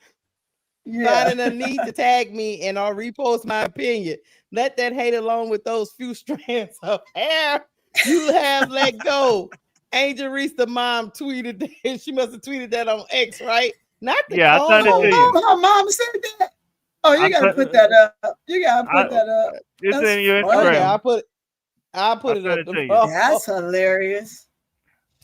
Finding a need to tag me and or repost my opinion. Let that hate alone with those few strands of hair you have let go. Angel Reese, the mom, tweeted that. She must have tweeted that on X, right? Not the Yeah, I comb sent it to over. you. Her mom said that. Oh, you gotta put that up. You gotta put that up. It's That's in your funny. Okay, Instagram. I'll put it sent up. it to you. That's hilarious.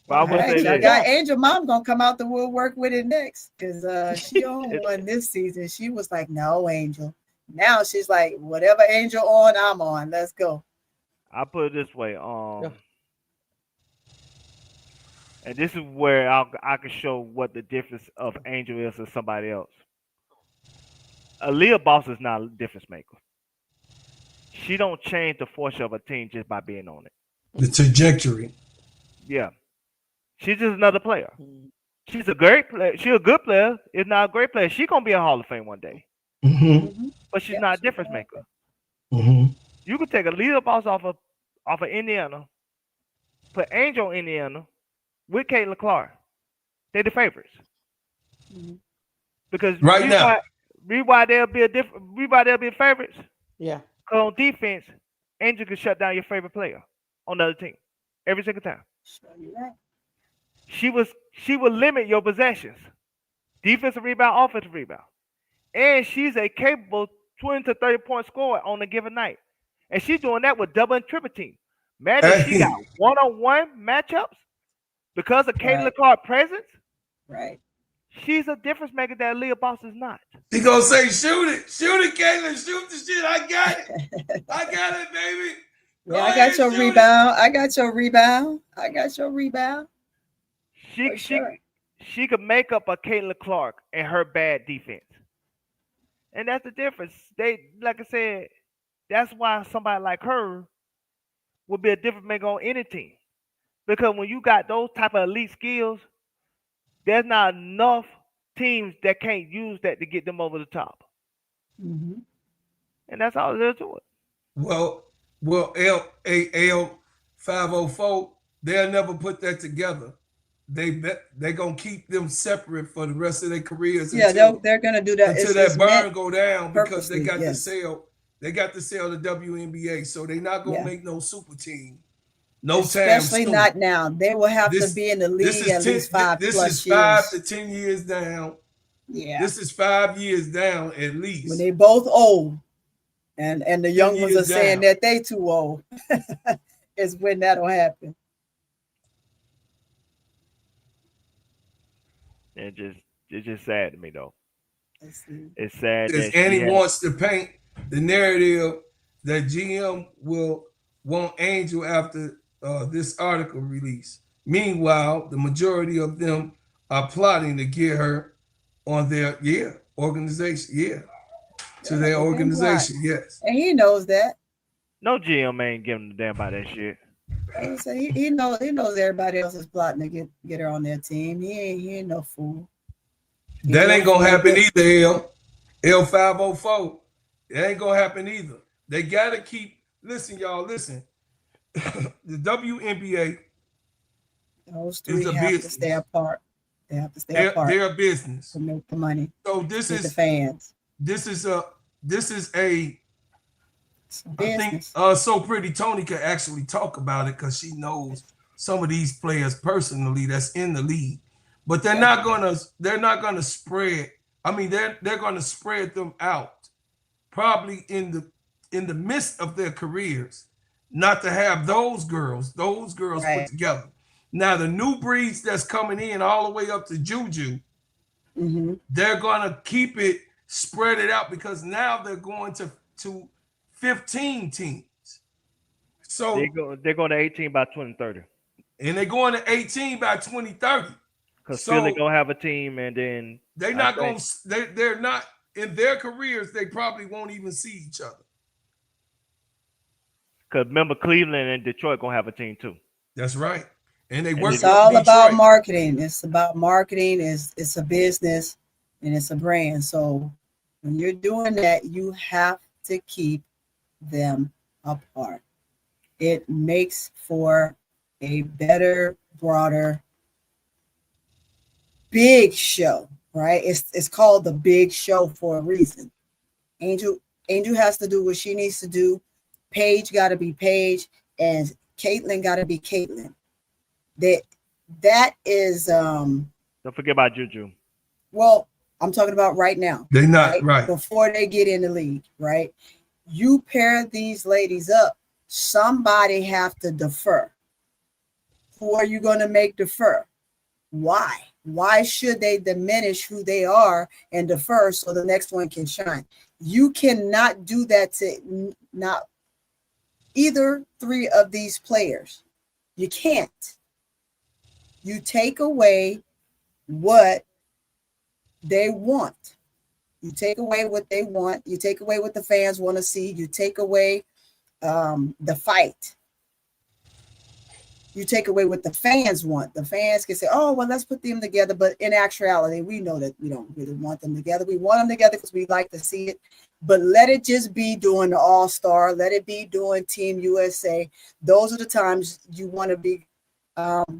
But I All will say right, y'all this. got Angel Mom gonna come out the woodwork with it next because she on one this season. She was like, "No, Angel." Now she's like, "Whatever Angel on, I'm on. Let's go." I put it this way. And this is where I can show what the difference of Angel is to somebody else. Aaliyah Boss is not a difference maker. She don't change the fortune of a team just by being on it. The trajectory. Yeah. She's just another player. She's a great player. She's a good player. If not a great player, she's gonna be a Hall of Fame one day. But she's not a difference maker. You could take a leader boss off of Indiana, put Angel in Indiana with Caitlin Clark. They're the favorites. Because right now, Reason they'll be favorites. Yeah. Because on defense, Angel can shut down your favorite player on the other team every single time. She will limit your possessions, defensive rebound, offensive rebound, and she's a capable 20 to 30-point scorer on a given night, and she's doing that with double and triple team. Imagine she got one-on-one matchups because of Caitlin Clark's presence. Right. She's a difference maker that Leah Boss is not. She gonna say, "Shoot it, Caitlin, shoot the shit. I got it, I got it, baby." Yeah, I got your rebound. I got your rebound. I got your rebound. She could make up a Caitlin Clark and her bad defense, and that's the difference. They, like I said, that's why somebody like her would be a difference maker on any team, because when you got those type of elite skills, there's not enough teams that can't use that to get them over the top, and that's all there is to it. Well, L 504, they'll never put that together. They're gonna keep them separate for the rest of their careers. Yeah, they're gonna do that until that burn go down because they got to sell. They got to sell the WNBA, so they're not gonna make no super team. No time, especially not now. They will have to be in the league at least 5 this plus is 5 years. to 10 years down. Yeah, this is 5 years down at least. When they both old, and the young ones are saying that they too old, is when that'll happen. It's just sad to me though. It's sad that Annie wants to paint the narrative that GM will want Angel after this article release. Meanwhile, the majority of them are plotting to get her on their organization. To their organization, yes. And he knows that. No GM ain't giving a damn about that shit. He knows everybody else is plotting to get her on their team. He ain't no fool. That ain't gonna happen either, L504. It ain't gonna happen either. They gotta keep, listen, y'all, listen. The WNBA, those three have to stay apart. They have to stay apart. They're a business to make the money. So this is the fans. This is a I think So Pretty Tony could actually talk about it because she knows some of these players personally that's in the league, but they're not gonna spread. I mean, they're gonna spread them out, probably in the midst of their careers, not to have those girls put together. Now the new breeds that's coming in all the way up to Juju, they're gonna keep it spread it out because now they're going to 15 teams. So they're going to 18 by 2030. And they're going to 18 by 2030. Because Philly gonna have a team, and then they're not in their careers. They probably won't even see each other. Because remember, Cleveland and Detroit gonna have a team too. That's right, and they work. It's all about marketing. It's about marketing. It's a business, and it's a brand. So when you're doing that, you have to keep them apart. It makes for a better, broader, big show. right? It's called the big show for a reason. Angel has to do what she needs to do. Paige got to be Paige, and Caitlin got to be Caitlin. That is Don't forget about Juju. well, I'm talking about right now. They're not right. Before they get in the league, right? You pair these ladies up. Somebody have to defer. Who are you going to make defer? Why? Why should they diminish who they are and defer so the next one can shine? You cannot do that to not either three of these players. You can't. You take away what they want. You take away what they want. You take away what the fans want to see. You take away the fight. You take away what the fans want. The fans can say, oh, well, let's put them together. But in actuality, we know that we don't really want them together. We want them together because we like to see it. But let it just be doing the All-Star. Let it be doing Team USA. Those are the times you want to be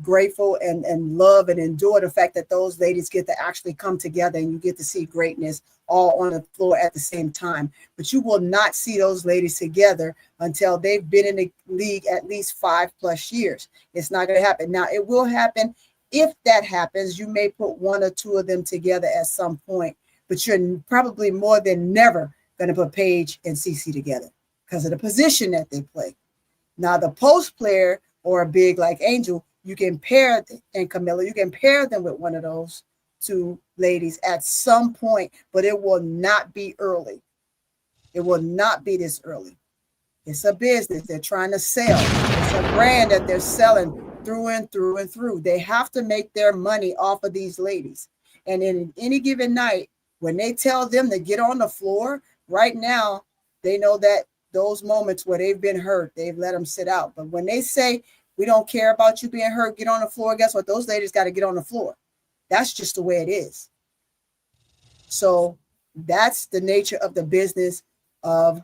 grateful and love and enjoy the fact that those ladies get to actually come together and you get to see greatness all on the floor at the same time. But you will not see those ladies together until they've been in the league at least 5+ years. It's not going to happen. Now, it will happen. If that happens, you may put one or two of them together at some point, but you're probably more than never going to put Paige and Cece together because of the position that they play. Now, the post player or a big like Angel, you can pair, and Camilla, you can pair them with one of those two ladies at some point, but it will not be early. It will not be this early. It's a business. They're trying to sell. It's a brand that they're selling through and through and through. They have to make their money off of these ladies. And in any given night, when they tell them to get on the floor, right now, they know that those moments where they've been hurt, they've let them sit out. But when they say, we don't care about you being hurt, get on the floor, guess what? Those ladies got to get on the floor. That's just the way it is. So that's the nature of the business of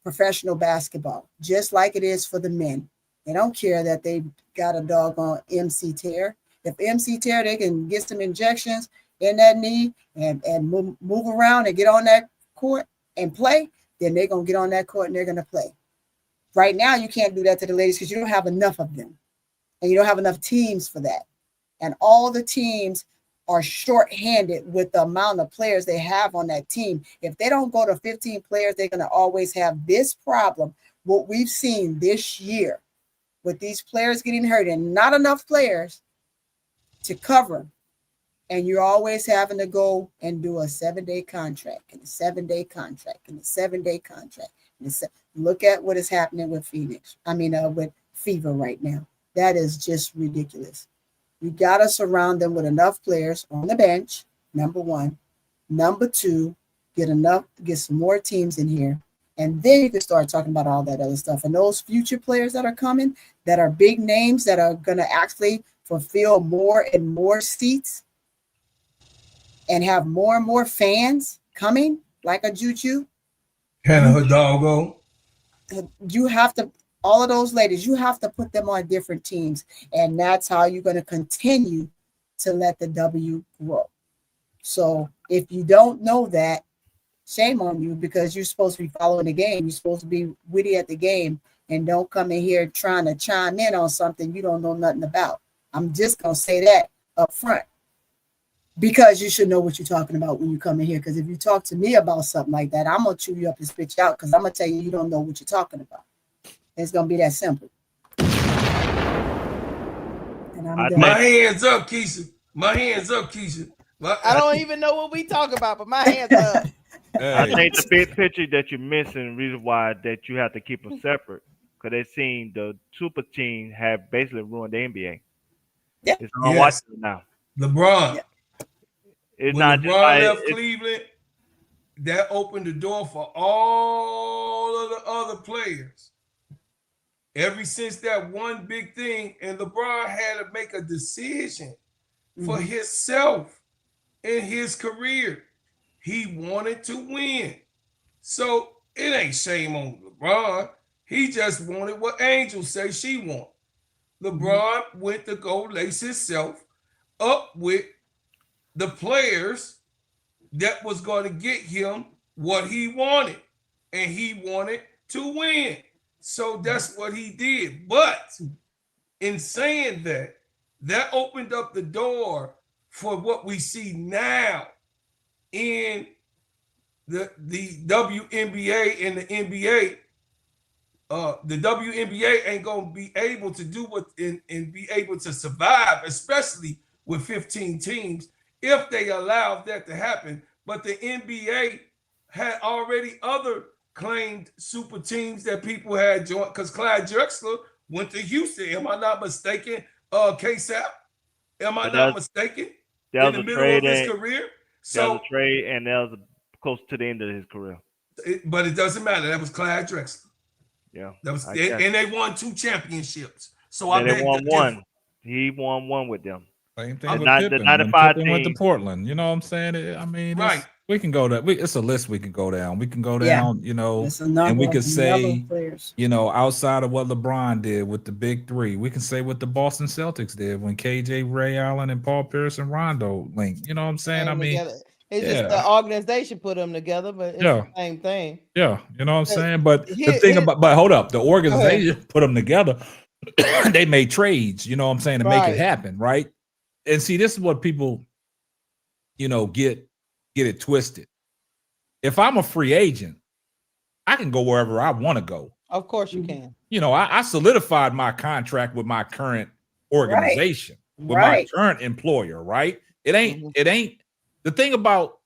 professional basketball, just like it is for the men. They don't care that they got a doggone MC tear. If MC tear, they can get some injections in that knee and move around and get on that court and play, then they're going to get on that court and they're going to play. Right now, you can't do that to the ladies because you don't have enough of them. And you don't have enough teams for that. And all the teams are shorthanded with the amount of players they have on that team. If they don't go to 15 players, they're going to always have this problem. What we've seen this year with these players getting hurt and not enough players to cover. And you're always having to go and do a 7-day contract and a 7-day contract and a 7-day contract. Look at what is happening with with Fever right now. That is just ridiculous. You got to surround them with enough players on the bench, number one. Number two, get some more teams in here. And then you can start talking about all that other stuff. And those future players that are coming, that are big names, that are going to actually fulfill more and more seats and have more and more fans coming, like a Juju. Hannah Hidalgo. You have to, all of those ladies, you have to put them on different teams. And that's how you're going to continue to let the W grow. So if you don't know that, shame on you, because you're supposed to be following the game. You're supposed to be witty at the game and don't come in here trying to chime in on something you don't know nothing about. I'm just going to say that up front. Because you should know what you're talking about when you come in here. Because if you talk to me about something like that, I'm going to chew you up and spit you out because I'm going to tell you don't know what you're talking about. It's going to be that simple. And my hands up, Keisha. My hands up, Keisha. I don't even know what we talk about, but my hands up. I think the big picture that you're missing, reason why that you have to keep them separate, because they seen the super team have basically ruined the NBA. Yeah. It's all watching now. LeBron. Yeah. It's when not LeBron just like, left Cleveland, that opened the door for all of the other players. Ever since that one big thing, and LeBron had to make a decision for himself in his career. He wanted to win. So it ain't shame on LeBron. He just wanted what Angel say she want. LeBron went to go lace himself up with the players that was going to get him what he wanted, and he wanted to win. So that's what he did. But in saying that, that opened up the door for what we see now in the WNBA and the NBA. The WNBA ain't gonna be able to do what and be able to survive, especially with 15 teams, if they allow that to happen. But the NBA had already other claimed super teams that people had joined, because Clyde Drexler went to Houston. Am I not mistaken? KSAP? Am I not mistaken? In the middle of his career. So that was a trade, and that was close to the end of his career. But it doesn't matter. That was Clyde Drexler. Yeah, that was, and they won 2 championships. So I bet they won one. He won one with them. Same thing with Pippen. The 95 Pippen went to Portland. You know what I'm saying? I mean, right. We can go to. It's a list we can go down. We can go down. You know, and we could say, you know, outside of what LeBron did with the big three, we can say what the Boston Celtics did when KJ, Ray Allen, and Paul Pierce and Rondo linked. You know what I'm saying? I mean. It's just the organization put them together, but it's the same thing. Yeah, you know what I'm saying? But the thing about, but hold up, the organization put them together. They made trades, you know what I'm saying, to make it happen, right? And see, this is what people, you know, get it twisted. If I'm a free agent, I can go wherever I want to go. Of course you can. You know, I solidified my contract with my current organization, with my current employer, right? It ain't. The thing about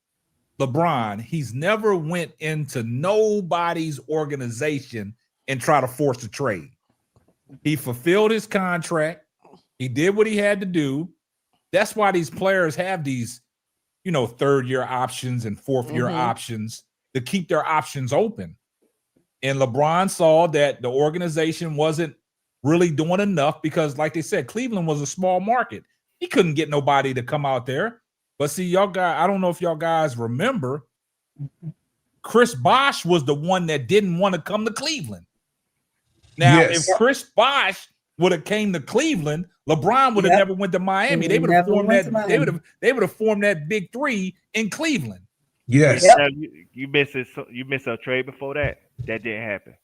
LeBron, he's never went into nobody's organization and try to force a trade. He fulfilled his contract. He did what he had to do. That's why these players have these, you know, third-year options and fourth-year options to keep their options open. And LeBron saw that the organization wasn't really doing enough because, like they said, Cleveland was a small market. He couldn't get nobody to come out there. But see, y'all guys, I don't know if y'all guys remember, Chris Bosh was the one that didn't want to come to Cleveland. Now, if Chris Bosh would have came to Cleveland, LeBron would have never went to Miami. They would have formed that. They would have formed that big three in Cleveland. Yes. You missed a trade before that. That didn't happen.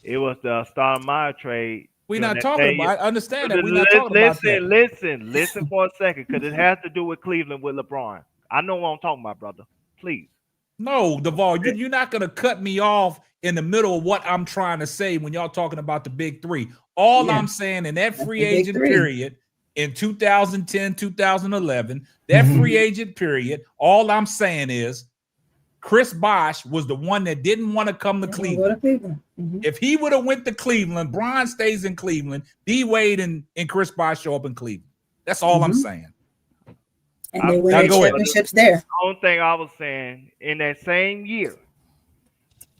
It was the Stoudemire trade. We're not talking about. I understand that. We're not talking about that. Listen for a second, because it has to do with Cleveland with LeBron. I know what I'm talking about, brother. Please. No, Duvall, you're not going to cut me off in the middle of what I'm trying to say when y'all talking about the big three. All I'm saying in that free agent period in 2010, 2011, that free agent period, all I'm saying is Chris Bosh was the one that didn't want to come to Cleveland. If he would have went to Cleveland, Bron stays in Cleveland, D Wade and Chris Bosh show up in Cleveland. That's all I'm saying. And they win championships there. The only thing I was saying, in that same year,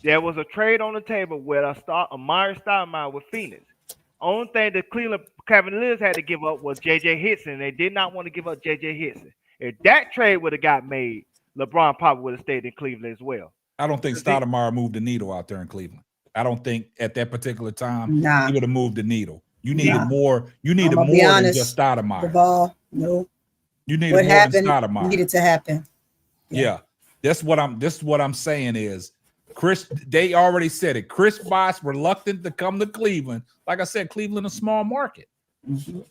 there was a trade on the table with Amari Stoudemire with Phoenix. Only thing the Cleveland Cavaliers had to give up was J.J. Hickson. They did not want to give up J.J. Hickson. If that trade would have got made, LeBron probably would have stayed in Cleveland as well. I don't think Stoudemire moved the needle out there in Cleveland. I don't think at that particular time he would have moved the needle. You needed more. You needed more than just Stoudemire. The ball, no. You needed more than Stoudemire. Needed to happen. Yeah. That's what I'm saying is Chris, they already said it. Chris Bosh reluctant to come to Cleveland. Like I said, Cleveland a small market. You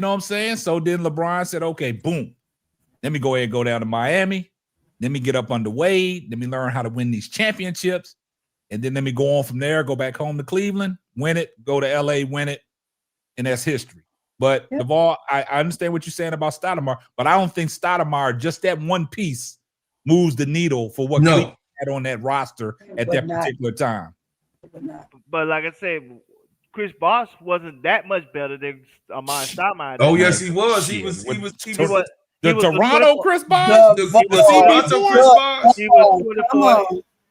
know what I'm saying? So then LeBron said, okay, boom. Let me go ahead and go down to Miami. Let me get up under Wade. Let me learn how to win these championships. And then let me go on from there, go back home to Cleveland, win it, go to LA, win it. And that's history. But Duvall, I understand what you're saying about Stoudemire, but I don't think Stoudemire, just that one piece, moves the needle for what Cleveland had on that roster at that particular time. But like I said, Chris Bosh wasn't that much better than Amari Stoudemire. Oh, yes, he was. He was the Toronto Chris Bosh?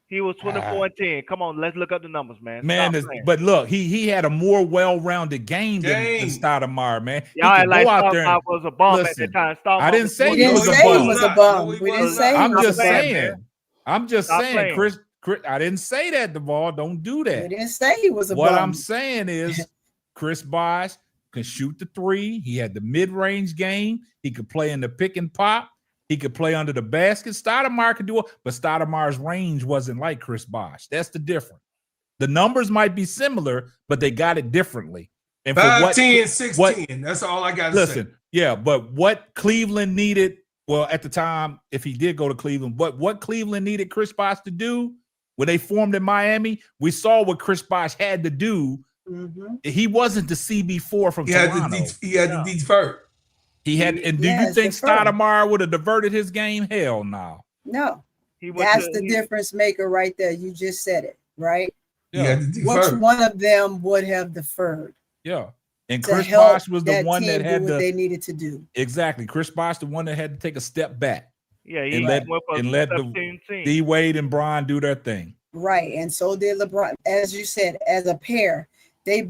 He was 24-10. Come on, let's look up the numbers, man. But look, he had a more well-rounded game than Stoudemire, man. Y'all like Stoudemire was a bum at the time. I didn't say he was a bum. We didn't say I'm just saying, Chris. I didn't say that, Duvall. Don't do that. We didn't say he was a bum. What I'm saying is Chris Bosh can shoot the three. He had the mid-range game. He could play in the pick and pop. He could play under the basket. Stoudemire could do it, but Stoudemire's range wasn't like Chris Bosh. That's the difference. The numbers might be similar, but they got it differently. And 5, 10, 16. That's all I got to say. Listen, yeah, but what Cleveland needed, well, at the time, if he did go to Cleveland, what Cleveland needed Chris Bosh to do when they formed in Miami, we saw what Chris Bosh had to do. Mm-hmm. He wasn't the CB4 from Toronto. He had to defer. He had, and do you think Stoudemire would have diverted his game? Hell no. No. That's the difference maker right there. You just said it, right? Yeah. Which one of them would have deferred? Yeah. And Chris Bosh was the one that had what they needed to do. Exactly. Chris Bosh, the one that had to take a step back. Yeah, and let the D-Wade and Bron do their thing. Right. And so did LeBron. As you said, as a pair, they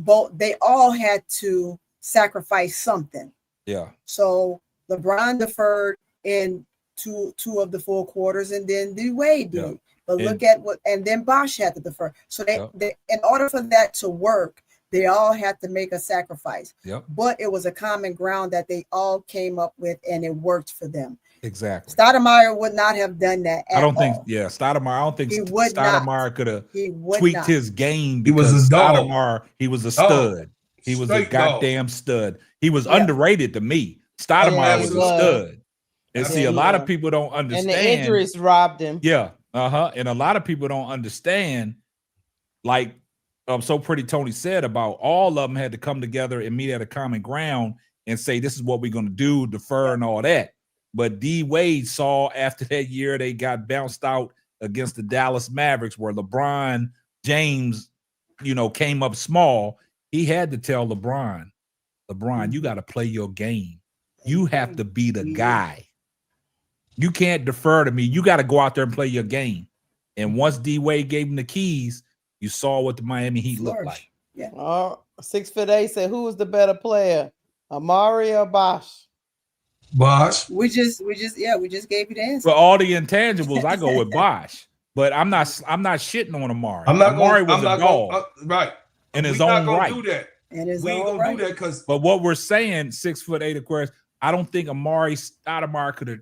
all had to sacrifice something. Yeah. So LeBron deferred in two of the 4 quarters, and then D-Wade did. Yeah. But look at and then Bosh had to defer. So they, in order for that to work, they all had to make a sacrifice. Yep. But it was a common ground that they all came up with, and it worked for them. Exactly. Stoudemire would not have done that at all. Stoudemire, I don't think Stoudemire could have tweaked his game. He was a Stoudemire, he was a stud. He was a goddamn stud. He was underrated to me. Stoudemire was a stud. And see, a lot of people don't understand. And the injuries robbed him. Yeah. And a lot of people don't understand, like So Pretty Tony said, about all of them had to come together and meet at a common ground and say, this is what we're going to do, defer and all that. But D-Wade saw after that year, they got bounced out against the Dallas Mavericks, where LeBron James, came up small. He had to tell LeBron, you got to play your game. You have to be the guy. You can't defer to me. You got to go out there and play your game. And once D-Wade gave him the keys, you saw what the Miami Heat looked like. Yeah. 6'8" said, who was the better player, Amari or Bosh? Bosh. We just gave you the answer. For all the intangibles, I go with Bosh. But I'm not shitting on Amari. Amari was a dog. Right. In his own right. Do that. We ain't gonna do that because. But what we're saying, 6'8" Aquarius, I don't think Amari Stoudemire could have,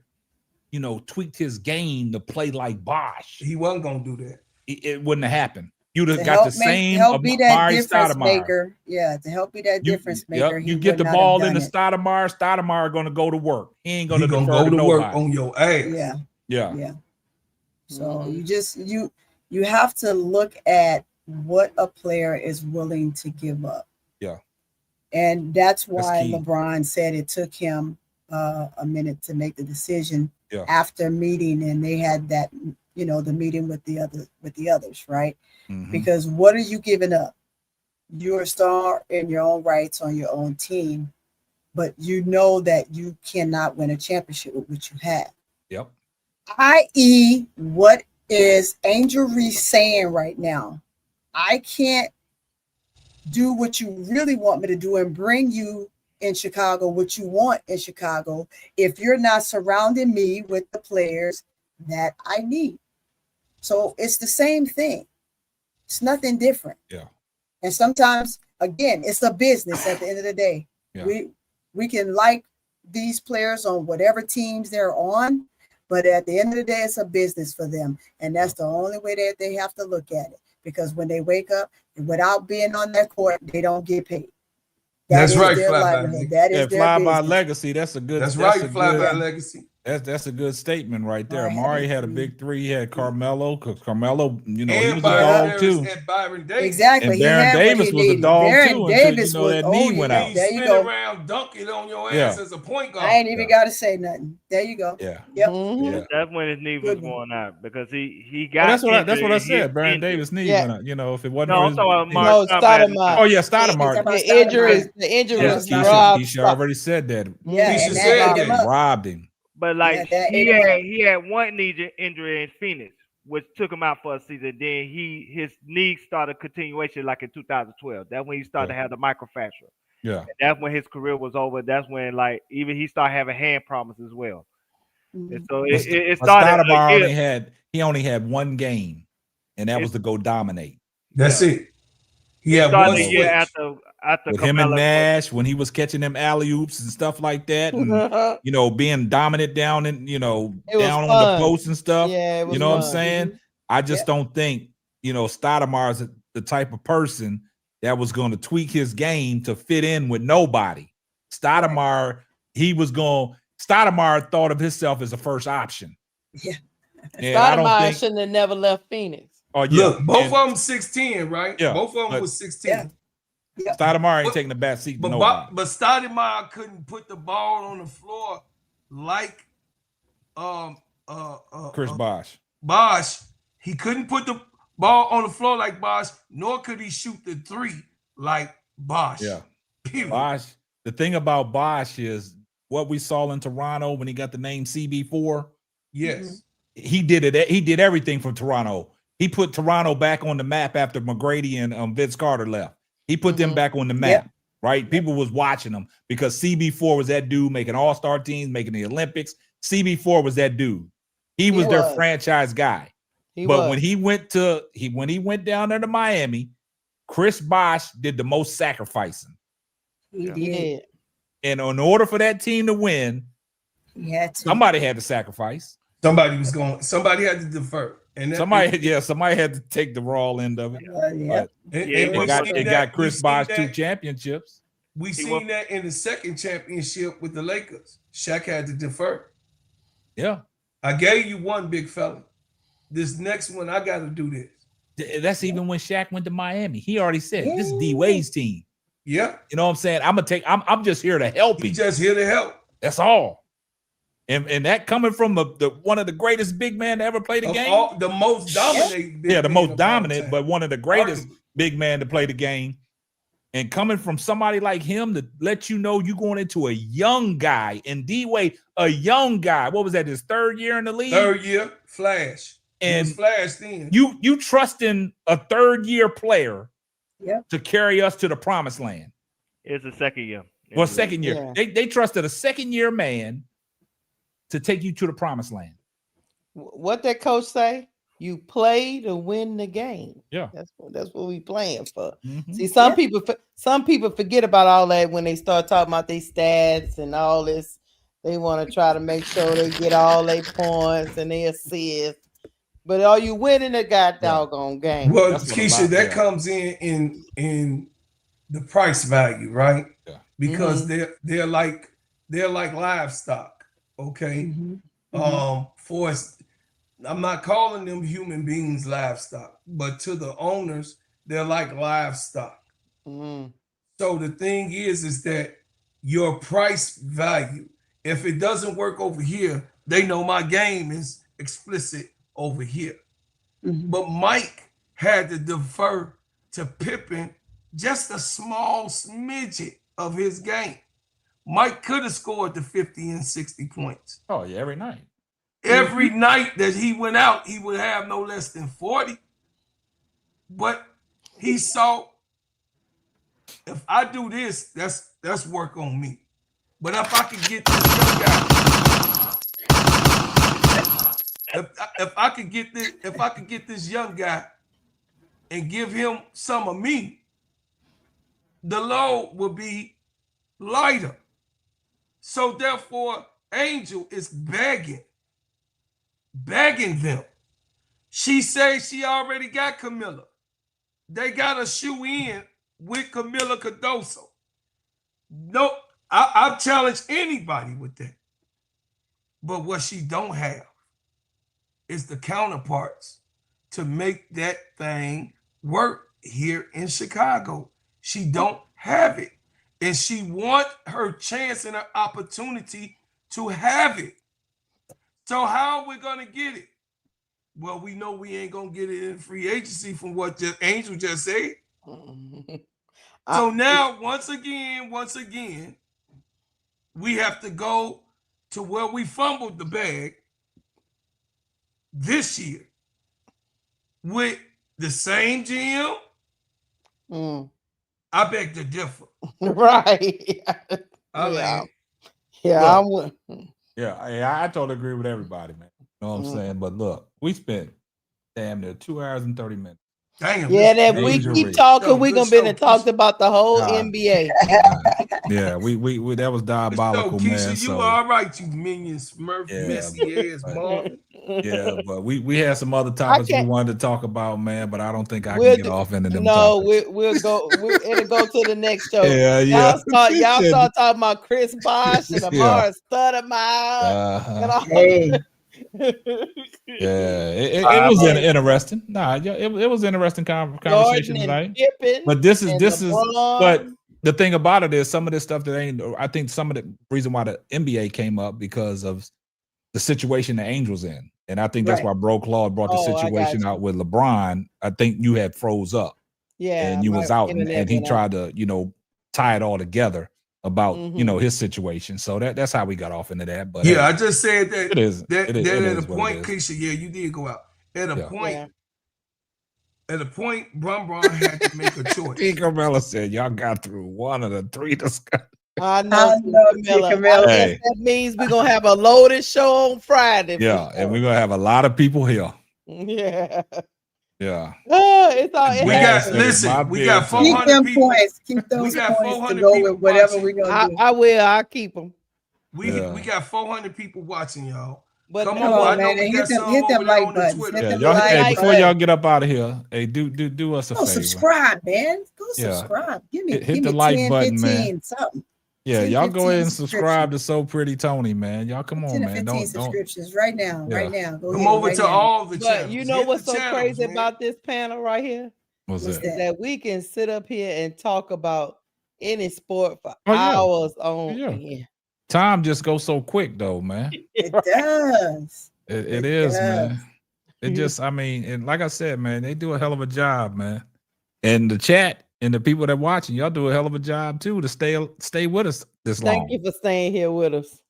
tweaked his game to play like Bosh. He wasn't gonna do that. It wouldn't have happened. You'd have got the same Amari Stoudemire. Yeah, to help be that difference maker. You get the ball into Stoudemire going to go to work. He ain't going to go to work on your ass. Yeah. So you have to look at what a player is willing to give up. Yeah. And that's why LeBron said it took him a minute to make the decision after meeting, and they had that, the meeting with the others, right? Mm-hmm. Because what are you giving up? You're a star in your own rights on your own team, but you know that you cannot win a championship with what you have. Yep. I.e., what is Angel Reese saying right now? I can't do what you really want me to do and bring you in Chicago what you want in Chicago if you're not surrounding me with the players that I need. So it's the same thing. It's nothing different. Yeah. And sometimes, again, it's a business at the end of the day. Yeah. We can like these players on whatever teams they're on, but at the end of the day, it's a business for them. And that's the only way that they have to look at it. Because when they wake up, without being on that court, they don't get paid. That's right, That is Fly by legacy. That's a good. That's right, Fly by legacy. That's a good statement right there. Amari had a big three. He had Carmelo, because Carmelo, he was a dog too. Exactly. And Baron Davis was a dog too. Davis until, that knee went out. There you go. Around dunking on your ass as a point guard. I ain't even got to say nothing. There you go. Yeah. Yep. Mm-hmm. Yeah. That's when his knee was going out, because he got. That's what I said. Baron Davis' knee went out. If it wasn't. Stoudemire. Oh yeah, Stoudemire. The injuries robbed. Keisha already said that. Yeah, Keisha said that. Robbed him. But he had one knee injury in Phoenix, which took him out for a season. Then his knee started continuation like in 2012. That's when he started to have the microfracture. Yeah. And that's when his career was over. That's when even he started having hand problems as well. Mm-hmm. And so it started. He only had one game, and that was to go dominate. That's it. He had started one the year with him and Nash when he was catching them alley-oops and stuff like that, and being dominant down and down on the post and stuff. Yeah, it was what I'm saying? Mm-hmm. I just don't think Stoudemire's the type of person that was going to tweak his game to fit in with nobody. Stoudemire, Stoudemire thought of himself as a first option. Yeah. Stoudemire shouldn't have never left Phoenix. Oh yeah. Look, both of them 6'10", right? Yeah, both of them was 6'10". Yeah. Stoudemire ain't taking the back seat to nobody. But Stoudemire couldn't put the ball on the floor like Chris Bosh. Bosh. He couldn't put the ball on the floor like Bosh, nor could he shoot the three like Bosh. Yeah. Period. Bosh. The thing about Bosh is what we saw in Toronto when he got the name CB4. Yes. He did it. He did everything for Toronto. He put Toronto back on the map after McGrady and Vince Carter left. He put them back on the map, right? People was watching them because CB4 was that dude making all-star teams, making the Olympics. CB4 was that dude. He was their franchise guy. When he went down there to Miami, Chris Bosh did the most sacrificing. He did. And in order for that team to win, somebody had to sacrifice. Somebody had to defer. And somebody had to take the raw end of it. It got Chris Bosh 2 championships. We seen that in the second championship with the Lakers. Shaq had to defer. Yeah. I gave you one, big fella. This next one, I got to do this. That's even when Shaq went to Miami. He already said, this is D-Wade's team. Yeah. You know what I'm saying? I'm just here to help him. He's just here to help. That's all. And that coming from the one of the greatest big men to ever play the game. The most dominant. The most dominant, but one of the greatest big man to play the game. And coming from somebody like him to let you know you're going into a young guy. And D-Wade, a young guy. What was that, his third year in the league? Third year, Flash. And Flash then. You trusting a third-year player to carry us to the promised land. It's a second year. Well, second year. Yeah. They trusted a second-year man to take you to the promised land. What that coach say? You play to win the game. Yeah, that's what we playing for. Mm-hmm. See, some people forget about all that when they start talking about their stats and all this. They want to try to make sure they get all their points and their assists. But are you winning a doggone game? Well, Keisha, that comes in the price value, right? Yeah. Because they're like livestock. Okay. For us, I'm not calling them human beings livestock, but to the owners, they're like livestock. So the thing is that your price value, if it doesn't work over here, they know my game is explicit over here. But Mike had to defer to Pippen just a small smidget of his game. Mike could have scored the 50 and 60 points. Oh, yeah, every night. Every night that he went out, he would have no less than 40. But he saw, if I do this, that's work on me. But if I could get this young guy, if I could get this young guy and give him some of me, the load will be lighter. So therefore, Angel is begging them. She says she already got Camilla. They got a shoe in with Camilla Cardoso. No, I've challenged anybody with that. But what she don't have is the counterparts to make that thing work here in Chicago. She don't have it. And she want her chance and her opportunity to have it. So how are we going to get it? Well, we know we ain't going to get it in free agency from what Angel just said. So now, once again, we have to go to where we fumbled the bag this year with the same GM. I beg to differ. Right. I totally agree with everybody, man. You know what I'm saying? But look, we spent damn near 2 hours and 30 minutes Damn. Yeah, this- that we Dangerous. keep talking, Yo, we're good gonna be show, and talked Keisha. about the whole Nah. NBA. Yeah, we that was So, diabolical, Keisha, man. you So all right, you minion Smurf, Yeah, messy ass but- Marvin. yeah, but we had some other topics we can't- wanted to talk about, man. But I don't think I We'll can get do- off into them No, topics. we'll go. It'll go to the next show. Yeah, Y'all start yeah. talking about Chris Bosh and Yeah. Amara Stoudemire. Uh-huh. And all. Hey, Yeah, it was interesting. Nah, yeah, it was interesting conversation Jordan tonight. and Pippen. But this is and LeBron. but the thing about it is some of this stuff that ain't. I think some of the reason why the NBA came up because of the situation the Angels in, and I think that's Right. why Bro Claude brought the Oh, I got situation you. out with LeBron. I think you had froze up Yeah, and you my was out, and internet he went out. tried to tie it all together about Mhm. his situation. So that's how we got off into that. But Yeah, hey, I just said that. it is That it is at what a it point, is. Keisha, yeah, you did go out. At a Yeah. point, Yeah. Bron had to make a choice. T. Carmella said y'all got through one of the three discussions. I know, Camilla. Camilla. I guess Hey. that means we're gonna have a loaded show on Friday. for Yeah, and sure. we're gonna have a lot of people here. Yeah. Yeah. It's all. It We has got to. listen. We got Keep keep 400 them people. points. Keep those got points to 400 go people with whatever watching. we're gonna do. I will. I'll keep them. We Yeah. got 400 people watching, y'all. But Come Come on, I on, know man. we Hit got them, some hit them over there like on the buttons. Twitter. Hit Yeah, them y'all, like hey, before buttons. y'all get up out of here, hey, do us a Go favor. subscribe, man. Go Yeah. subscribe. Give me, Hit give the me like 10, button, 15, man. something. Yeah, 10, y'all go 15 ahead and subscribe to So Pretty Tony, man. Y'all come 10 on, or man. 15 Don't subscriptions right now. Yeah. Right now. Go Come ahead over right to now. all the But channels. you know Hit what's the so channels, crazy man. about this panel right here? what's What's that? that? That we can sit up here and talk about any sport for Oh, yeah. hours on Yeah. end. Time just goes so quick though, man. It does. It It is, does. man. It just, I mean, and like I said, man, they do a hell of a job, man. And the chat and the people that watching, y'all do a hell of a job too to stay with us this long. Thank you for staying here with us.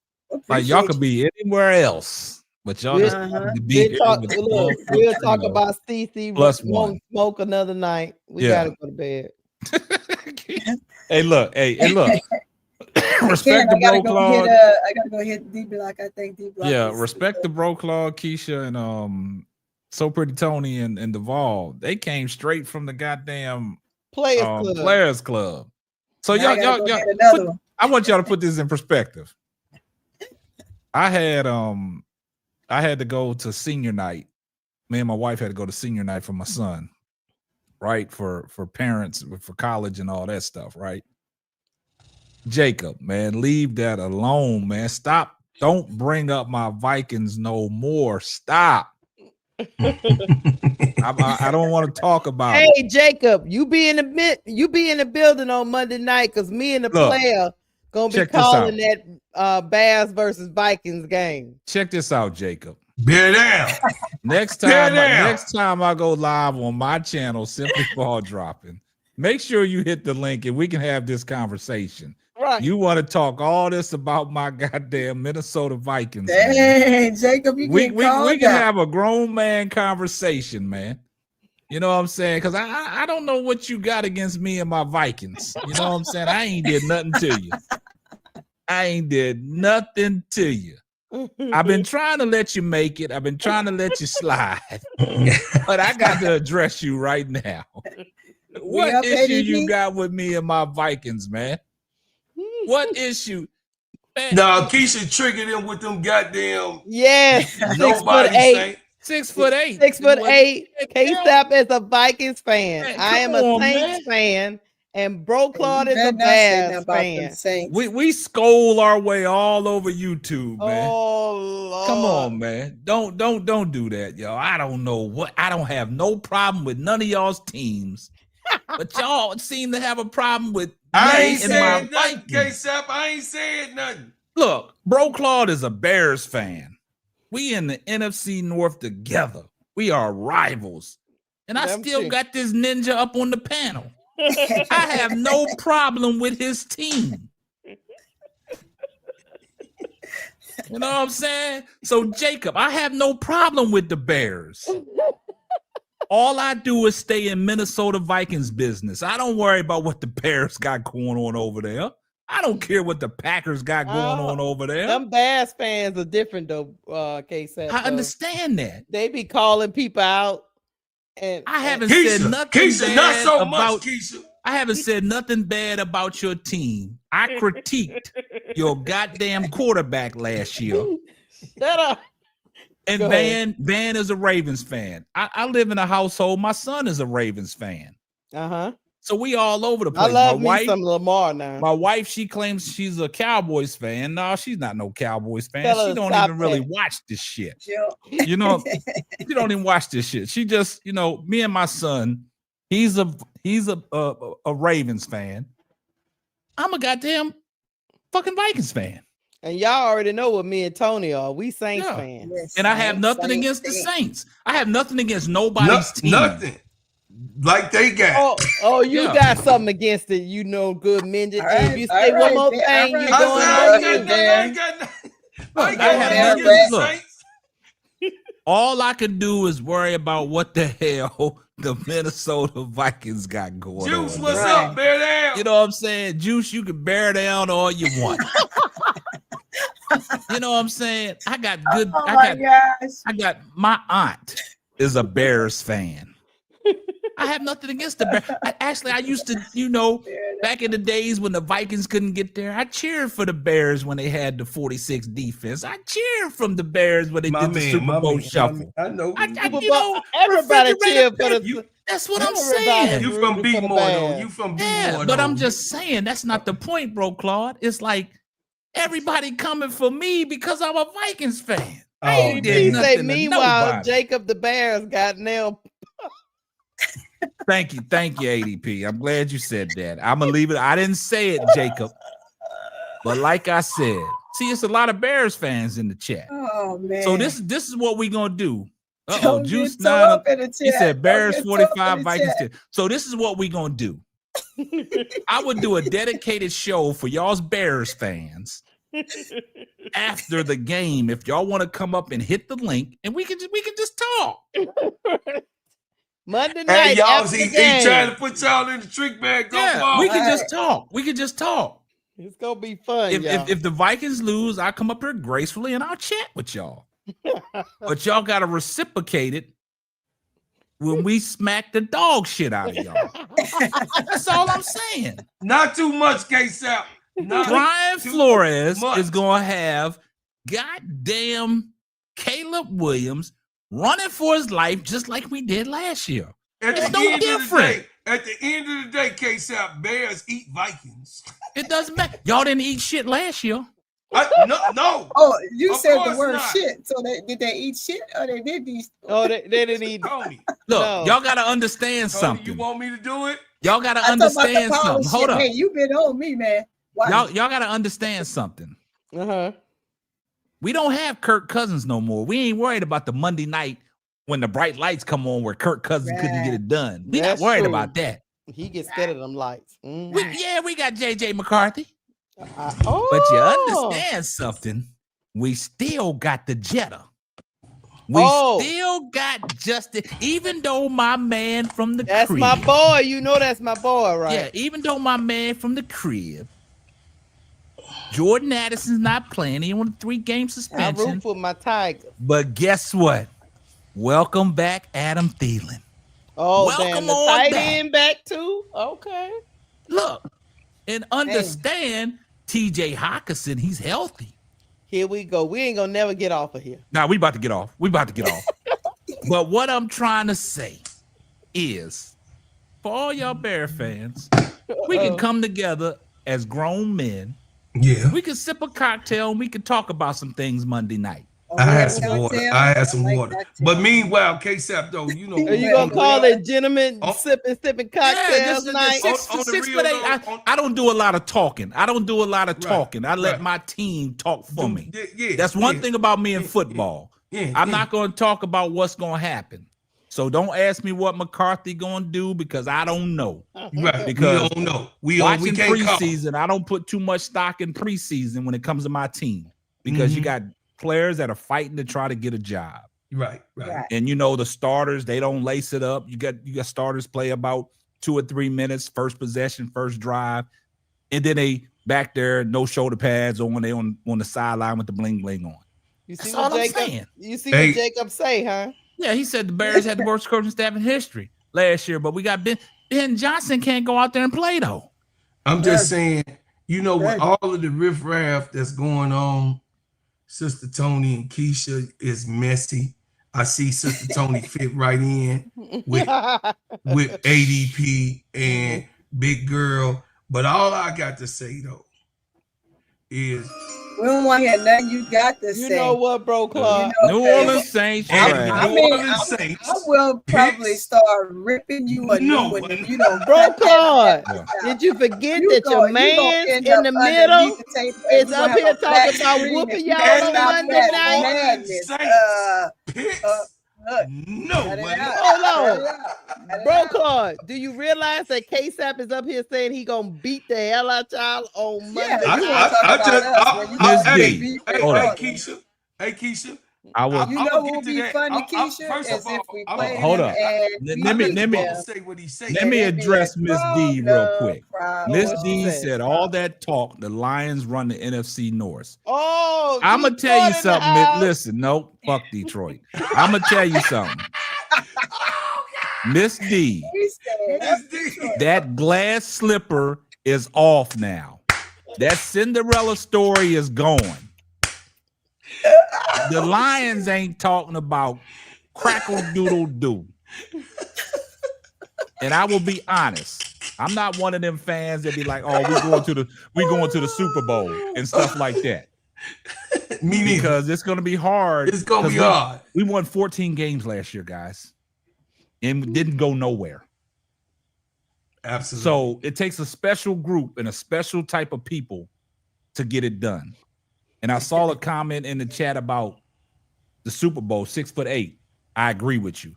Like y'all Appreciate could you. be anywhere else, but y'all We'll, just happen to be we'll here talk. with Look, us, we'll you talk know. about CC. Plus Won't one. smoke another night. We Yeah. gotta go to bed. Hey, look, look. Respect Ken, the bro Claude. I gotta go hit D Block. I think D Block. Yeah, respect the bro Claude, Keisha, and So Pretty Tony and Duvall. They came straight from the goddamn Players Club. So Now I y'all, gotta go hit another put, one. I want y'all to put this in perspective. I had to go to senior night. Me and my wife had to go to senior night for my son, right? For parents, for college and all that stuff, right? Jacob, man, leave that alone, man. Stop. Don't bring up my Vikings no more. Stop. I don't want to talk about it. Hey Jacob, you be in the building on Monday night because me and the Look, player gonna be check this calling out. that Bears versus Vikings game. Check this out, Jacob. Bear down. Next Bear time, down. next time I go live on my channel, Simply Ball Dropping, make sure you hit the link and we can have this conversation. Right. You want to talk all this about my goddamn Minnesota Vikings? Man. Dang, Jacob, you We can can have a grown man conversation, man. You know what I'm saying? Because I don't know what you got against me and my Vikings. You know what I'm saying? I ain't did nothing to you. I ain't did nothing to you. I've been trying to let you make it. I've been trying to let you slide. But I got to address you right now. What up, issue ADP? you got with me and my Vikings, man? What issue? Man, No, Keisha triggered him with them goddamn Yes, 6'8". nobody saying. 6'8". 6'8". K-Stop is a Vikings fan. Man, I am come a on, Saints fan, and Bro Claude You is a better not say nothing Bears about them fan. Saints. We scold our way all over YouTube, man. Oh Lord. Come on, man. Don't do that, y'all. I don't know what. I don't have no problem with none of y'all's teams, but y'all seem to have a problem with I me ain't and my saying nothing, Vikings. K-Sap. I ain't saying nothing. Look, Bro Claude is a Bears fan. We in the NFC North together. We are rivals. And I Them still too. got this ninja up on the panel. I have no problem with his team. You know what I'm saying? So, Jacob, I have no problem with the Bears. All I do is stay in Minnesota Vikings business. I don't worry about what the Bears got going on over there. I don't care what the Packers got going on over there. Them Bears fans are different though, K-Sap. I understand that. They be calling people out. And I haven't Keisha, said nothing Keisha, bad not so about. much, Keisha. I haven't said nothing bad about your team. I critiqued your goddamn quarterback last year. Shut up. And Go ahead. Van is a Ravens fan. I live in a household. My son is a Ravens fan. Uh-huh. So we all over the I place. love me some Lamar now. My wife, she claims she's a Cowboys fan. No, she's not no Cowboys fan. Tell her She to don't stop even really that. watch this shit. Jill. You know, she don't even watch this shit. She just, you know, me and my son, he's a Ravens fan. I'm a goddamn fucking Vikings fan. And y'all already know what me and Tony are. We Saints Yeah. fans. Yes, And I have nothing Saints, against the Saints. Saints. I have nothing against nobody's team. Nothing like they got. Oh, you Yeah. got something against it, you know, good midget. All right, If you all say one right, more man, thing, all you're right. going I on ain't mute. got nothing. I ain't got nothing. I ain't I got have nothing nothing. against the Look, Saints. all I can do is worry about what the hell the Minnesota Vikings got going Juice, on. what's Right. up? Bear down. You know what I'm saying? Juice, you can bear down all you want. You know what I'm saying? I got good. Oh my gosh. I got my aunt is a Bears fan. I have nothing against the Bears. I used to, you know, back in the days when the Vikings couldn't get there, I cheered for the Bears when they had the 46 defense. I cheered from the Bears when they did the Super Bowl shuffle. I know. You know, Everybody cheer for refrigerator- the. That's what I'm Everybody saying. You from rooting for the B-more though. Bears. You from Yeah, B-more but though. I'm just saying that's not the point, bro, Claude. It's like everybody coming for me because I'm a Vikings fan. I Oh, ain't did He nothing say, to meanwhile, nobody. Jacob the Bears got nailed. Thank you, ADP. I'm glad you said that. I'm gonna leave it. I didn't say it, Jacob. But like I said, see, it's a lot of Bears fans in the chat. Oh man. So this is what we're gonna do. Don't Juice get toe up in the He chat. said Don't Bears get toe up in 45, the Vikings chat. 10. So this is what we're gonna do. I would do a dedicated show for y'all's Bears fans after the game. If y'all want to come up and hit the link, and we can just talk. Monday Hey, night y'all, after he the game. trying to put y'all in the trick bag. Go Yeah, ball. we can just talk. We can just talk. It's gonna be fun, If, y'all. if the Vikings lose, I come up here gracefully and I'll chat with y'all. But y'all gotta reciprocate it when we smack the dog shit out of y'all. That's all I'm saying. Not too much, K-Sap. Not Brian too Flores much. is gonna have goddamn Caleb Williams running for his life just like we did last year. At It's the no end different. Of the day, at the end of the day, K-Sap, Bears eat Vikings. It doesn't matter. Y'all didn't eat shit last year. No. Oh, you Of said the course word not. shit. So did they eat shit or they did these? Oh, they didn't eat. Tony, Look, No. y'all gotta understand Tony, something. you want me to do it? Y'all gotta I talk about the understand power something. shit. Hold up. Man, you been on me, man. Why? Y'all gotta understand something. Uh-huh. We don't have Kirk Cousins no more. We ain't worried about the Monday night when the bright lights come on where Kirk Cousins couldn't get it done. We That's not worried true. about that. He gets scared of them lights. Mhm. We got JJ McCarthy. Oh, But you understand something. We still got the Jetta. We Oh. still got Justin, even though my man from the That's crib. my boy. You know that's my boy, right? Yeah, even though my man from the crib, Jordan Addison's not playing. He on a 3-game I suspension. root for my Tigers. But guess what? Welcome back, Adam Thielen. Oh, Welcome damn. The on tight back. end back too? Okay. Look, and understand TJ Hawkinson, he's healthy. Here we go. We ain't gonna never get off of here. Now we about to get off. But what I'm trying to say is, for all y'all Bear fans, we can come together as grown men. Yeah. We can sip a cocktail and we can talk about some things Monday night. I had some water. But meanwhile, K-Sap though, you know. Are you gonna call it gentlemen sipping cocktails this night? is the 6 foot 8. I don't do a lot of talking. I let my team talk for me. That's one thing about me in football. I'm not going to talk about what's going to happen. So don't ask me what McCarthy going to do because I don't know. Right. Because we don't know. Watching can't call. preseason, I don't put too much stock in preseason when it comes to my team because you got players that are fighting to try to get a job. Right. And you know the starters, they don't lace it up. You got starters play about 2 or 3 minutes, first possession, first drive, and then they back there, no shoulder pads on. They on the sideline with the bling bling on. You see That's all what I'm Jacob? saying. You see what Jacob say, huh? Yeah, he said the Bears had the worst coaching staff in history last year, but we got Ben Johnson can't go out there and play though. I'm just saying, with all of the riffraff that's going on, Sister Tony and Keisha is messy. I see Sister Tony fit right in with ADP and Big Girl. But all I got to say though is we don't want to hear nothing you got to say. You know what, bro, Clark? New Orleans Saints. I will probably start ripping you a new one if you don't. Bro, Clark, did you forget that your man in the middle is up here talking about whooping y'all on Monday night? Hold on. Bro, Clark, do you realize that K-Sap is up here saying he gonna beat the hell out y'all on Monday? Hey, Keisha. I will. You know what would be funny, Keisha? Is if we play hold up. Let me address Miss D real quick. Miss D said all that talk. The Lions run the NFC North. Oh, I'm gonna tell you something. Listen, no, fuck Detroit. I'm gonna tell you something. Miss D, that glass slipper is off now. That Cinderella story is gone. The Lions ain't talking about crackle doodle doo. And I will be honest, I'm not one of them fans that be like, "Oh, we're going to the Super Bowl and stuff like that." Me neither. Because it's going to be hard. It's going to be hard. We won 14 games last year, guys, and didn't go nowhere. Absolutely. So it takes a special group and a special type of people to get it done. And I saw a comment in the chat about the Super Bowl, 6'8". I agree with you.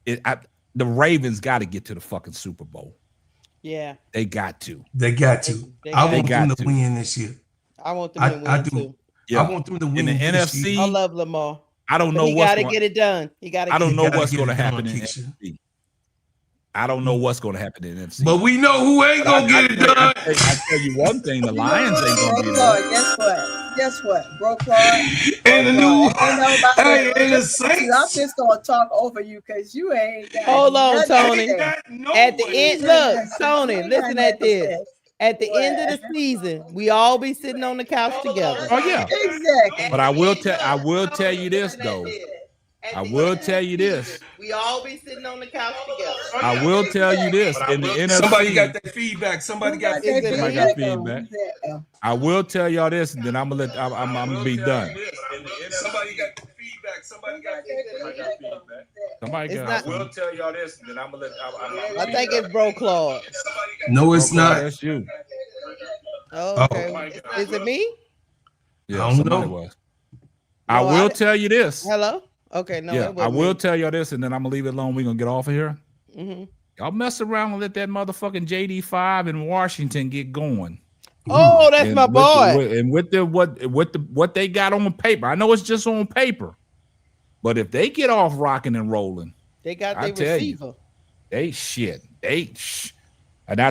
The Ravens got to get to the fucking Super Bowl. Yeah, they got to. They got to. I want them to win this year. I want them to win. I do. Too. Yeah. I want them to win in the NFC. I love Lamar. I don't know. He got to get it done. He got to. I don't know what's going to happen in the NFC. I don't know what's going to happen in the NFC. But we know who ain't going to get it done. I tell you one thing: the Lions ain't going to be there. Guess what? Bro, Clark. And the new I'm just going to talk over you because you ain't got Hold on, Tony. At the end, look, Listen, Tony, listen at this. At the end of the season, we all be sitting on the couch together. Oh yeah, exactly. But I will tell you this though. I will tell you this. We all be sitting on the couch together. I will tell you this. In the NFC, somebody got that feedback. Somebody got feedback. I will tell y'all this, and then I'm gonna be done. Somebody got feedback. Somebody got feedback. I will tell y'all this, and then I'm gonna I think it's Bro Claude. No, it's not. That's you. Oh, okay. Is it me? Yeah, somebody was. I will tell you this. Hello. Okay, no. Yeah, I will tell y'all this, and then I'm gonna leave it alone. We're gonna get off of here. Y'all mess around and let that motherfucking JD5 in Washington get going. Oh, that's my boy. And with what they got on paper, I know it's just on paper, but if they get off rocking and rolling, they got their receiver. And I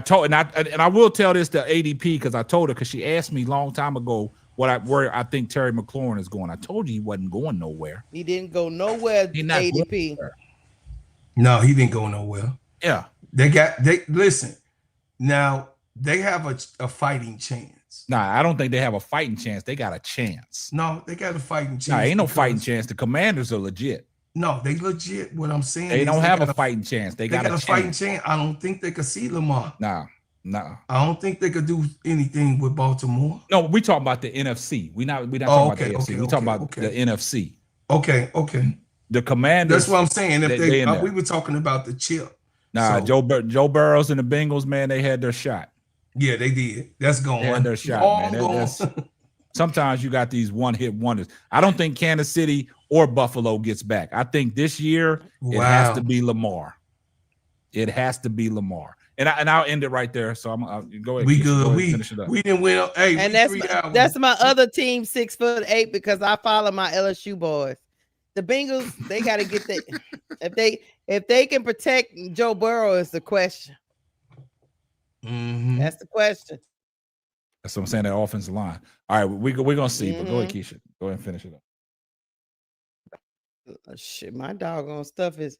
will tell this to ADP because I told her because she asked me a long time ago where I think Terry McLaurin is going. I told you he wasn't going nowhere. He didn't go nowhere. ADP. No, he didn't go nowhere. Yeah, listen. Now they have a fighting chance. Nah, I don't think they have a fighting chance. They got a chance. No, they got a fighting chance. Nah, ain't no fighting chance. The Commanders are legit. No, they legit. What I'm saying, they don't have a fighting chance. They got a fighting chance. I don't think they could see Lamar. No. I don't think they could do anything with Baltimore. No, we talking about the NFC. We not talking about the NFC. We talking about the NFC. Okay. The Commanders. That's what I'm saying. If we were talking about the chip. Nah, Joe Burrows and the Bengals, man, they had their shot. Yeah, they did. That's gone. They had their shot, man. Sometimes you got these one-hit wonders. I don't think Kansas City or Buffalo gets back. I think this year it has to be Lamar. It has to be Lamar. And I'll end it right there. So I'll go ahead. We good. We finish it up. We didn't win. Hey, and that's my other team, 6'8", because I follow my LSU boys. The Bengals, they got to get that. if they can protect Joe Burrow is the question. That's the question. That's what I'm saying. That offensive line. All right, we're gonna see. But go ahead, Keisha. Go ahead and finish it up. Shit, my doggone stuff is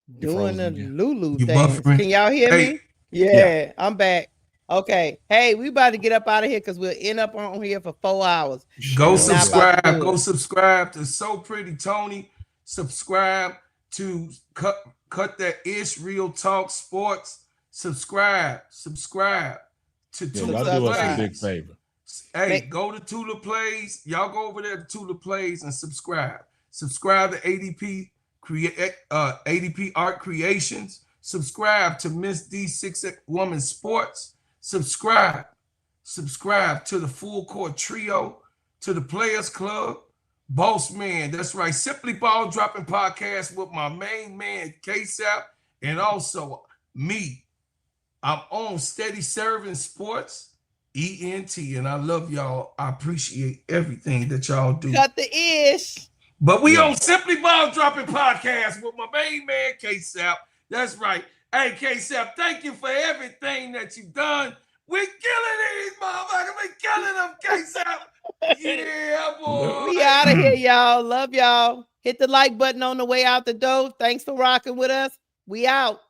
You doing frozen the again. Lulu You dance. buffering? Can y'all hear Hey. me? Yeah, I'm back. Okay. Hey, we about to get up out of here because we'll end up on here for 4 hours. Go We're not about to subscribe. do Go it. subscribe to So Pretty Tony. Subscribe to Cut That Ish Real Talk Sports. Subscribe to Yeah, Tula y'all do us a Subscribe. big Plays. favor. Hey, Make- go to Tula Plays. Y'all go over there to Tula Plays and subscribe. Subscribe to ADP ADP Art Creations. Subscribe to Miss D6 Woman Sports. Subscribe to the Full Court Trio, to the Players Club, Boss Man. That's right. Simply Ball Dropping Podcast with my main man, K-Sap, and also me. I'm on Steady Serving Sports, ENT, and I love y'all. I appreciate everything that y'all do. Cut the ish. But we on Simply Ball Dropping Podcast with my main man, K-Sap. That's right. Hey, K-Sap, thank you for everything that you've done. We're killing these motherfuckers. We're killing them, K-Sap. Yeah, boy. We out of here, y'all. Love y'all. Hit the like button on the way out the door. Thanks for rocking with us. We out.